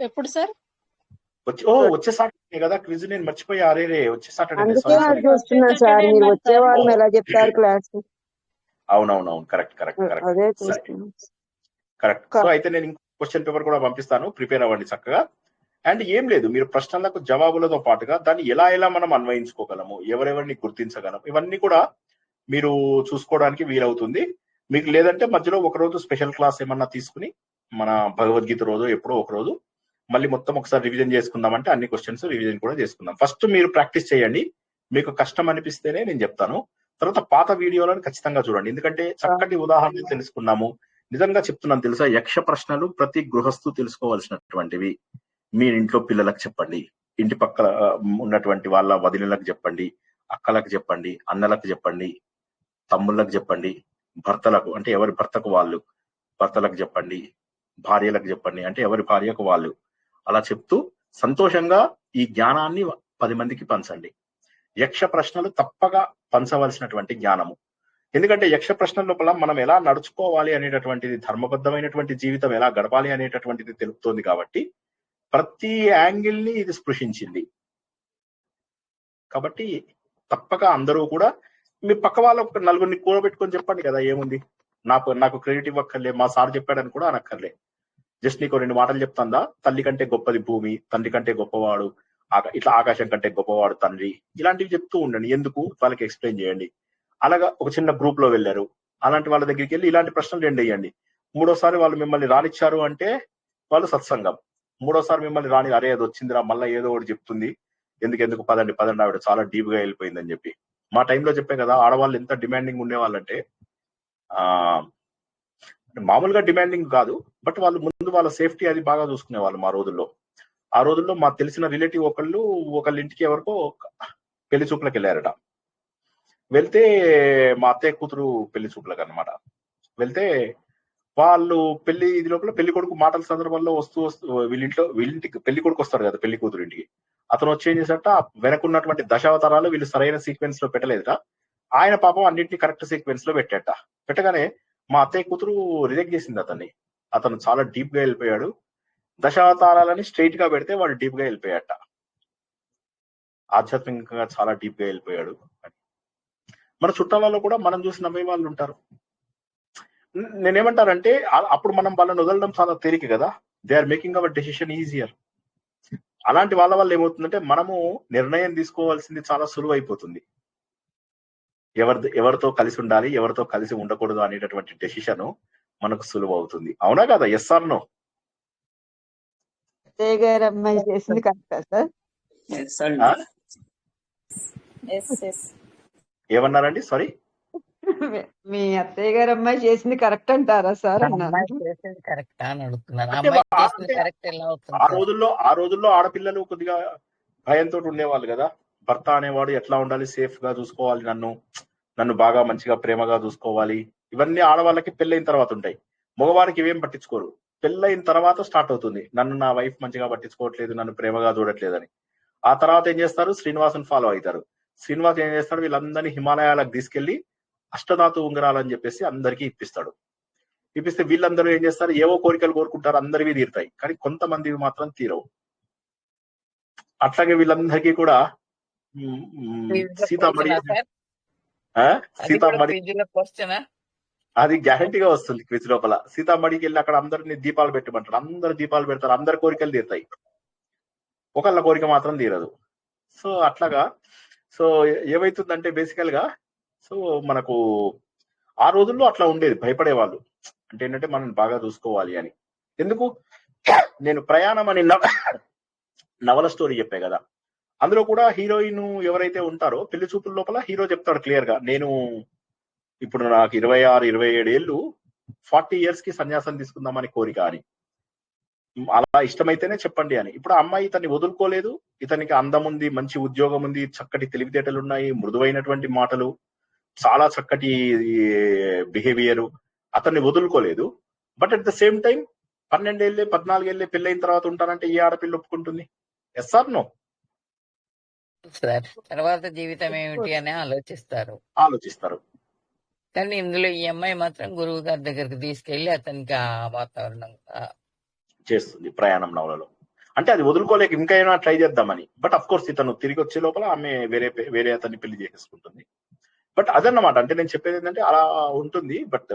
Speaker 2: ఎప్పుడు సార్?
Speaker 1: వచ్చే సాటర్డే కదా క్విజ్. నేను మర్చిపోయా, అరే వచ్చే సాటర్డే. అవునవునవును, correct correct correct correct. So అయితే నేను ఇంకో క్వశ్చన్ పేపర్ కూడా పంపిస్తాను, ప్రిపేర్ అవ్వండి చక్కగా. అండ్ ఏం లేదు, మీరు ప్రశ్నలకు జవాబులతో పాటుగా దాన్ని ఎలా మనం అన్వయించుకోగలము, ఎవరెవరిని గుర్తించగలం, ఇవన్నీ కూడా మీరు చూసుకోవడానికి వీలవుతుంది మీకు. లేదంటే మధ్యలో ఒక రోజు స్పెషల్ క్లాస్ ఏమన్నా తీసుకుని మన భగవద్గీత రోజు ఎప్పుడో ఒక రోజు మళ్ళీ మొత్తం ఒకసారి రివిజన్ చేసుకుందాం అంటే అన్ని క్వశ్చన్స్ రివిజన్ కూడా చేసుకుందాం. ఫస్ట్ మీరు ప్రాక్టీస్ చేయండి, మీకు కష్టం అనిపిస్తేనే నేను చెప్తాను. తర్వాత పాత వీడియోలను ఖచ్చితంగా చూడండి, ఎందుకంటే చక్కటి ఉదాహరణలు తెలుసుకున్నాము. నిజంగా చెప్తున్నాను తెలుసా, యక్ష ప్రశ్నలు ప్రతి గృహస్థు తెలుసుకోవాల్సినటువంటివి. మీ ఇంట్లో పిల్లలకు చెప్పండి, ఇంటి పక్కల ఉన్నటువంటి వాళ్ళ వదినలకు చెప్పండి, అక్కలకు చెప్పండి, అన్నలకు చెప్పండి, తమ్ముళ్ళకు చెప్పండి, భర్తలకు అంటే ఎవరి భర్తకు వాళ్ళు, భర్తలకు చెప్పండి, భార్యలకు చెప్పండి అంటే ఎవరి భార్యకు వాళ్ళు. అలా చెప్తూ సంతోషంగా ఈ జ్ఞానాన్ని 10 మందికి పంచండి. యక్ష ప్రశ్నలు తప్పగా పంచవలసినటువంటి జ్ఞానము. ఎందుకంటే యక్ష ప్రశ్నల లోపల మనం ఎలా నడుచుకోవాలి అనేటటువంటిది, ధర్మబద్ధమైనటువంటి జీవితం ఎలా గడపాలి అనేటటువంటిది తెలుపుతోంది. కాబట్టి ప్రతి యాంగిల్ ని ఇది స్పృశించింది. కాబట్టి తప్పక అందరూ కూడా మీ పక్క వాళ్ళ నలుగురిని కూడబెట్టుకొని చెప్పండి కదా, ఏముంది, నాకు క్రెడిట్ ఇవ్వక్కర్లే, మా సార్ చెప్పాడని కూడా అనక్కర్లే. జస్ట్ నీకు 2 మాటలు చెప్తాందా, తల్లి కంటే గొప్పది భూమి, తండ్రి కంటే గొప్పవాడు ఇట్లా ఆకాశం కంటే గొప్పవాడు తండ్రి, ఇలాంటివి చెప్తూ ఉండండి. ఎందుకు వాళ్ళకి ఎక్స్ప్లెయిన్ చేయండి. అలాగా ఒక చిన్న గ్రూప్ లో వెళ్ళారు, అలాంటి వాళ్ళ దగ్గరికి వెళ్ళి ఇలాంటి ప్రశ్నలు 2 వేయండి. 3వసారి వాళ్ళు మిమ్మల్ని రానిచ్చారు అంటే వాళ్ళు సత్సంగం. 3వసారి మిమ్మల్ని రాని, అరే అది వచ్చిందిరా మళ్ళీ ఏదో ఒకటి చెప్తుంది, ఎందుకు పదండి ఆవిడ చాలా డీప్ గా వెళ్ళిపోయిందని చెప్పి. మా టైంలో చెప్పే కదా, ఆడవాళ్ళు ఎంత డిమాండింగ్ ఉండేవాళ్ళంటే మామూలుగా డిమాండింగ్ కాదు, బట్ వాళ్ళు ముందు వాళ్ళ సేఫ్టీ అది బాగా చూసుకునే వాళ్ళు. ఆ రోజుల్లో మాకు తెలిసిన రిలేటివ్ ఒకళ్ళ ఇంటికి ఎవరికో పెళ్లి చూపులకు వెళ్ళారట. వెళ్తే మా అత్తయ్య కూతురు పెళ్లి చూపులకు అన్నమాట. వెళ్తే వాళ్ళు ఇది లోపల పెళ్లి కొడుకు మాటల సందర్భంలో వస్తూ వీళ్ళింటికి పెళ్లి కొడుకు వస్తారు కదా పెళ్లి కూతురు ఇంటికి. అతను వచ్చి ఏం చేశాట, వెనకున్నటువంటి దశావతారాలు వీళ్ళు సరైన సీక్వెన్స్ లో పెట్టలేదట. ఆయన పాపం అన్నింటినీ కరెక్ట్ సీక్వెన్స్ లో పెట్టగానే మా అత్తయ్య కూతురు రిజెక్ట్ చేసింది అతన్ని. అతను చాలా డీప్ గా వెళ్ళిపోయాడు. దశావతారాలని స్ట్రైట్ గా పెడితే వాడు డీప్ గా వెళ్ళిపోయాట, ఆధ్యాత్మికంగా చాలా డీప్ గా వెళ్ళిపోయాడు. మన చుట్టాలలో కూడా మనం చూసి నమ్మే వాళ్ళు ఉంటారు. నేనేమంటారంటే అప్పుడు మనం వాళ్ళని వదలడం చాలా తేలిక కదా, they are making our decision easier. అలాంటి వాళ్ళ వల్ల ఏమవుతుందంటే మనము నిర్ణయం తీసుకోవాల్సింది చాలా సులువు అయిపోతుంది. ఎవరితో కలిసి ఉండాలి, ఎవరితో కలిసి ఉండకూడదు అనేటటువంటి డెసిషన్ మనకు సులువు అవుతుంది. అవునా కదా? Yes or no?
Speaker 6: అత్తయ్య గారు అమ్మాయి చేసింది కరెక్టా సార్?
Speaker 1: ఏమన్నారండి? సారీ,
Speaker 6: మీ అత్తయ్య గారు అమ్మాయి చేసింది కరెక్ట్ అంటారా సార్ అన్నారు.
Speaker 1: ఆ రోజుల్లో ఆడపిల్లలు కొద్దిగా భయంతో ఉండేవాళ్ళు కదా. భర్త అనేవాడు ఎట్లా ఉండాలి, సేఫ్ గా చూసుకోవాలి, నన్ను బాగా మంచిగా ప్రేమగా చూసుకోవాలి. ఇవన్నీ ఆడవాళ్ళకి పెళ్ళైన తర్వాత ఉంటాయి. మగవారికి ఇవేం పట్టించుకోరు. పెళ్ళైన తర్వాత స్టార్ట్ అవుతుంది, నన్ను నా వైఫ్ మంచిగా పట్టించుకోవట్లేదు, నన్ను ప్రేమగా చూడట్లేదని. ఆ తర్వాత ఏం చేస్తారు, శ్రీనివాసుని ఫాలో అవుతారు. శ్రీనివాస్ ఏం చేస్తాడు, వీళ్ళందరినీ హిమాలయాలకు తీసుకెళ్లి అష్టధాతు ఉంగరాలని చెప్పేసి అందరికీ ఇప్పిస్తే వీళ్ళందరూ ఏం చేస్తారు, ఏవో కోరికలు కోరుకుంటారు, అందరివి తీరుతాయి, కానీ కొంతమందివి మాత్రం తీరవు. అట్లాగే వీళ్ళందరికీ కూడా సీతామణి అది గ్యారంటీగా వస్తుంది క్విజ్ లోపల. సీతామణికి వెళ్ళి అక్కడ అందరినీ దీపాలు పెట్టమంటారు, అందరు దీపాలు పెడతారు, అందరి కోరికలు తీరుతాయి, ఒకళ్ళ కోరిక మాత్రం తీరదు. సో అట్లాగా సో ఏమైతుందంటే బేసికల్ గా సో మనకు ఆ రోజుల్లో అట్లా ఉండేది, భయపడేవాళ్ళు. అంటే ఏంటంటే మనం బాగా చూసుకోవాలి అని. ఎందుకు, నేను ప్రయాణం అని నవల స్టోరీ చెప్పే కదా, అందులో కూడా హీరోయిన్ ఎవరైతే ఉంటారో పెళ్లి చూపుల లోపల హీరో చెప్తాడు క్లియర్ గా, నేను ఇప్పుడు నాకు 26-27 ఏళ్ళు, 40 years కి సన్యాసం తీసుకుందామని కోరిక అని. అలా ఇష్టమైతేనే చెప్పండి అని. ఇప్పుడు ఆ అమ్మాయి ఇతన్ని వదులుకోలేదు, ఇతనికి అందం ఉంది, మంచి ఉద్యోగం ఉంది, చక్కటి తెలివితేటలు ఉన్నాయి, మృదువైనటువంటి మాటలు, చాలా చక్కటి బిహేవియర్, అతన్ని వదులుకోలేదు. But at the same time 12 ఏళ్ళే 14 ఏళ్ళే పెళ్ళైన తర్వాత ఉంటానంటే ఏ ఆడపిల్ల ఒప్పుకుంటుంది? Yes or no?
Speaker 5: తర్వాత జీవితం ఏమిటి అని
Speaker 1: ఆలోచిస్తారు.
Speaker 5: కానీ ఇందులో ఈ అమ్మాయి మాత్రం గురువు గారి దగ్గరికి తీసుకెళ్లి అతనికి ఆ వాతావరణం
Speaker 1: చేస్తుంది ప్రయాణం నవలలో. అంటే అది వదులుకోలేక ఇంకా ఏమైనా ట్రై చేద్దామని. బట్ అఫ్ కోర్స్ ఇతను తిరిగి వచ్చే లోపల ఆమె వేరే అతన్ని పెళ్లి చేసేసుకుంటుంది. బట్ అదన్నమాట. అంటే నేను చెప్పేది ఏంటంటే అలా ఉంటుంది. బట్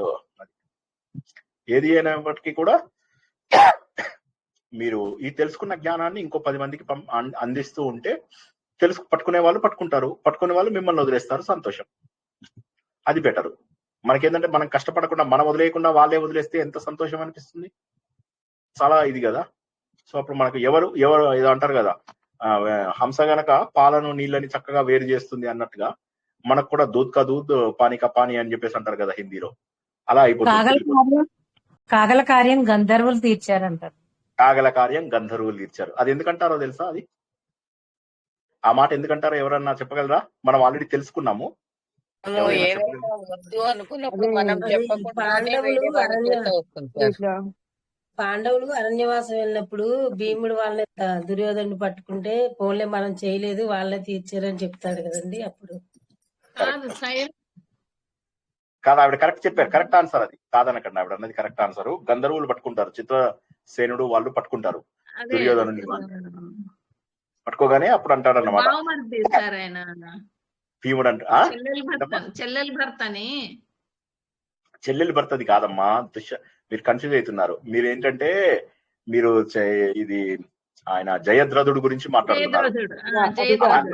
Speaker 1: ఏది అయినప్పటికీ కూడా మీరు ఈ తెలుసుకున్న జ్ఞానాన్ని ఇంకో 10 మందికి అందిస్తూ ఉంటే పట్టుకునే వాళ్ళు పట్టుకుంటారు, పట్టుకునే వాళ్ళు మిమ్మల్ని వదిలేస్తారు, సంతోషం. అది బెటర్. మనకేంటంటే మనం కష్టపడకుండా మనం వదిలేయకుండా వాళ్ళే వదిలేస్తే ఎంత సంతోషం అనిపిస్తుంది, చాలా ఇది కదా. సో అప్పుడు మనకు ఎవరు ఏదో అంటారు కదా, హంస గనక పాలను నీళ్ళని చక్కగా వేరు చేస్తుంది అన్నట్టుగా మనకు కూడా దూద్ కా దూద్ పానీ కా పానీ అని చెప్పేసి అంటారు కదా హిందీలో. అలా అయిపోతుంది.
Speaker 3: కాగల కార్యం గంధర్వులు తీర్చారంటారు.
Speaker 1: కాగల కార్యం గంధర్వులు తీర్చారు. అది ఎందుకంటారో తెలుసా? అది ఆ మాట ఎందుకంటారో ఎవరన్నా చెప్పగలరా? మనం ఆల్రెడీ తెలుసుకున్నాము.
Speaker 5: వద్దు అనుకున్నప్పుడు మనం చెప్పకుండానే వేరే వాళ్ళ చేత వస్తుంది సార్.
Speaker 15: పాండవులు అరణ్యవాసం వెళ్ళినప్పుడు భీముడు వాళ్ళని దుర్యోధను పట్టుకుంటే పోన్లే మనం చేయలేదు వాళ్ళే తీర్చారని చెప్తాడు కదండి. అప్పుడు
Speaker 1: కాదు, ఆవిడ కరెక్ట్ చెప్పారు. కరెక్ట్ ఆన్సర్ అది, కాదనకండి. ఆవిడ అన్నది కరెక్ట్ ఆన్సర్. గంధర్వులు పట్టుకుంటారు, చిత్రసేనుడు వాళ్ళు పట్టుకుంటారు దుర్యోధను పట్టుకోగానే అప్పుడు అంటాడు అన్నమాట భీముడు అంటే చెల్లెలి భర్తది కాదమ్మా. మీరు కన్ఫ్యూజ్ అవుతున్నారు. మీరు ఏంటంటే మీరు ఇది ఆయన జయద్రథుడు గురించి మాట్లాడుతున్నారు.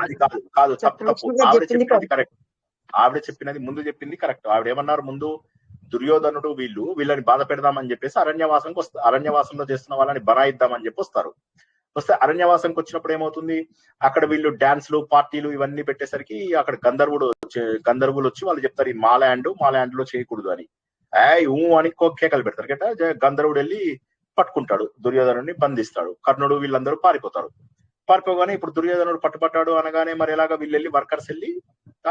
Speaker 1: అది కాదు, కాదు, తప్పు తప్పు. ఆవిడ చెప్పినది కరెక్ట్. ఆవిడ చెప్పినది ముందు చెప్పింది కరెక్ట్. ఆవిడ ఏమన్నారు ముందు, దుర్యోధనుడు వీళ్ళని బాధ పెడదామని చెప్పేసి అరణ్యవాసంకి వస్తారు. అరణ్యవాసంలో చేస్తున్న వాళ్ళని బనాయిద్దామని చెప్పి వస్తారు. వస్తే అరణ్యవాసంకి వచ్చినప్పుడు ఏమవుతుంది, అక్కడ వీళ్ళు డాన్స్లు పార్టీలు ఇవన్నీ పెట్టేసరికి అక్కడ గంధర్వులు వచ్చి వాళ్ళు చెప్తారు ఈ మా ల్యాండ్ లో చేయకూడదు అని. అని కేకలు పెడతారు గట్ట. గంధర్వుడు వెళ్ళి పట్టుకుంటాడు, దుర్యోధనుడిని బంధిస్తాడు. కర్ణుడు వీళ్ళందరూ పారిపోగానే ఇప్పుడు దుర్యోధనుడు పట్టుపట్టాడు అనగానే మరి ఎలాగా వీళ్ళు వెళ్ళి వర్కర్స్ వెళ్ళి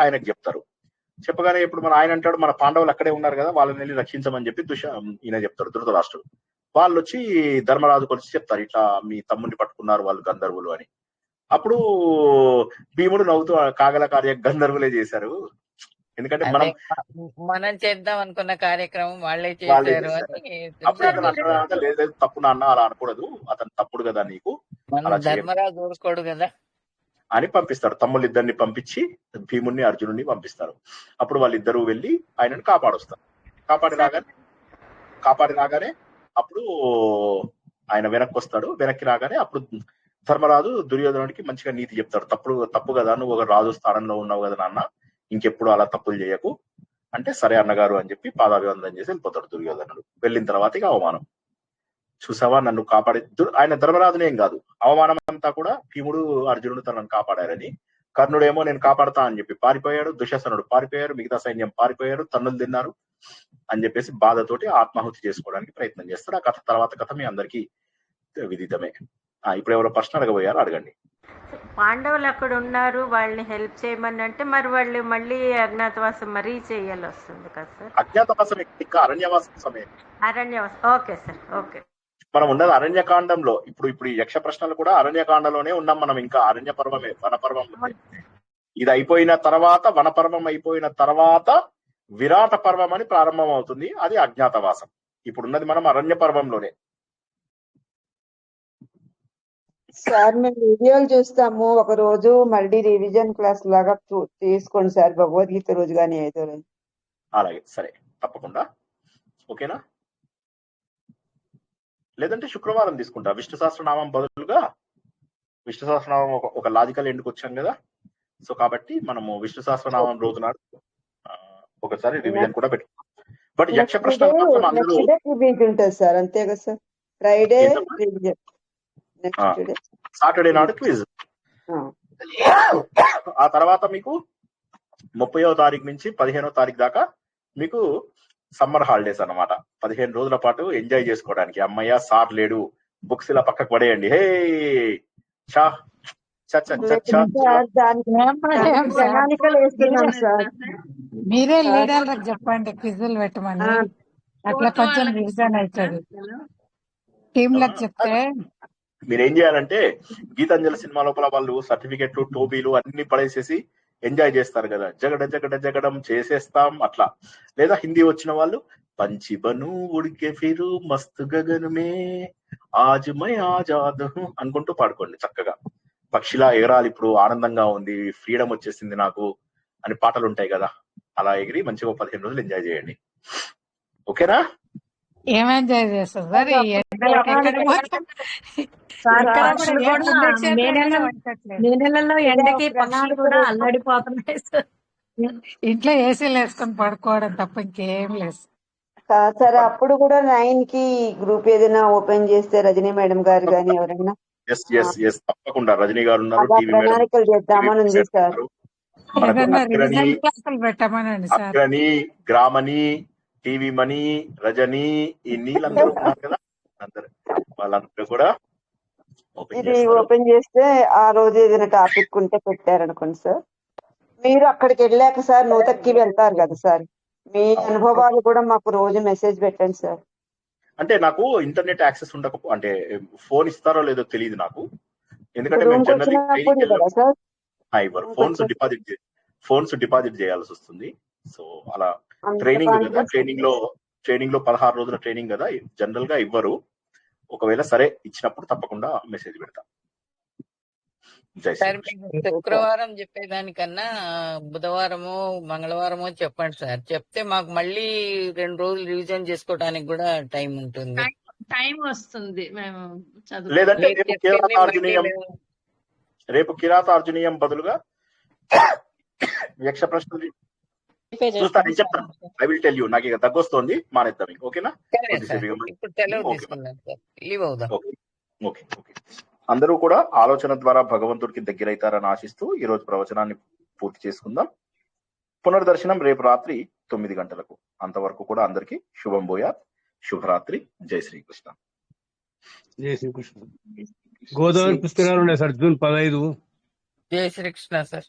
Speaker 1: ఆయనకు చెప్తారు. చెప్పగానే ఇప్పుడు మన ఆయన అంటాడు మన పాండవులు అక్కడే ఉన్నారు కదా వాళ్ళని వెళ్ళి రక్షించమని చెప్పి ఈయన చెప్తాడు ధృతరాష్ట్రుడు. వాళ్ళు వచ్చి ధర్మరాజుకు వచ్చి చెప్తారు ఇట్లా మీ తమ్ముడిని పట్టుకున్నారు వాళ్ళు గంధర్వులు అని. అప్పుడు భీముడు నవ్వుతూ కాగల కార్యం గంధర్వులే చేశారు, ఎందుకంటే
Speaker 5: మనం చేద్దాం అనుకున్న కార్యక్రమం వాళ్ళే చేశారు అని.
Speaker 1: అప్పుడు అతను అంటాడు లేదు తప్పు నాన్న అలా అనకూడదు, అతను తప్పుడు కదా నీకు
Speaker 5: ధర్మరాజు ఊరుకోడు కదా
Speaker 1: అని పంపిస్తాడు. తమ్ముళ్ళిద్దరిని పంపించి భీముడిని అర్జునుడిని పంపిస్తారు. అప్పుడు వాళ్ళిద్దరూ వెళ్ళి ఆయనను కాపాడొస్తారు. కాపాడి రాగానే అప్పుడు ఆయన వెనక్కి వస్తాడు. వెనక్కి రాగానే అప్పుడు ధర్మరాజు దుర్యోధనుడికి మంచిగా నీతి చెప్తాడు. తప్పు కదా, నువ్వు ఒక రాజు స్థానంలో ఉన్నావు కదా నాన్న, ఇంకెప్పుడు అలా తప్పులు చేయకు అంటే సరే అన్నగారు అని చెప్పి పాదాభివందనం చేసి వెళ్ళిపోతాడు దుర్యోధనుడు. వెళ్ళిన తర్వాత ఇక అవమానం చూసావా నన్ను కాపాడే ఆయన ధర్మరాజునేం కాదు, అవమానం అంతా కూడా భీముడు అర్జునుడు తనను కాపాడారని. కర్ణుడేమో నేను కాపాడతా అని చెప్పి పారిపోయాడు, దుశ్శాసనుడు పారిపోయారు, మిగతా సైన్యం పారిపోయారు, తన్నులు తిన్నారు అని చెప్పేసి బాధతోటి ఆత్మాహుతి చేసుకోవడానికి ప్రయత్నం చేస్తాడు. ఆ తర్వాత కథ మీ అందరికీ విదితమే. ఇప్పుడు ఎవరో ప్రశ్న అడగబోయారు, అడగండి.
Speaker 14: పాండవులు అక్కడ ఉన్నారు, వాళ్ళని హెల్ప్ చేయమని అంటే మరి వాళ్ళు మళ్ళీ అజ్ఞాతవాసం మరీ చేయాలి వస్తుంది కదా సార్?
Speaker 1: అజ్ఞాతవాసం ఇంకా అరణ్యవాసం సమయం.
Speaker 14: అరణ్యవాసం ఓకే సార్. ఓకే,
Speaker 1: మనం ఉన్నది అరణ్యకాండంలో. ఇప్పుడు ఈ యక్ష ప్రశ్నలు కూడా అరణ్యకాండంలోనే ఉన్నాం మనం. ఇంకా అరణ్య పర్వమే, వనపర్వం. ఇది అయిపోయిన తర్వాత, వనపర్వం అయిపోయిన తర్వాత విరాట పర్వం అని ప్రారంభం అవుతుంది, అది అజ్ఞాతవాసం. ఇప్పుడు ఉన్నది మనం అరణ్య పర్వంలోనే.
Speaker 6: సార్ మేము వీడియోలు చూస్తాము, ఒక రోజు మళ్ళీ రివిజన్ క్లాస్ లాగా తీసుకోండి సార్, భగవద్గీత రోజు కానీ ఏదో రోజు.
Speaker 1: అలాగే, సరే, తప్పకుండా. ఓకేనా? లేదంటే శుక్రవారం తీసుకుంటా. విష్ణు సహస్రనామం బదులుగా విష్ణు సహస్రనామం ఒక లాజికల్ ఎండ్కి వచ్చాం కదా, సో కాబట్టి మనము విష్ణు సహస్రనామం రోజు నాడు ఒకసారి రివిజన్ కూడా పెట్టుకుంటాం. బట్ యక్ష ప్రశ్న
Speaker 6: ఉంటుంది సార్, అంతే కదా సార్? ఫ్రైడే రివిజన్,
Speaker 1: సాటర్డే నాడు క్విజ్. ఆ తర్వాత మీకు 30వ తారీఖు నుంచి 15వ తారీఖు దాకా మీకు సమ్మర్ హాలిడేస్ అన్నమాట. 15 రోజుల పాటు ఎంజాయ్ చేసుకోవడానికి. అమ్మయ్య సార్ లేడు, బుక్స్ ఇలా పక్కకు పడేయండి. హే చా
Speaker 16: మీరే లీడర్లకు చెప్పండి క్విజులు పెట్టమని, అట్లా కొంచెం రివిజన్ అవుతుంది. టీంలకు చెప్తే
Speaker 1: మీరేం చేయాలంటే గీతాంజలి సినిమా లోపల వాళ్ళు సర్టిఫికెట్లు టోపీలు అన్ని పడేసేసి ఎంజాయ్ చేస్తారు కదా, జగడం చేసేస్తాం అట్లా. లేదా హిందీ వచ్చిన వాళ్ళు పంచి బను ఉడికే ఫిరు మస్తు గగనమే ఆజ్ మై ఆజాద్ అనుకుంటూ పాడుకోండి చక్కగా. పక్షిలా ఎగరాలి, ఇప్పుడు ఆనందంగా ఉంది, ఫ్రీడమ్ వచ్చేసింది నాకు అని పాటలు ఉంటాయి కదా, అలా ఎగిరి మంచిగా 15 రోజులు ఎంజాయ్ చేయండి. ఓకేనా?
Speaker 16: ఏం ఎంజాయ్ చేస్తారు సార్?
Speaker 3: నెలలో ఎండకి పక్షులు కూడా అల్లాడిపోతున్నాయి సార్.
Speaker 16: ఇంట్లో ఏసీలు వేసుకొని పడుకోవడం తప్ప ఇంకేం లేదు.
Speaker 6: సార్ అప్పుడు కూడా 9 కి గ్రూప్ ఏదైనా ఓపెన్ చేస్తే రజనీ మేడం గారు కానీ ఎవరైనా
Speaker 1: ఎస్ ఎస్ ఎస్ తప్పకుండా రజనీ గారు ఉన్నారు,
Speaker 6: అలా
Speaker 1: టీవీ మేడం
Speaker 6: ప్రణాళికలు చేద్దామని ఉంది సార్.
Speaker 1: మనకు
Speaker 16: ఏదైనా
Speaker 1: అగ్రణి
Speaker 16: రివిజన్ క్లాసులు పెట్టమనండి సార్.
Speaker 1: అగ్రణి, గ్రామని, టీవీ మణి, రజని, ఈ నీళ్ళందరూ ఉన్నారు కదా, అందరు వాళ్ళందరూ కూడా
Speaker 6: ఇది ఓపెన్ చేస్తే ఆ రోజు ఏదైనా టాపిక్ ఉంటే పెట్టారనుకోండి సార్. మీరు అక్కడికి వెళ్ళాక సార్ నూతక్కి వెళ్తారు కదా సార్, మీ అనుభవాలు కూడా మాకు రోజు మెసేజ్ పెట్టండి సార్.
Speaker 1: అంటే నాకు ఇంటర్నెట్ యాక్సెస్ ఉండకపో అంటే ఫోన్ ఇస్తారో లేదో తెలియదు నాకు, ఎందుకంటే మేము జనరల్లీ ఇవ్వరు, ఫోన్స్ డిపాజిట్ చేయాల్సి వస్తుంది. సో అలా ట్రైనింగ్ కదా, ట్రైనింగ్ లో 16 రోజుల ట్రైనింగ్ కదా, జనరల్ గా ఇవ్వరు. ఒకవేళ సరే ఇచ్చినప్పుడు తప్పకుండా మెసేజ్ పెడతా.
Speaker 5: సార్ మీకు శుక్రవారం చెప్పేదానికన్నా బుధవారమో మంగళవారమో చెప్పండి సార్. చెప్తే మాకు మళ్ళీ 2 రోజులు రివిజన్ చేసుకోవడానికి కూడా టైం ఉంటుంది.
Speaker 10: టైం వస్తుంది మేము
Speaker 1: లేదంటే రేపు కిరాతార్జునీయం బదులుగా యక్ష ప్రశ్నలు చూస్తాను, నేను చెప్తాను. I will tell you. నాకు ఇక తగ్గొస్తోంది, మానేద్దాం. ఓకేనా? ఓకే. అందరూ కూడా ఆలోచన ద్వారా భగవంతుడికి దగ్గరైతారని ఆశిస్తూ ఈ రోజు ప్రవచనాన్ని పూర్తి చేసుకుందాం. పునర్దర్శనం రేపు రాత్రి 9 గంటలకు. అంతవరకు కూడా అందరికీ శుభం భూయాత్, శుభరాత్రి, జై శ్రీకృష్ణ.
Speaker 8: జై శ్రీకృష్ణ. గోదావరి పుస్తకాలు ఉన్నాయి సార్, జూన్ 15.
Speaker 5: జై శ్రీకృష్ణ సార్.